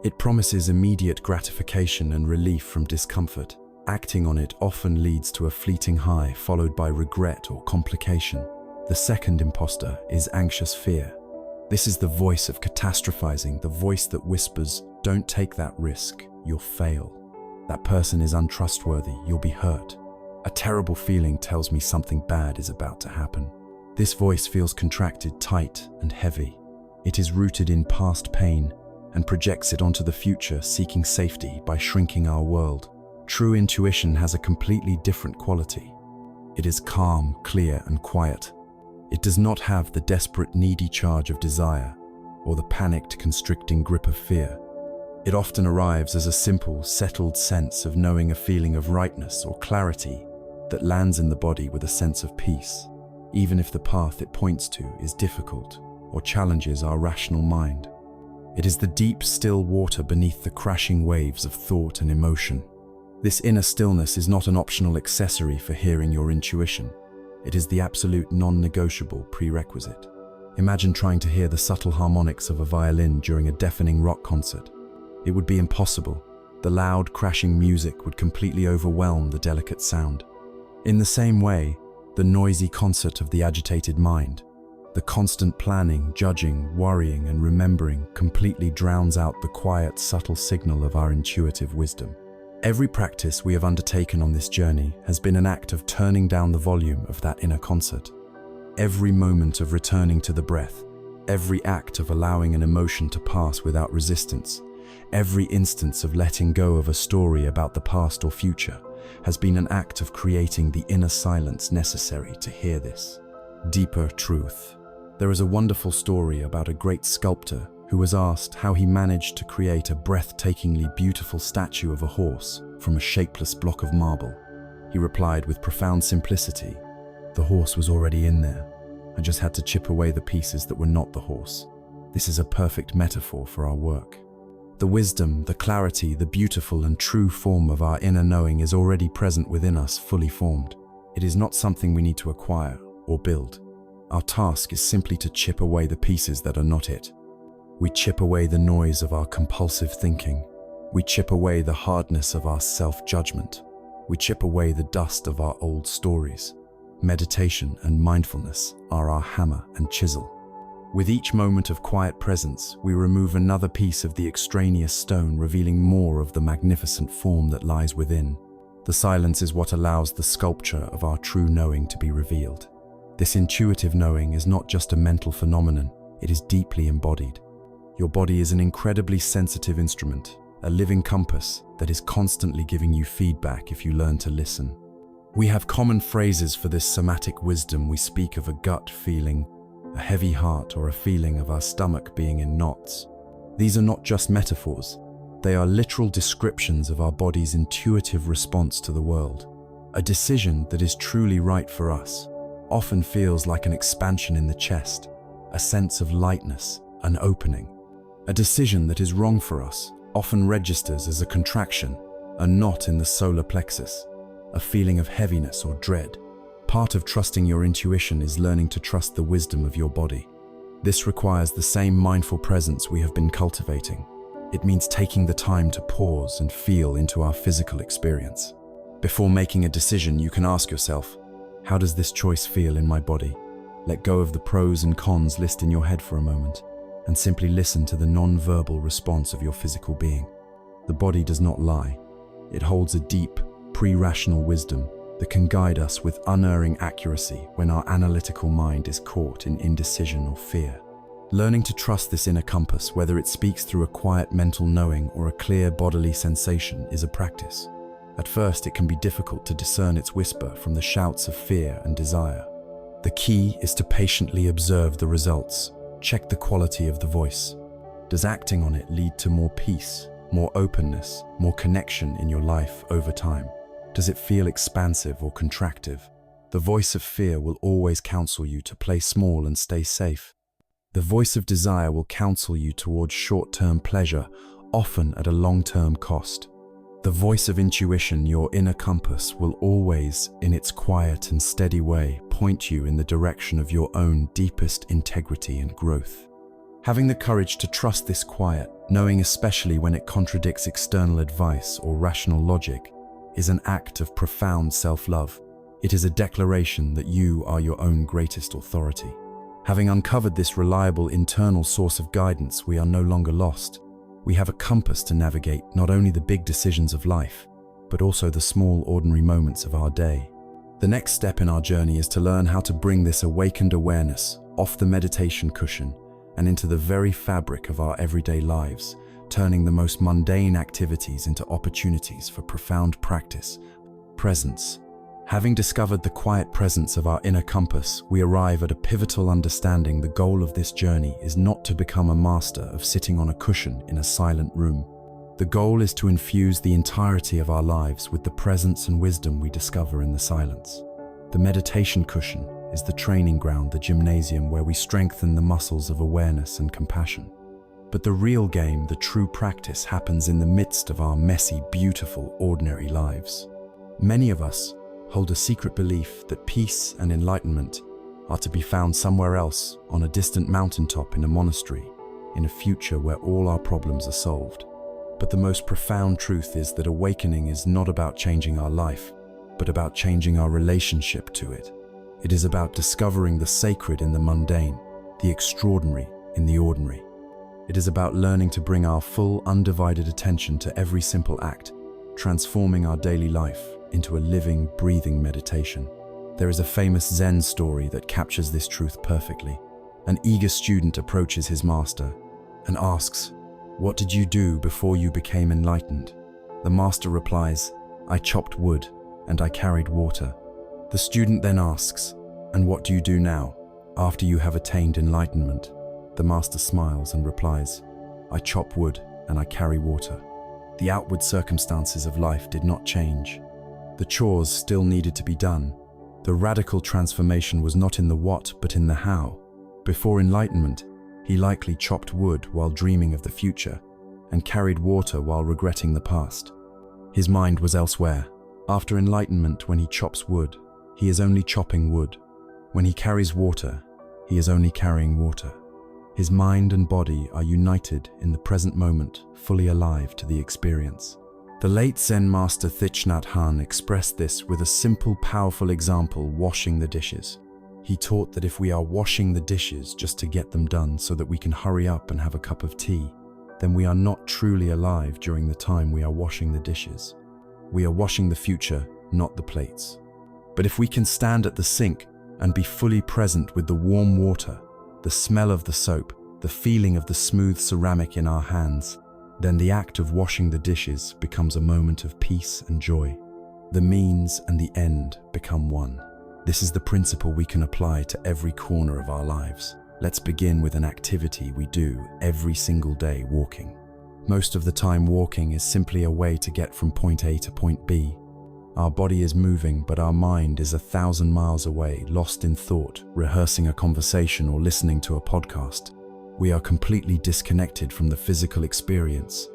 It promises immediate gratification and relief from discomfort. Acting on it often leads to a fleeting high, followed by regret or complication. The second imposter is anxious fear. This is the voice of catastrophizing, the voice that whispers, don't take that risk, you'll fail. That person is untrustworthy, you'll be hurt. A terrible feeling tells me something bad is about to happen. This voice feels contracted, tight, and heavy. It is rooted in past pain and projects it onto the future, seeking safety by shrinking our world. True intuition has a completely different quality. It is calm, clear, and quiet. It does not have the desperate, needy charge of desire or the panicked, constricting grip of fear. It often arrives as a simple, settled sense of knowing, a feeling of rightness or clarity that lands in the body with a sense of peace, even if the path it points to is difficult or challenges our rational mind. It is the deep, still water beneath the crashing waves of thought and emotion. This inner stillness is not an optional accessory for hearing your intuition. It is the absolute non-negotiable prerequisite. Imagine trying to hear the subtle harmonics of a violin during a deafening rock concert. It would be impossible. The loud, crashing music would completely overwhelm the delicate sound. In the same way, the noisy concert of the agitated mind, the constant planning, judging, worrying, and remembering completely drowns out the quiet, subtle signal of our intuitive wisdom. Every practice we have undertaken on this journey has been an act of turning down the volume of that inner concert. Every moment of returning to the breath, every act of allowing an emotion to pass without resistance, every instance of letting go of a story about the past or future has been an act of creating the inner silence necessary to hear this deeper truth. There is a wonderful story about a great sculptor who was asked how he managed to create a breathtakingly beautiful statue of a horse from a shapeless block of marble. He replied with profound simplicity, "The horse was already in there. I just had to chip away the pieces that were not the horse." This is a perfect metaphor for our work. The wisdom, the clarity, the beautiful and true form of our inner knowing is already present within us, fully formed. It is not something we need to acquire or build. Our task is simply to chip away the pieces that are not it. We chip away the noise of our compulsive thinking. We chip away the hardness of our self-judgment. We chip away the dust of our old stories. Meditation and mindfulness are our hammer and chisel. With each moment of quiet presence, we remove another piece of the extraneous stone, revealing more of the magnificent form that lies within. The silence is what allows the sculpture of our true knowing to be revealed. This intuitive knowing is not just a mental phenomenon, it is deeply embodied. Your body is an incredibly sensitive instrument, a living compass that is constantly giving you feedback if you learn to listen. We have common phrases for this somatic wisdom. We speak of a gut feeling, a heavy heart, or a feeling of our stomach being in knots. These are not just metaphors. They are literal descriptions of our body's intuitive response to the world. A decision that is truly right for us often feels like an expansion in the chest, a sense of lightness, an opening. A decision that is wrong for us often registers as a contraction, a knot in the solar plexus, a feeling of heaviness or dread. Part of trusting your intuition is learning to trust the wisdom of your body. This requires the same mindful presence we have been cultivating. It means taking the time to pause and feel into our physical experience. Before making a decision, you can ask yourself, how does this choice feel in my body? Let go of the pros and cons list in your head for a moment, and simply listen to the non-verbal response of your physical being. The body does not lie. It holds a deep, pre-rational wisdom that can guide us with unerring accuracy when our analytical mind is caught in indecision or fear. Learning to trust this inner compass, whether it speaks through a quiet mental knowing or a clear bodily sensation, is a practice. At first, it can be difficult to discern its whisper from the shouts of fear and desire. The key is to patiently observe the results. Check the quality of the voice. Does acting on it lead to more peace, more openness, more connection in your life over time? Does it feel expansive or contractive? The voice of fear will always counsel you to play small and stay safe. The voice of desire will counsel you towards short-term pleasure, often at a long-term cost. The voice of intuition, your inner compass, will always, in its quiet and steady way, point you in the direction of your own deepest integrity and growth. Having the courage to trust this quiet, knowing especially when it contradicts external advice or rational logic, is an act of profound self-love. It is a declaration that you are your own greatest authority. Having uncovered this reliable internal source of guidance, we are no longer lost. We have a compass to navigate not only the big decisions of life, but also the small, ordinary moments of our day. The next step in our journey is to learn how to bring this awakened awareness off the meditation cushion and into the very fabric of our everyday lives, turning the most mundane activities into opportunities for profound practice, presence. Having discovered the quiet presence of our inner compass, we arrive at a pivotal understanding. The goal of this journey is not to become a master of sitting on a cushion in a silent room. The goal is to infuse the entirety of our lives with the presence and wisdom we discover in the silence. The meditation cushion is the training ground, the gymnasium where we strengthen the muscles of awareness and compassion. But the real game, the true practice, happens in the midst of our messy, beautiful, ordinary lives. Many of us hold a secret belief that peace and enlightenment are to be found somewhere else, on a distant mountaintop in a monastery, in a future where all our problems are solved. But the most profound truth is that awakening is not about changing our life, but about changing our relationship to it. It is about discovering the sacred in the mundane, the extraordinary in the ordinary. It is about learning to bring our full, undivided attention to every simple act, transforming our daily life into a living, breathing meditation. There is a famous Zen story that captures this truth perfectly. An eager student approaches his master and asks, "What did you do before you became enlightened?" The master replies, "I chopped wood and I carried water." The student then asks, "And what do you do now, after you have attained enlightenment?" The master smiles and replies, "I chop wood and I carry water." The outward circumstances of life did not change. The chores still needed to be done. The radical transformation was not in the what, but in the how. Before enlightenment, he likely chopped wood while dreaming of the future, and carried water while regretting the past. His mind was elsewhere. After enlightenment, when he chops wood, he is only chopping wood. When he carries water, he is only carrying water. His mind and body are united in the present moment, fully alive to the experience. The late Zen master Thich Nhat Hanh expressed this with a simple, powerful example: washing the dishes. He taught that if we are washing the dishes just to get them done so that we can hurry up and have a cup of tea, then we are not truly alive during the time we are washing the dishes. We are washing the future, not the plates. But if we can stand at the sink and be fully present with the warm water, the smell of the soap, the feeling of the smooth ceramic in our hands, then the act of washing the dishes becomes a moment of peace and joy. The means and the end become one. This is the principle we can apply to every corner of our lives. Let's begin with an activity we do every single day: walking. Most of the time, walking is simply a way to get from point A to point B. Our body is moving, but our mind is 1,000 miles away, lost in thought, rehearsing a conversation or listening to a podcast. We are completely disconnected from the physical experience.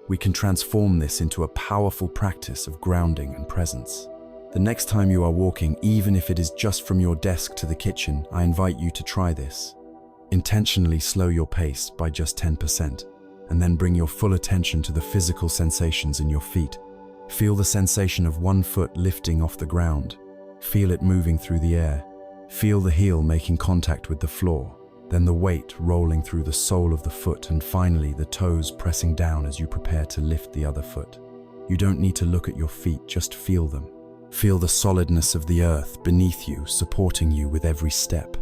We can transform this into a powerful practice of grounding and presence. The next time you are walking, even if it is just from your desk to the kitchen, I invite you to try this. Intentionally slow your pace by just 10%, and then bring your full attention to the physical sensations in your feet. Feel the sensation of one foot lifting off the ground. Feel it moving through the air. Feel the heel making contact with the floor, then the weight rolling through the sole of the foot, and finally the toes pressing down as you prepare to lift the other foot. You don't need to look at your feet, just feel them. Feel the solidness of the earth beneath you, supporting you with every step.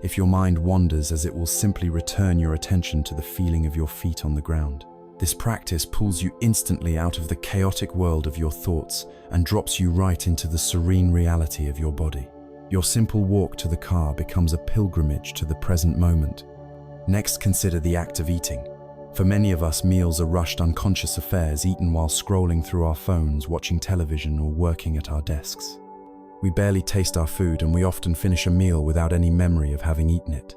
If your mind wanders, as it will simply return your attention to the feeling of your feet on the ground. This practice pulls you instantly out of the chaotic world of your thoughts and drops you right into the serene reality of your body. Your simple walk to the car becomes a pilgrimage to the present moment. Next, consider the act of eating. For many of us, meals are rushed, unconscious affairs eaten while scrolling through our phones, watching television, or working at our desks. We barely taste our food, and we often finish a meal without any memory of having eaten it.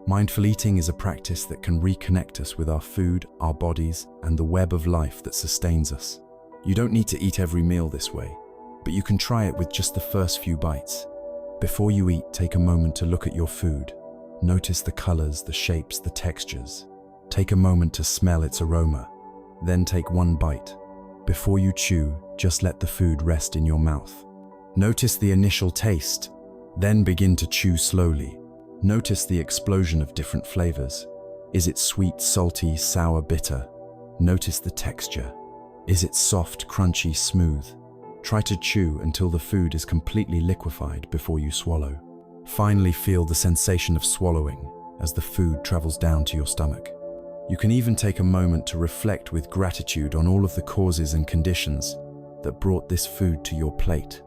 Mindful eating is a practice that can reconnect us with our food, our bodies, and the web of life that sustains us. You don't need to eat every meal this way, but you can try it with just the first few bites. Before you eat, take a moment to look at your food. Notice the colors, the shapes, the textures. Take a moment to smell its aroma. Then take one bite. Before you chew, just let the food rest in your mouth. Notice the initial taste, then begin to chew slowly. Notice the explosion of different flavors. Is it sweet, salty, sour, bitter? Notice the texture. Is it soft, crunchy, smooth? Try to chew until the food is completely liquefied before you swallow. Finally, feel the sensation of swallowing as the food travels down to your stomach. You can even take a moment to reflect with gratitude on all of the causes and conditions that brought this food to your plate.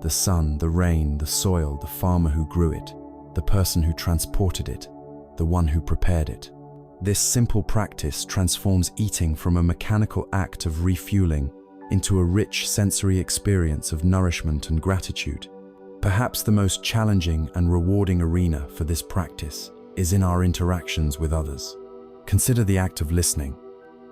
The sun, the rain, the soil, the farmer who grew it, the person who transported it, the one who prepared it. This simple practice transforms eating from a mechanical act of refueling into a rich sensory experience of nourishment and gratitude. Perhaps the most challenging and rewarding arena for this practice is in our interactions with others. Consider the act of listening.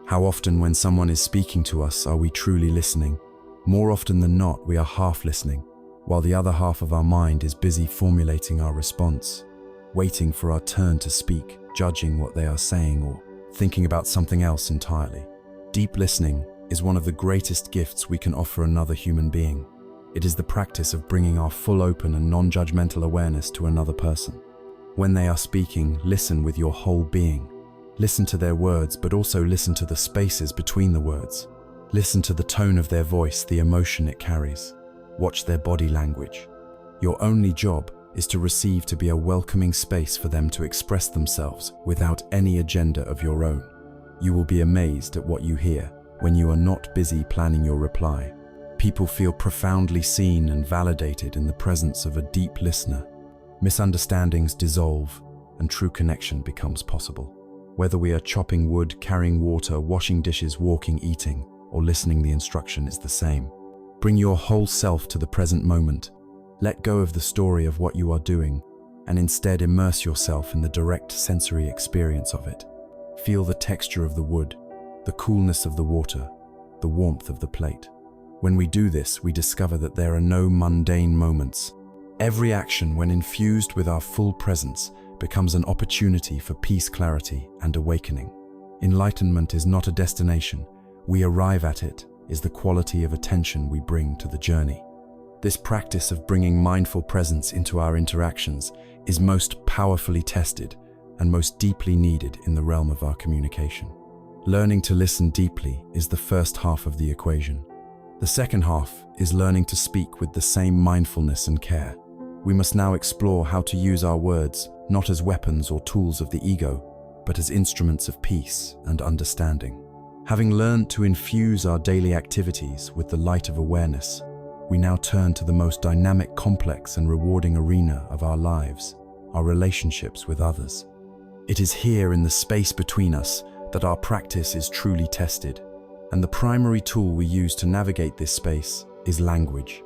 How often when someone is speaking to us are we truly listening? More often than not, we are half listening, while the other half of our mind is busy formulating our response, waiting for our turn to speak, judging what they are saying, or thinking about something else entirely. Deep listening is one of the greatest gifts we can offer another human being. It is the practice of bringing our full open and non-judgmental awareness to another person. When they are speaking, listen with your whole being. Listen to their words, but also listen to the spaces between the words. Listen to the tone of their voice, the emotion it carries. Watch their body language. Your only job is to receive, to be a welcoming space for them to express themselves without any agenda of your own. You will be amazed at what you hear when you are not busy planning your reply. People feel profoundly seen and validated in the presence of a deep listener. Misunderstandings dissolve and true connection becomes possible. Whether we are chopping wood, carrying water, washing dishes, walking, eating, or listening, the instruction is the same. Bring your whole self to the present moment. Let go of the story of what you are doing, and instead immerse yourself in the direct sensory experience of it. Feel the texture of the wood, the coolness of the water, the warmth of the plate. When we do this, we discover that there are no mundane moments. Every action, when infused with our full presence, becomes an opportunity for peace, clarity, and awakening. Enlightenment is not a destination. We arrive at it is the quality of attention we bring to the journey. This practice of bringing mindful presence into our interactions is most powerfully tested and most deeply needed in the realm of our communication. Learning to listen deeply is the first half of the equation. The second half is learning to speak with the same mindfulness and care. We must now explore how to use our words not as weapons or tools of the ego, but as instruments of peace and understanding. Having learned to infuse our daily activities with the light of awareness, we now turn to the most dynamic, complex, and rewarding arena of our lives, our relationships with others. It is here in the space between us that our practice is truly tested, and the primary tool we use to navigate this space is language.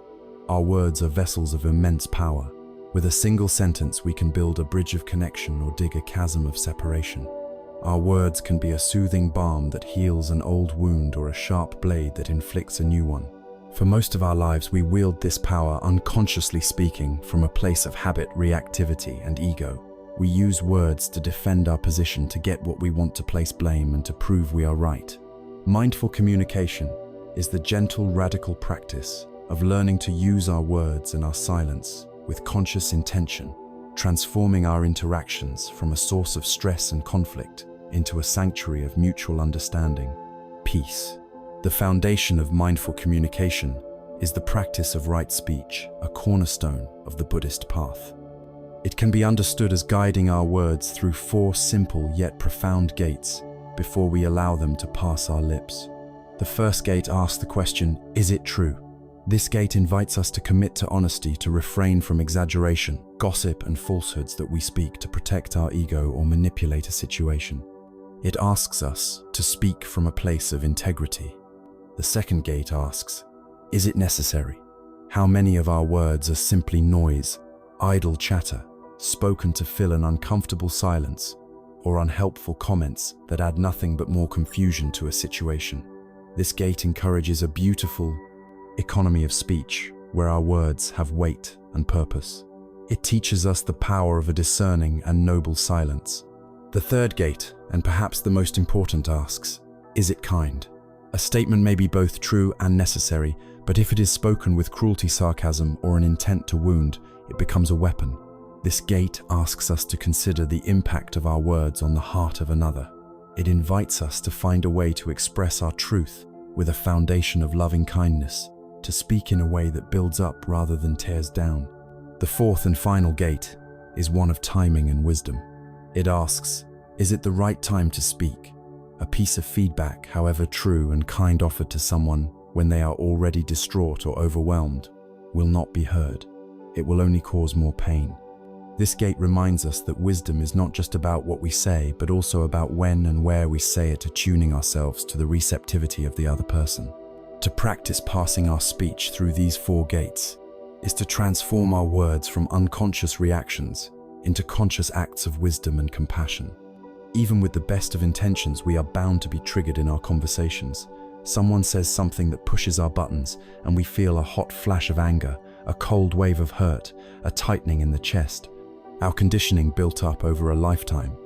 Our words are vessels of immense power. With a single sentence, we can build a bridge of connection or dig a chasm of separation. Our words can be a soothing balm that heals an old wound or a sharp blade that inflicts a new one. For most of our lives, we wield this power unconsciously, speaking from a place of habit, reactivity, and ego. We use words to defend our position, to get what we want, to place blame, and to prove we are right. Mindful communication is the gentle, radical practice of learning to use our words and our silence with conscious intention, transforming our interactions from a source of stress and conflict into a sanctuary of mutual understanding, peace. The foundation of mindful communication is the practice of right speech, a cornerstone of the Buddhist path. It can be understood as guiding our words through 4 simple yet profound gates before we allow them to pass our lips. The first gate asks the question, is it true? This gate invites us to commit to honesty, to refrain from exaggeration, gossip, and falsehoods that we speak to protect our ego or manipulate a situation. It asks us to speak from a place of integrity. The second gate asks, is it necessary? How many of our words are simply noise, idle chatter, spoken to fill an uncomfortable silence, or unhelpful comments that add nothing but more confusion to a situation? This gate encourages a beautiful economy of speech, where our words have weight and purpose. It teaches us the power of a discerning and noble silence. The third gate, and perhaps the most important, asks, is it kind? A statement may be both true and necessary, but if it is spoken with cruelty, sarcasm, or an intent to wound, it becomes a weapon. This gate asks us to consider the impact of our words on the heart of another. It invites us to find a way to express our truth with a foundation of loving kindness, to speak in a way that builds up rather than tears down. The fourth and final gate is one of timing and wisdom. It asks, is it the right time to speak? A piece of feedback, however true and kind, offered to someone when they are already distraught or overwhelmed, will not be heard. It will only cause more pain. This gate reminds us that wisdom is not just about what we say, but also about when and where we say it, attuning ourselves to the receptivity of the other person. To practice passing our speech through these 4 gates is to transform our words from unconscious reactions into conscious acts of wisdom and compassion. Even with the best of intentions, we are bound to be triggered in our conversations. Someone says something that pushes our buttons, and we feel a hot flash of anger, a cold wave of hurt, a tightening in the chest. Our conditioning, built up over a lifetime,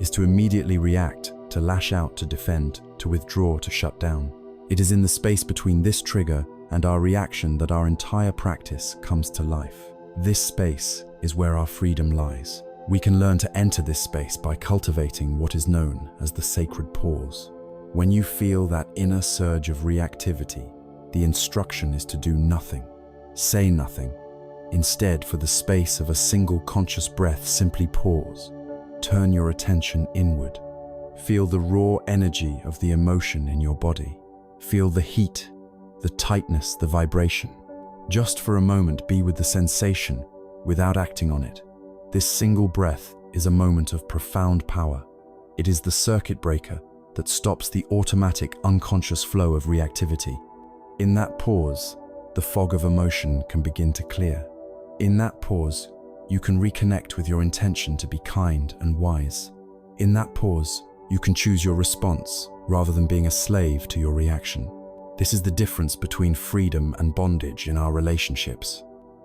is to immediately react, to lash out, to defend, to withdraw, to shut down. It is in the space between this trigger and our reaction that our entire practice comes to life. This space is where our freedom lies. We can learn to enter this space by cultivating what is known as the sacred pause. When you feel that inner surge of reactivity, the instruction is to do nothing, say nothing. Instead, for the space of a single conscious breath, simply pause. Turn your attention inward. Feel the raw energy of the emotion in your body. Feel the heat, the tightness, the vibration. Just for a moment, be with the sensation without acting on it. This single breath is a moment of profound power. It is the circuit breaker that stops the automatic, unconscious flow of reactivity. In that pause, the fog of emotion can begin to clear. In that pause, you can reconnect with your intention to be kind and wise. In that pause, you can choose your response rather than being a slave to your reaction. This is the difference between freedom and bondage in our relationships.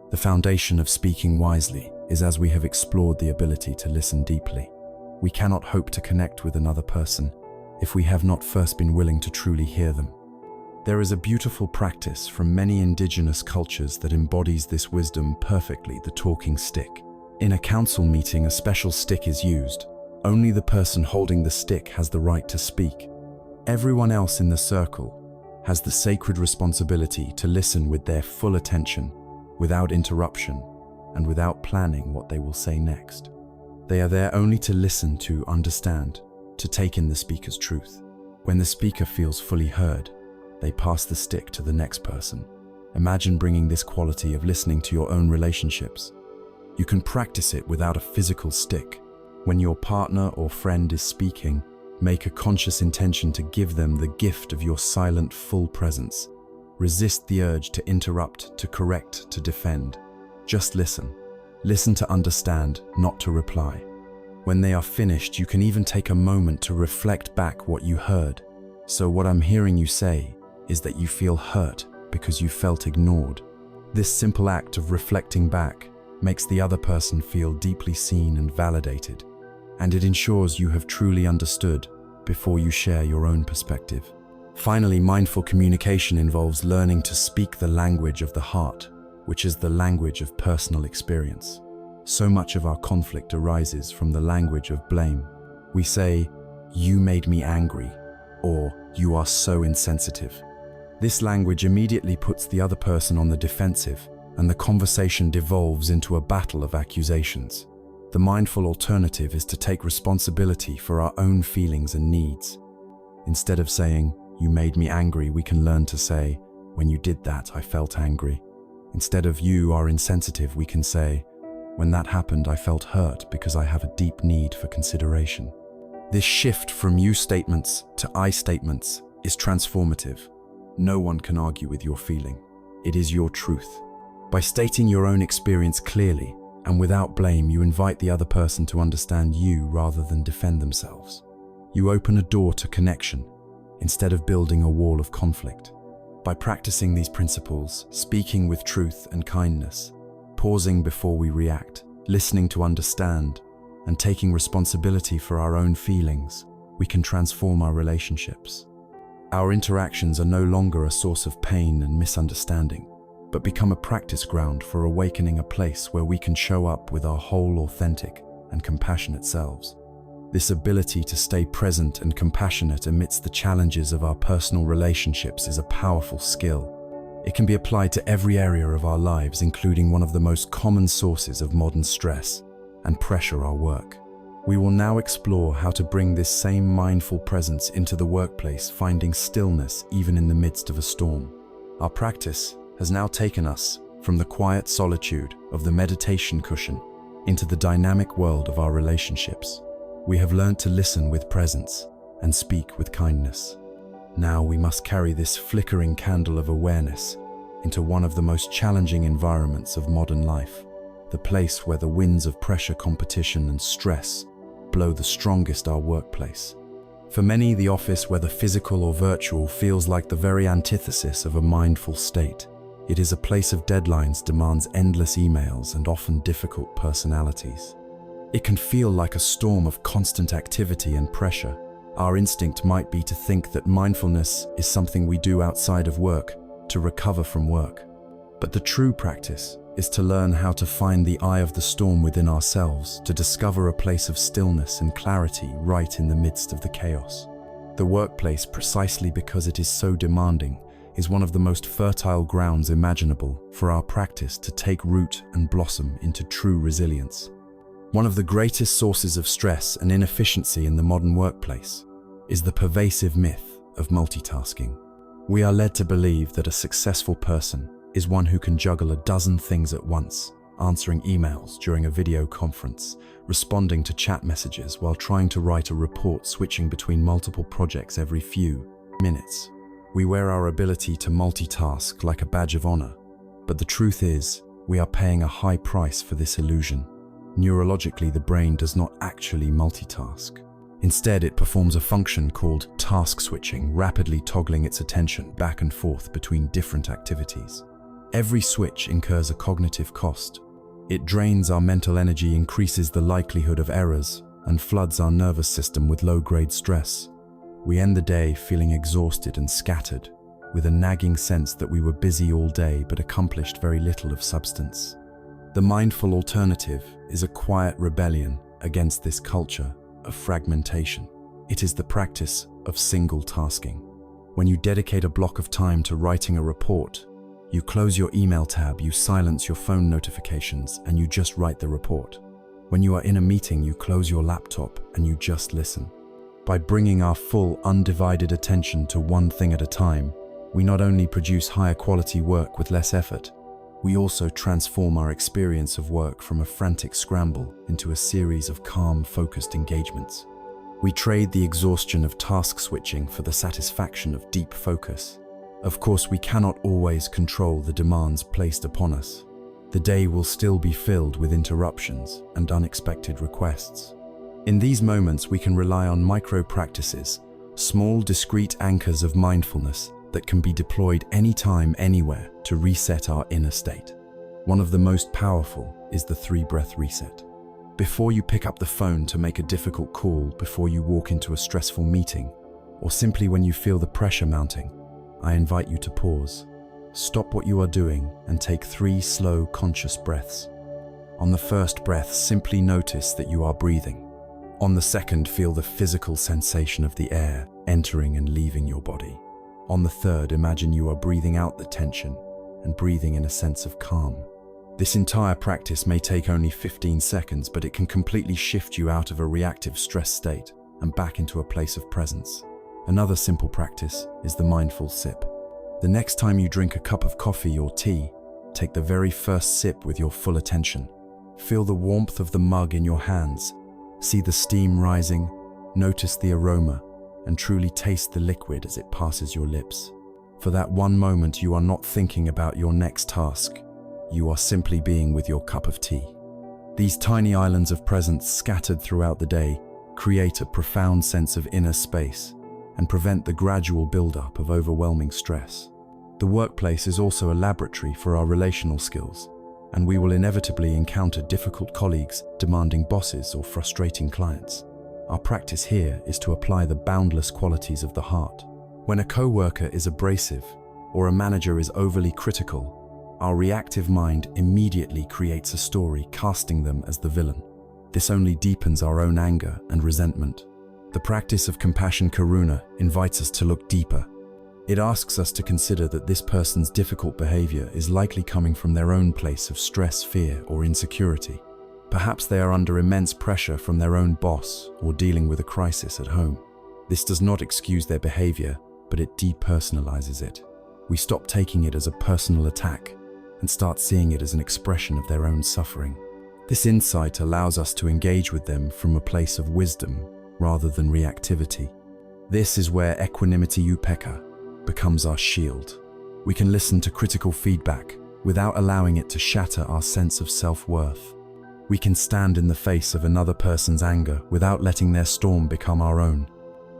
The foundation of speaking wisely is as we have explored the ability to listen deeply. We cannot hope to connect with another person if we have not first been willing to truly hear them. There is a beautiful practice from many indigenous cultures that embodies this wisdom perfectly: the talking stick. In a council meeting, a special stick is used. Only the person holding the stick has the right to speak. Everyone else in the circle has the sacred responsibility to listen with their full attention, without interruption, and without planning what they will say next. They are there only to listen, to understand, to take in the speaker's truth. When the speaker feels fully heard, they pass the stick to the next person. Imagine bringing this quality of listening to your own relationships. You can practice it without a physical stick. When your partner or friend is speaking, make a conscious intention to give them the gift of your silent, full presence. Resist the urge to interrupt, to correct, to defend. Just listen. Listen to understand, not to reply. When they are finished, you can even take a moment to reflect back what you heard. So what I'm hearing you say is that you feel hurt, because you felt ignored. This simple act of reflecting back makes the other person feel deeply seen and validated, and it ensures you have truly understood before you share your own perspective. Finally, mindful communication involves learning to speak the language of the heart, which is the language of personal experience. So much of our conflict arises from the language of blame. We say, "You made me angry," or "You are so insensitive." This language immediately puts the other person on the defensive, and the conversation devolves into a battle of accusations. The mindful alternative is to take responsibility for our own feelings and needs. Instead of saying, "You made me angry," we can learn to say, "When you did that, I felt angry." Instead of "You are insensitive," we can say, "When that happened, I felt hurt because I have a deep need for consideration." This shift from you statements to I statements is transformative. No one can argue with your feeling. It is your truth. By stating your own experience clearly and without blame, you invite the other person to understand you rather than defend themselves. You open a door to connection instead of building a wall of conflict. By practicing these principles, speaking with truth and kindness, pausing before we react, listening to understand, and taking responsibility for our own feelings, we can transform our relationships. Our interactions are no longer a source of pain and misunderstanding, but become a practice ground for awakening a place where we can show up with our whole, authentic, and compassionate selves. This ability to stay present and compassionate amidst the challenges of our personal relationships is a powerful skill. It can be applied to every area of our lives, including one of the most common sources of modern stress and pressure, our work. We will now explore how to bring this same mindful presence into the workplace, finding stillness even in the midst of a storm. Our practice has now taken us from the quiet solitude of the meditation cushion into the dynamic world of our relationships. We have learned to listen with presence and speak with kindness. Now we must carry this flickering candle of awareness into one of the most challenging environments of modern life, the place where the winds of pressure, competition, and stress blow the strongest, our workplace. For many, the office, whether physical or virtual, feels like the very antithesis of a mindful state. It is a place of deadlines, demands, endless emails, and often difficult personalities. It can feel like a storm of constant activity and pressure. Our instinct might be to think that mindfulness is something we do outside of work to recover from work. But the true practice is to learn how to find the eye of the storm within ourselves, to discover a place of stillness and clarity right in the midst of the chaos. The workplace, precisely because it is so demanding, is one of the most fertile grounds imaginable for our practice to take root and blossom into true resilience. One of the greatest sources of stress and inefficiency in the modern workplace is the pervasive myth of multitasking. We are led to believe that a successful person is one who can juggle a dozen things at once, answering emails during a video conference, responding to chat messages while trying to write a report, switching between multiple projects every few minutes. We wear our ability to multitask like a badge of honor, but the truth is, we are paying a high price for this illusion. Neurologically, the brain does not actually multitask. Instead, it performs a function called task switching, rapidly toggling its attention back and forth between different activities. Every switch incurs a cognitive cost. It drains our mental energy, increases the likelihood of errors, and floods our nervous system with low-grade stress. We end the day feeling exhausted and scattered, with a nagging sense that we were busy all day but accomplished very little of substance. The mindful alternative is a quiet rebellion against this culture of fragmentation. It is the practice of single tasking. When you dedicate a block of time to writing a report, you close your email tab, you silence your phone notifications, and you just write the report. When you are in a meeting, you close your laptop and you just listen. By bringing our full, undivided attention to one thing at a time, we not only produce higher quality work with less effort, we also transform our experience of work from a frantic scramble into a series of calm, focused engagements. We trade the exhaustion of task switching for the satisfaction of deep focus. Of course, we cannot always control the demands placed upon us. The day will still be filled with interruptions and unexpected requests. In these moments, we can rely on micro practices, small, discrete anchors of mindfulness that can be deployed anytime, anywhere to reset our inner state. One of the most powerful is the 3-breath reset. Before you pick up the phone to make a difficult call, before you walk into a stressful meeting, or simply when you feel the pressure mounting, I invite you to pause. Stop what you are doing and take 3 slow, conscious breaths. On the first breath, simply notice that you are breathing. On the second, feel the physical sensation of the air entering and leaving your body. On the third, imagine you are breathing out the tension and breathing in a sense of calm. This entire practice may take only 15 seconds, but it can completely shift you out of a reactive stress state and back into a place of presence. Another simple practice is the mindful sip. The next time you drink a cup of coffee or tea, take the very first sip with your full attention. Feel the warmth of the mug in your hands. See the steam rising, notice the aroma, and truly taste the liquid as it passes your lips. For that one moment, you are not thinking about your next task. You are simply being with your cup of tea. These tiny islands of presence scattered throughout the day create a profound sense of inner space and prevent the gradual buildup of overwhelming stress. The workplace is also a laboratory for our relational skills, and we will inevitably encounter difficult colleagues, demanding bosses, or frustrating clients. Our practice here is to apply the boundless qualities of the heart. When a coworker is abrasive or a manager is overly critical, our reactive mind immediately creates a story casting them as the villain. This only deepens our own anger and resentment. The practice of compassion karuna invites us to look deeper. It asks us to consider that this person's difficult behavior is likely coming from their own place of stress, fear, or insecurity. Perhaps they are under immense pressure from their own boss or dealing with a crisis at home. This does not excuse their behavior, but it depersonalizes it. We stop taking it as a personal attack and start seeing it as an expression of their own suffering. This insight allows us to engage with them from a place of wisdom rather than reactivity. This is where equanimity upekkha becomes our shield. We can listen to critical feedback without allowing it to shatter our sense of self-worth. We can stand in the face of another person's anger without letting their storm become our own.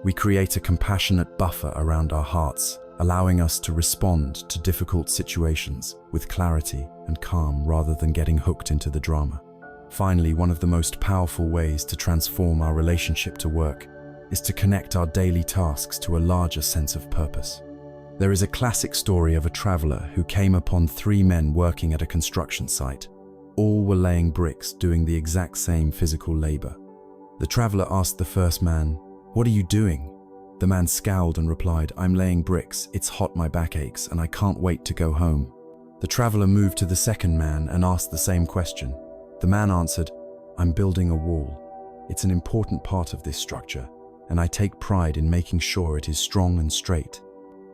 We create a compassionate buffer around our hearts, allowing us to respond to difficult situations with clarity and calm rather than getting hooked into the drama. Finally, one of the most powerful ways to transform our relationship to work is to connect our daily tasks to a larger sense of purpose. There is a classic story of a traveler who came upon 3 men working at a construction site. All were laying bricks, doing the exact same physical labor. The traveler asked the first man, "What are you doing?" The man scowled and replied, "I'm laying bricks, it's hot, my back aches, and I can't wait to go home." The traveler moved to the second man and asked the same question. The man answered, "I'm building a wall. It's an important part of this structure, and I take pride in making sure it is strong and straight."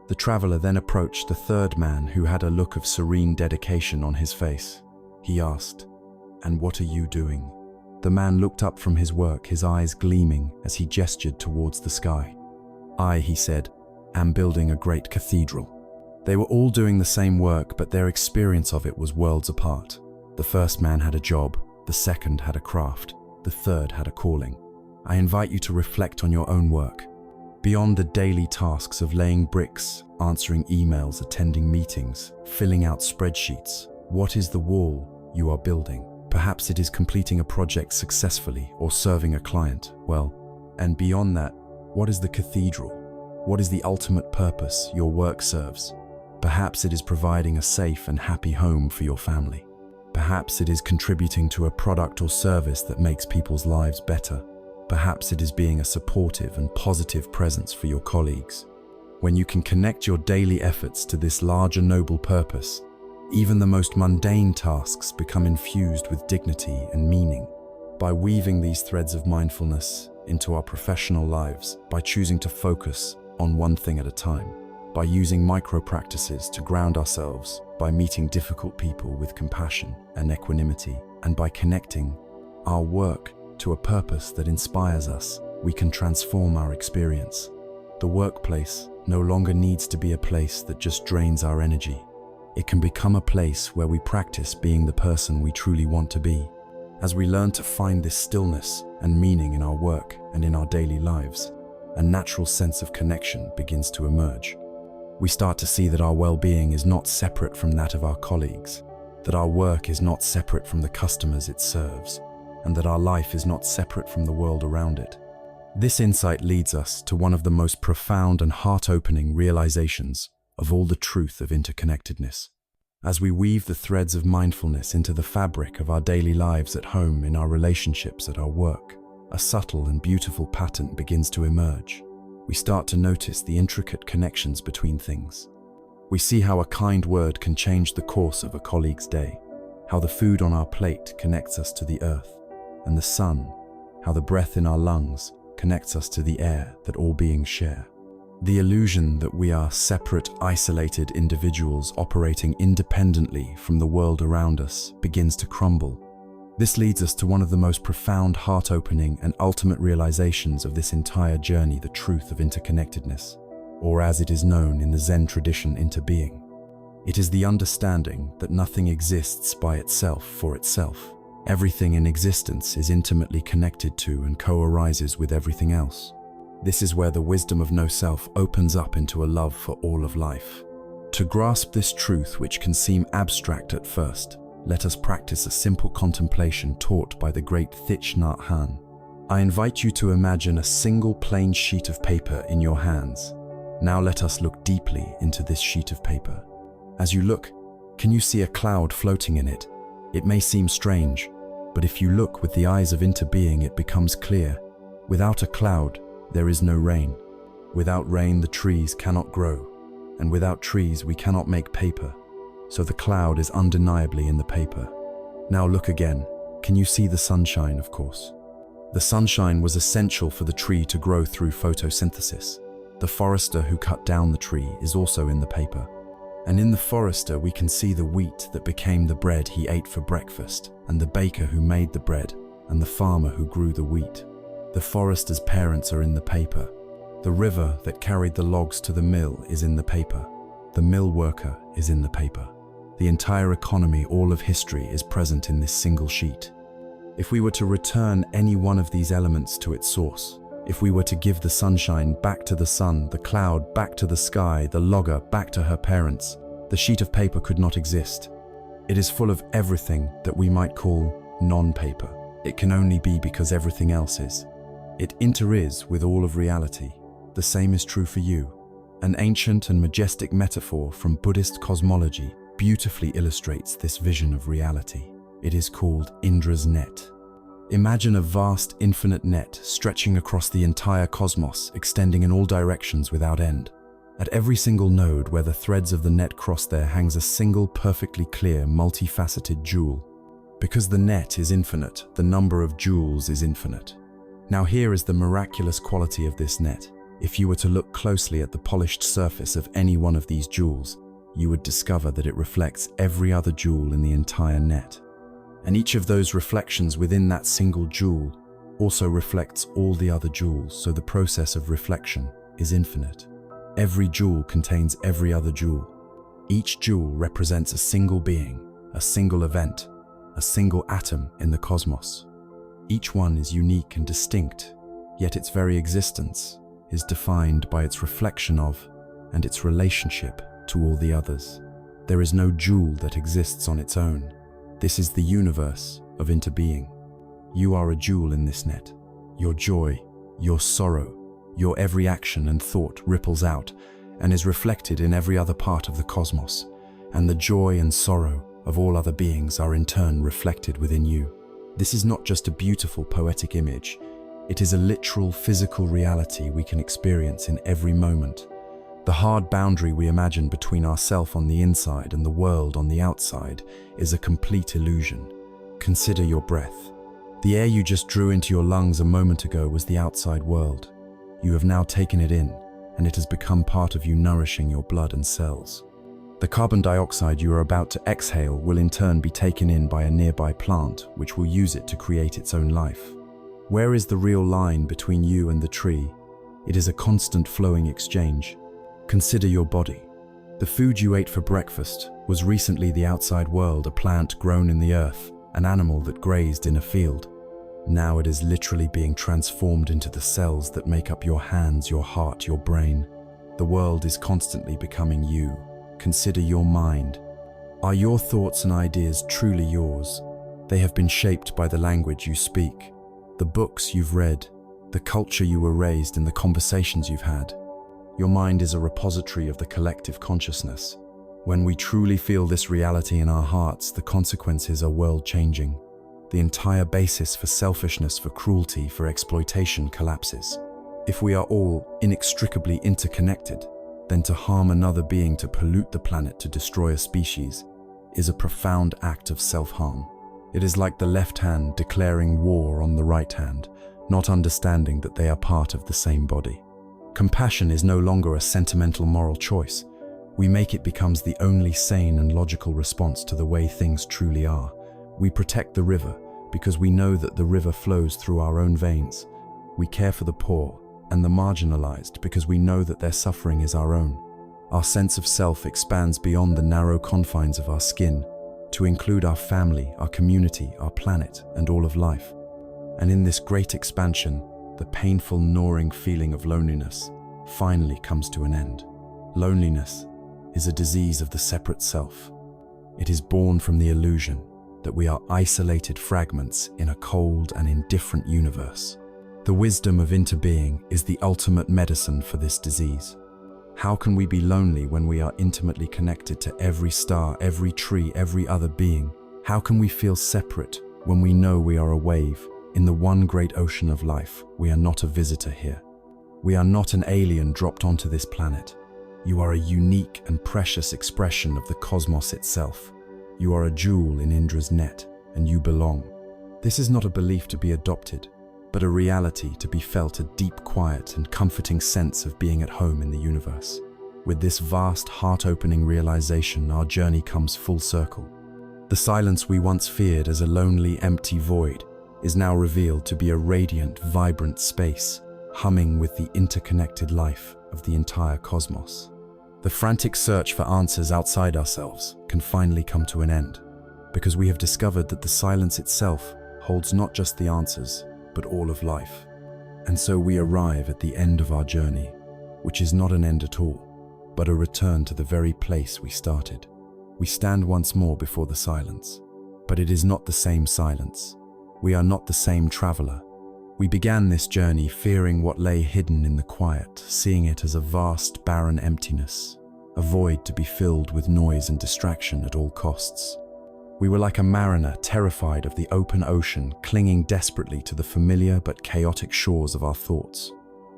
The traveler then approached the third man, who had a look of serene dedication on his face. He asked, "And what are you doing?" The man looked up from his work, his eyes gleaming as he gestured towards the sky. "I," he said, "am building a great cathedral." They were all doing the same work, but their experience of it was worlds apart. The first man had a job, the second had a craft, the third had a calling. I invite you to reflect on your own work. Beyond the daily tasks of laying bricks, answering emails, attending meetings, filling out spreadsheets, what is the wall you are building? Perhaps it is completing a project successfully or serving a client well. And beyond that, what is the cathedral? What is the ultimate purpose your work serves? Perhaps it is providing a safe and happy home for your family. Perhaps it is contributing to a product or service that makes people's lives better. Perhaps it is being a supportive and positive presence for your colleagues. When you can connect your daily efforts to this larger noble purpose, even the most mundane tasks become infused with dignity and meaning. By weaving these threads of mindfulness into our professional lives, by choosing to focus on one thing at a time, by using micro practices to ground ourselves, by meeting difficult people with compassion and equanimity, and by connecting our work to a purpose that inspires us, we can transform our experience. The workplace no longer needs to be a place that just drains our energy. It can become a place where we practice being the person we truly want to be. As we learn to find this stillness and meaning in our work and in our daily lives, a natural sense of connection begins to emerge. We start to see that our well-being is not separate from that of our colleagues, that our work is not separate from the customers it serves, and that our life is not separate from the world around it. This insight leads us to one of the most profound and heart-opening realizations of all the truth of interconnectedness. As we weave the threads of mindfulness into the fabric of our daily lives at home, in our relationships, at our work, a subtle and beautiful pattern begins to emerge. We start to notice the intricate connections between things. We see how a kind word can change the course of a colleague's day, how the food on our plate connects us to the earth and the sun, how the breath in our lungs connects us to the air that all beings share. The illusion that we are separate, isolated individuals operating independently from the world around us begins to crumble. This leads us to one of the most profound, heart-opening, and ultimate realizations of this entire journey, the truth of interconnectedness, or as it is known in the Zen tradition, interbeing. It is the understanding that nothing exists by itself for itself. Everything in existence is intimately connected to and co-arises with everything else. This is where the wisdom of no self opens up into a love for all of life. To grasp this truth, which can seem abstract at first, let us practice a simple contemplation taught by the great Thich Nhat Hanh. I invite you to imagine a single plain sheet of paper in your hands. Now let us look deeply into this sheet of paper. As you look, can you see a cloud floating in it? It may seem strange, but if you look with the eyes of interbeing, it becomes clear. Without a cloud, there is no rain. Without rain, the trees cannot grow, and without trees, we cannot make paper. So the cloud is undeniably in the paper. Now look again. Can you see the sunshine, of course? The sunshine was essential for the tree to grow through photosynthesis. The forester who cut down the tree is also in the paper. And in the forester, we can see the wheat that became the bread he ate for breakfast, and the baker who made the bread, and the farmer who grew the wheat. The forester's parents are in the paper. The river that carried the logs to the mill is in the paper. The mill worker is in the paper. The entire economy, all of history, is present in this single sheet. If we were to return any one of these elements to its source, if we were to give the sunshine back to the sun, the cloud back to the sky, the logger back to her parents, the sheet of paper could not exist. It is full of everything that we might call non-paper. It can only be because everything else is. It inter-is with all of reality. The same is true for you. An ancient and majestic metaphor from Buddhist cosmology beautifully illustrates this vision of reality. It is called Indra's net. Imagine a vast, infinite net stretching across the entire cosmos, extending in all directions without end. At every single node where the threads of the net cross, there hangs a single, perfectly clear, multifaceted jewel. Because the net is infinite, the number of jewels is infinite. Now here is the miraculous quality of this net. If you were to look closely at the polished surface of any one of these jewels, you would discover that it reflects every other jewel in the entire net. And each of those reflections within that single jewel also reflects all the other jewels, so the process of reflection is infinite. Every jewel contains every other jewel. Each jewel represents a single being, a single event, a single atom in the cosmos. Each one is unique and distinct, yet its very existence is defined by its reflection of and its relationship to all the others. There is no jewel that exists on its own. This is the universe of interbeing. You are a jewel in this net. Your joy, your sorrow, your every action and thought ripples out and is reflected in every other part of the cosmos, and the joy and sorrow of all other beings are in turn reflected within you. This is not just a beautiful poetic image, it is a literal physical reality we can experience in every moment. The hard boundary we imagine between ourselves on the inside and the world on the outside is a complete illusion. Consider your breath. The air you just drew into your lungs a moment ago was the outside world. You have now taken it in, and it has become part of you, nourishing your blood and cells. The carbon dioxide you are about to exhale will in turn be taken in by a nearby plant, which will use it to create its own life. Where is the real line between you and the tree? It is a constant flowing exchange. Consider your body. The food you ate for breakfast was recently the outside world, a plant grown in the earth, an animal that grazed in a field. Now it is literally being transformed into the cells that make up your hands, your heart, your brain. The world is constantly becoming you. Consider your mind. Are your thoughts and ideas truly yours? They have been shaped by the language you speak, the books you've read, the culture you were raised in, the conversations you've had. Your mind is a repository of the collective consciousness. When we truly feel this reality in our hearts, the consequences are world-changing. The entire basis for selfishness, for cruelty, for exploitation collapses. If we are all inextricably interconnected, then to harm another being, to pollute the planet, to destroy a species, is a profound act of self-harm. It is like the left hand declaring war on the right hand, not understanding that they are part of the same body. Compassion is no longer a sentimental moral choice. We make it becomes the only sane and logical response to the way things truly are. We protect the river because we know that the river flows through our own veins. We care for the poor and the marginalized because we know that their suffering is our own. Our sense of self expands beyond the narrow confines of our skin to include our family, our community, our planet, and all of life. And in this great expansion, the painful, gnawing feeling of loneliness finally comes to an end. Loneliness is a disease of the separate self. It is born from the illusion that we are isolated fragments in a cold and indifferent universe. The wisdom of interbeing is the ultimate medicine for this disease. How can we be lonely when we are intimately connected to every star, every tree, every other being? How can we feel separate when we know we are a wave in the one great ocean of life? We are not a visitor here. We are not an alien dropped onto this planet. You are a unique and precious expression of the cosmos itself. You are a jewel in Indra's net, and you belong. This is not a belief to be adopted, but a reality to be felt, a deep, quiet, and comforting sense of being at home in the universe. With this vast, heart-opening realization, our journey comes full circle. The silence we once feared as a lonely, empty void is now revealed to be a radiant, vibrant space, humming with the interconnected life of the entire cosmos. The frantic search for answers outside ourselves can finally come to an end, because we have discovered that the silence itself holds not just the answers, but all of life. And so we arrive at the end of our journey, which is not an end at all, but a return to the very place we started. We stand once more before the silence, but it is not the same silence. We are not the same traveler. We began this journey fearing what lay hidden in the quiet, seeing it as a vast, barren emptiness, a void to be filled with noise and distraction at all costs. We were like a mariner terrified of the open ocean, clinging desperately to the familiar but chaotic shores of our thoughts.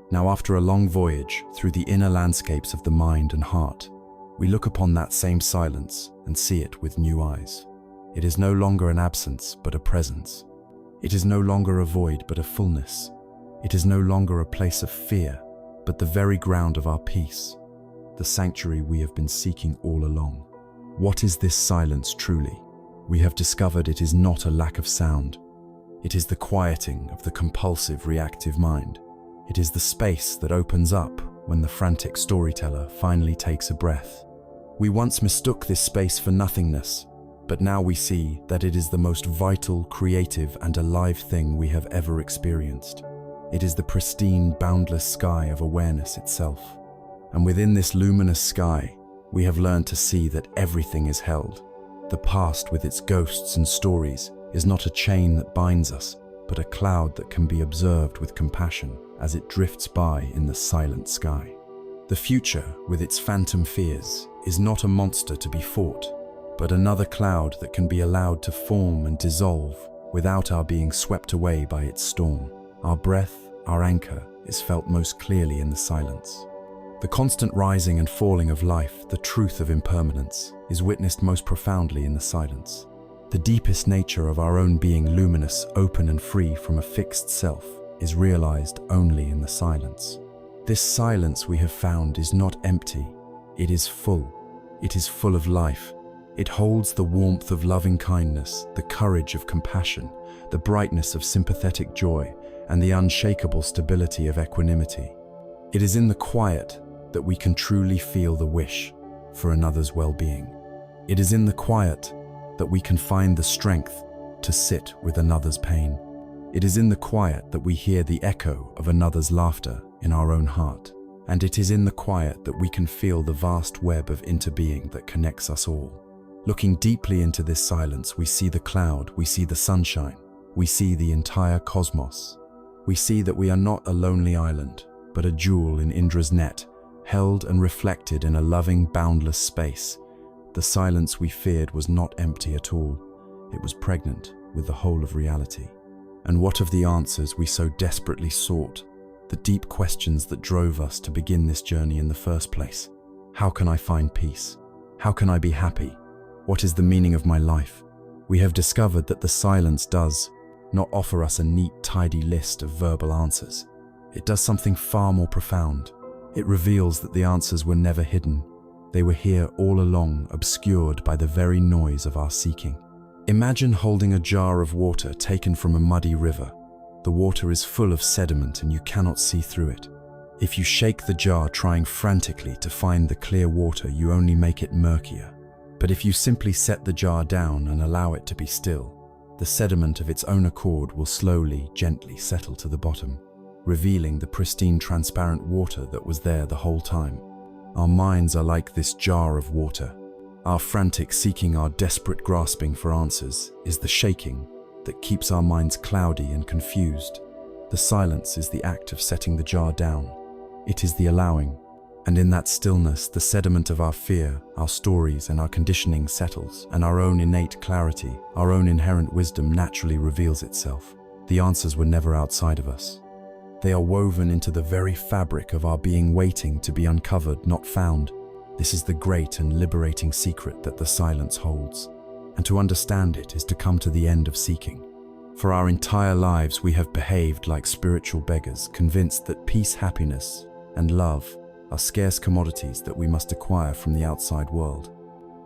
Now, after a long voyage through the inner landscapes of the mind and heart, we look upon that same silence and see it with new eyes. It is no longer an absence, but a presence. It is no longer a void, but a fullness. It is no longer a place of fear, but the very ground of our peace, the sanctuary we have been seeking all along. What is this silence truly? We have discovered it is not a lack of sound. It is the quieting of the compulsive, reactive mind. It is the space that opens up when the frantic storyteller finally takes a breath. We once mistook this space for nothingness, but now we see that it is the most vital, creative, and alive thing we have ever experienced. It is the pristine, boundless sky of awareness itself. And within this luminous sky, we have learned to see that everything is held. The past with its ghosts and stories is not a chain that binds us, but a cloud that can be observed with compassion as it drifts by in the silent sky. The future, with its phantom fears, is not a monster to be fought, but another cloud that can be allowed to form and dissolve without our being swept away by its storm. Our breath, our anchor, is felt most clearly in the silence. The constant rising and falling of life, the truth of impermanence, is witnessed most profoundly in the silence. The deepest nature of our own being, luminous, open and free from a fixed self, is realized only in the silence. This silence we have found is not empty, it is full. It is full of life. It holds the warmth of loving kindness, the courage of compassion, the brightness of sympathetic joy, and the unshakable stability of equanimity. It is in the quiet that we can truly feel the wish for another's well-being. It is in the quiet that we can find the strength to sit with another's pain. It is in the quiet that we hear the echo of another's laughter in our own heart. And it is in the quiet that we can feel the vast web of interbeing that connects us all. Looking deeply into this silence, we see the cloud, we see the sunshine, we see the entire cosmos. We see that we are not a lonely island, but a jewel in Indra's net, held and reflected in a loving, boundless space. The silence we feared was not empty at all. It was pregnant with the whole of reality. And what of the answers we so desperately sought? The deep questions that drove us to begin this journey in the first place. How can I find peace? How can I be happy? What is the meaning of my life? We have discovered that the silence does not offer us a neat, tidy list of verbal answers. It does something far more profound. It reveals that the answers were never hidden. They were here all along, obscured by the very noise of our seeking. Imagine holding a jar of water taken from a muddy river. The water is full of sediment and you cannot see through it. If you shake the jar trying frantically to find the clear water, you only make it murkier. But if you simply set the jar down and allow it to be still, the sediment of its own accord will slowly, gently settle to the bottom, revealing the pristine, transparent water that was there the whole time. Our minds are like this jar of water. Our frantic seeking, our desperate grasping for answers is the shaking that keeps our minds cloudy and confused. The silence is the act of setting the jar down. It is the allowing. And in that stillness, the sediment of our fear, our stories, and our conditioning settles, and our own innate clarity, our own inherent wisdom naturally reveals itself. The answers were never outside of us. They are woven into the very fabric of our being, waiting to be uncovered, not found. This is the great and liberating secret that the silence holds. And to understand it is to come to the end of seeking. For our entire lives we have behaved like spiritual beggars, convinced that peace, happiness, and love are scarce commodities that we must acquire from the outside world.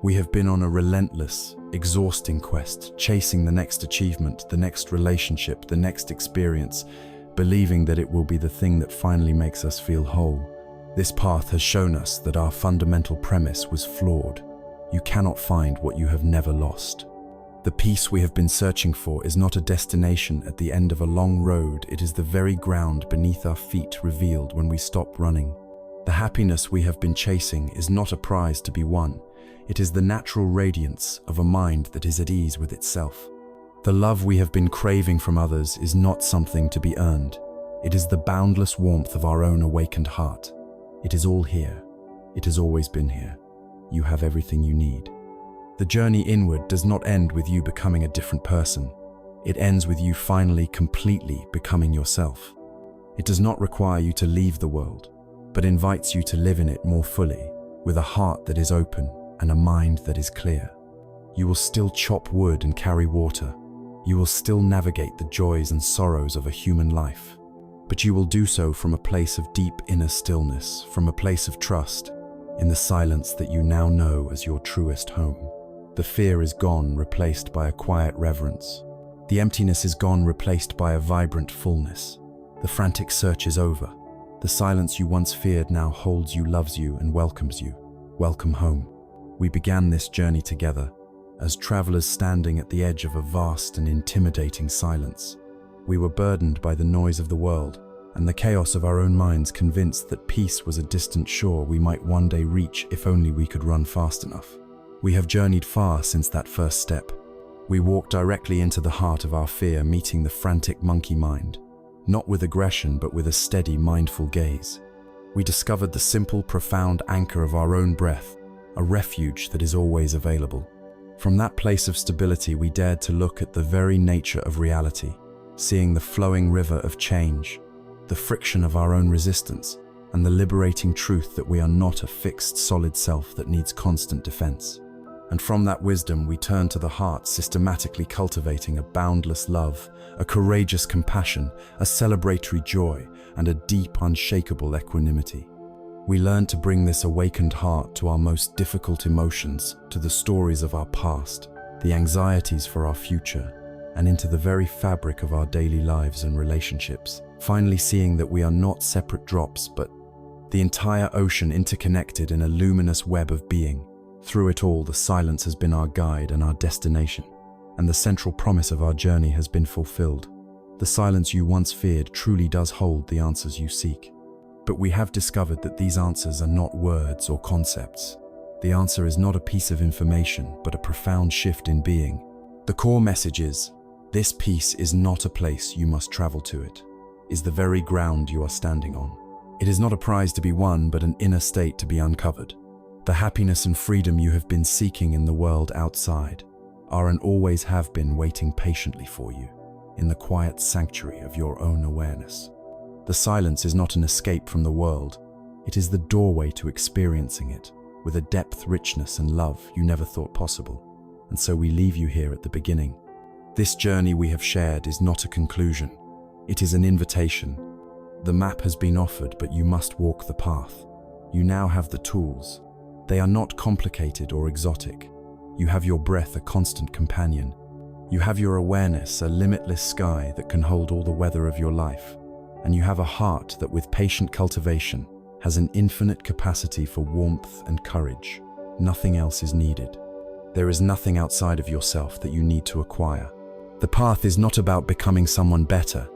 We have been on a relentless, exhausting quest, chasing the next achievement, the next relationship, the next experience, believing that it will be the thing that finally makes us feel whole. This path has shown us that our fundamental premise was flawed. You cannot find what you have never lost. The peace we have been searching for is not a destination at the end of a long road. It is the very ground beneath our feet revealed when we stop running. The happiness we have been chasing is not a prize to be won. It is the natural radiance of a mind that is at ease with itself. The love we have been craving from others is not something to be earned. It is the boundless warmth of our own awakened heart. It is all here. It has always been here. You have everything you need. The journey inward does not end with you becoming a different person. It ends with you finally, completely becoming yourself. It does not require you to leave the world, but invites you to live in it more fully, with a heart that is open and a mind that is clear. You will still chop wood and carry water. You will still navigate the joys and sorrows of a human life. But you will do so from a place of deep inner stillness, from a place of trust, in the silence that you now know as your truest home. The fear is gone, replaced by a quiet reverence. The emptiness is gone, replaced by a vibrant fullness. The frantic search is over. The silence you once feared now holds you, loves you, and welcomes you. Welcome home. We began this journey together, as travelers standing at the edge of a vast and intimidating silence. We were burdened by the noise of the world and the chaos of our own minds, convinced that peace was a distant shore we might one day reach if only we could run fast enough. We have journeyed far since that first step. We walked directly into the heart of our fear, meeting the frantic monkey mind, not with aggression but with a steady, mindful gaze. We discovered the simple, profound anchor of our own breath, a refuge that is always available. From that place of stability, we dared to look at the very nature of reality, seeing the flowing river of change, the friction of our own resistance, and the liberating truth that we are not a fixed, solid self that needs constant defense. And from that wisdom, we turn to the heart, systematically cultivating a boundless love, a courageous compassion, a celebratory joy, and a deep, unshakable equanimity. We learn to bring this awakened heart to our most difficult emotions, to the stories of our past, the anxieties for our future, and into the very fabric of our daily lives and relationships, finally seeing that we are not separate drops, but the entire ocean interconnected in a luminous web of being. Through it all, the silence has been our guide and our destination, and the central promise of our journey has been fulfilled. The silence you once feared truly does hold the answers you seek. But we have discovered that these answers are not words or concepts. The answer is not a piece of information, but a profound shift in being. The core message is, this peace is not a place you must travel to. It is the very ground you are standing on. It is not a prize to be won, but an inner state to be uncovered. The happiness and freedom you have been seeking in the world outside are and always have been waiting patiently for you in the quiet sanctuary of your own awareness. The silence is not an escape from the world. It is the doorway to experiencing it with a depth, richness, and love you never thought possible. And so we leave you here at the beginning. This journey we have shared is not a conclusion. It is an invitation. The map has been offered, but you must walk the path. You now have the tools. They are not complicated or exotic. You have your breath, a constant companion. You have your awareness, a limitless sky that can hold all the weather of your life. And you have a heart that, with patient cultivation, has an infinite capacity for warmth and courage. Nothing else is needed. There is nothing outside of yourself that you need to acquire. The path is not about becoming someone better.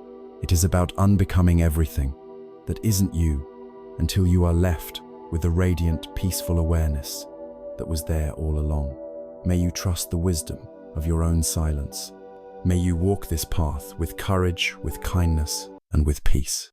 It is about unbecoming everything that isn't you until you are left with the radiant, peaceful awareness that was there all along. May you trust the wisdom of your own silence. May you walk this path with courage, with kindness, and with peace.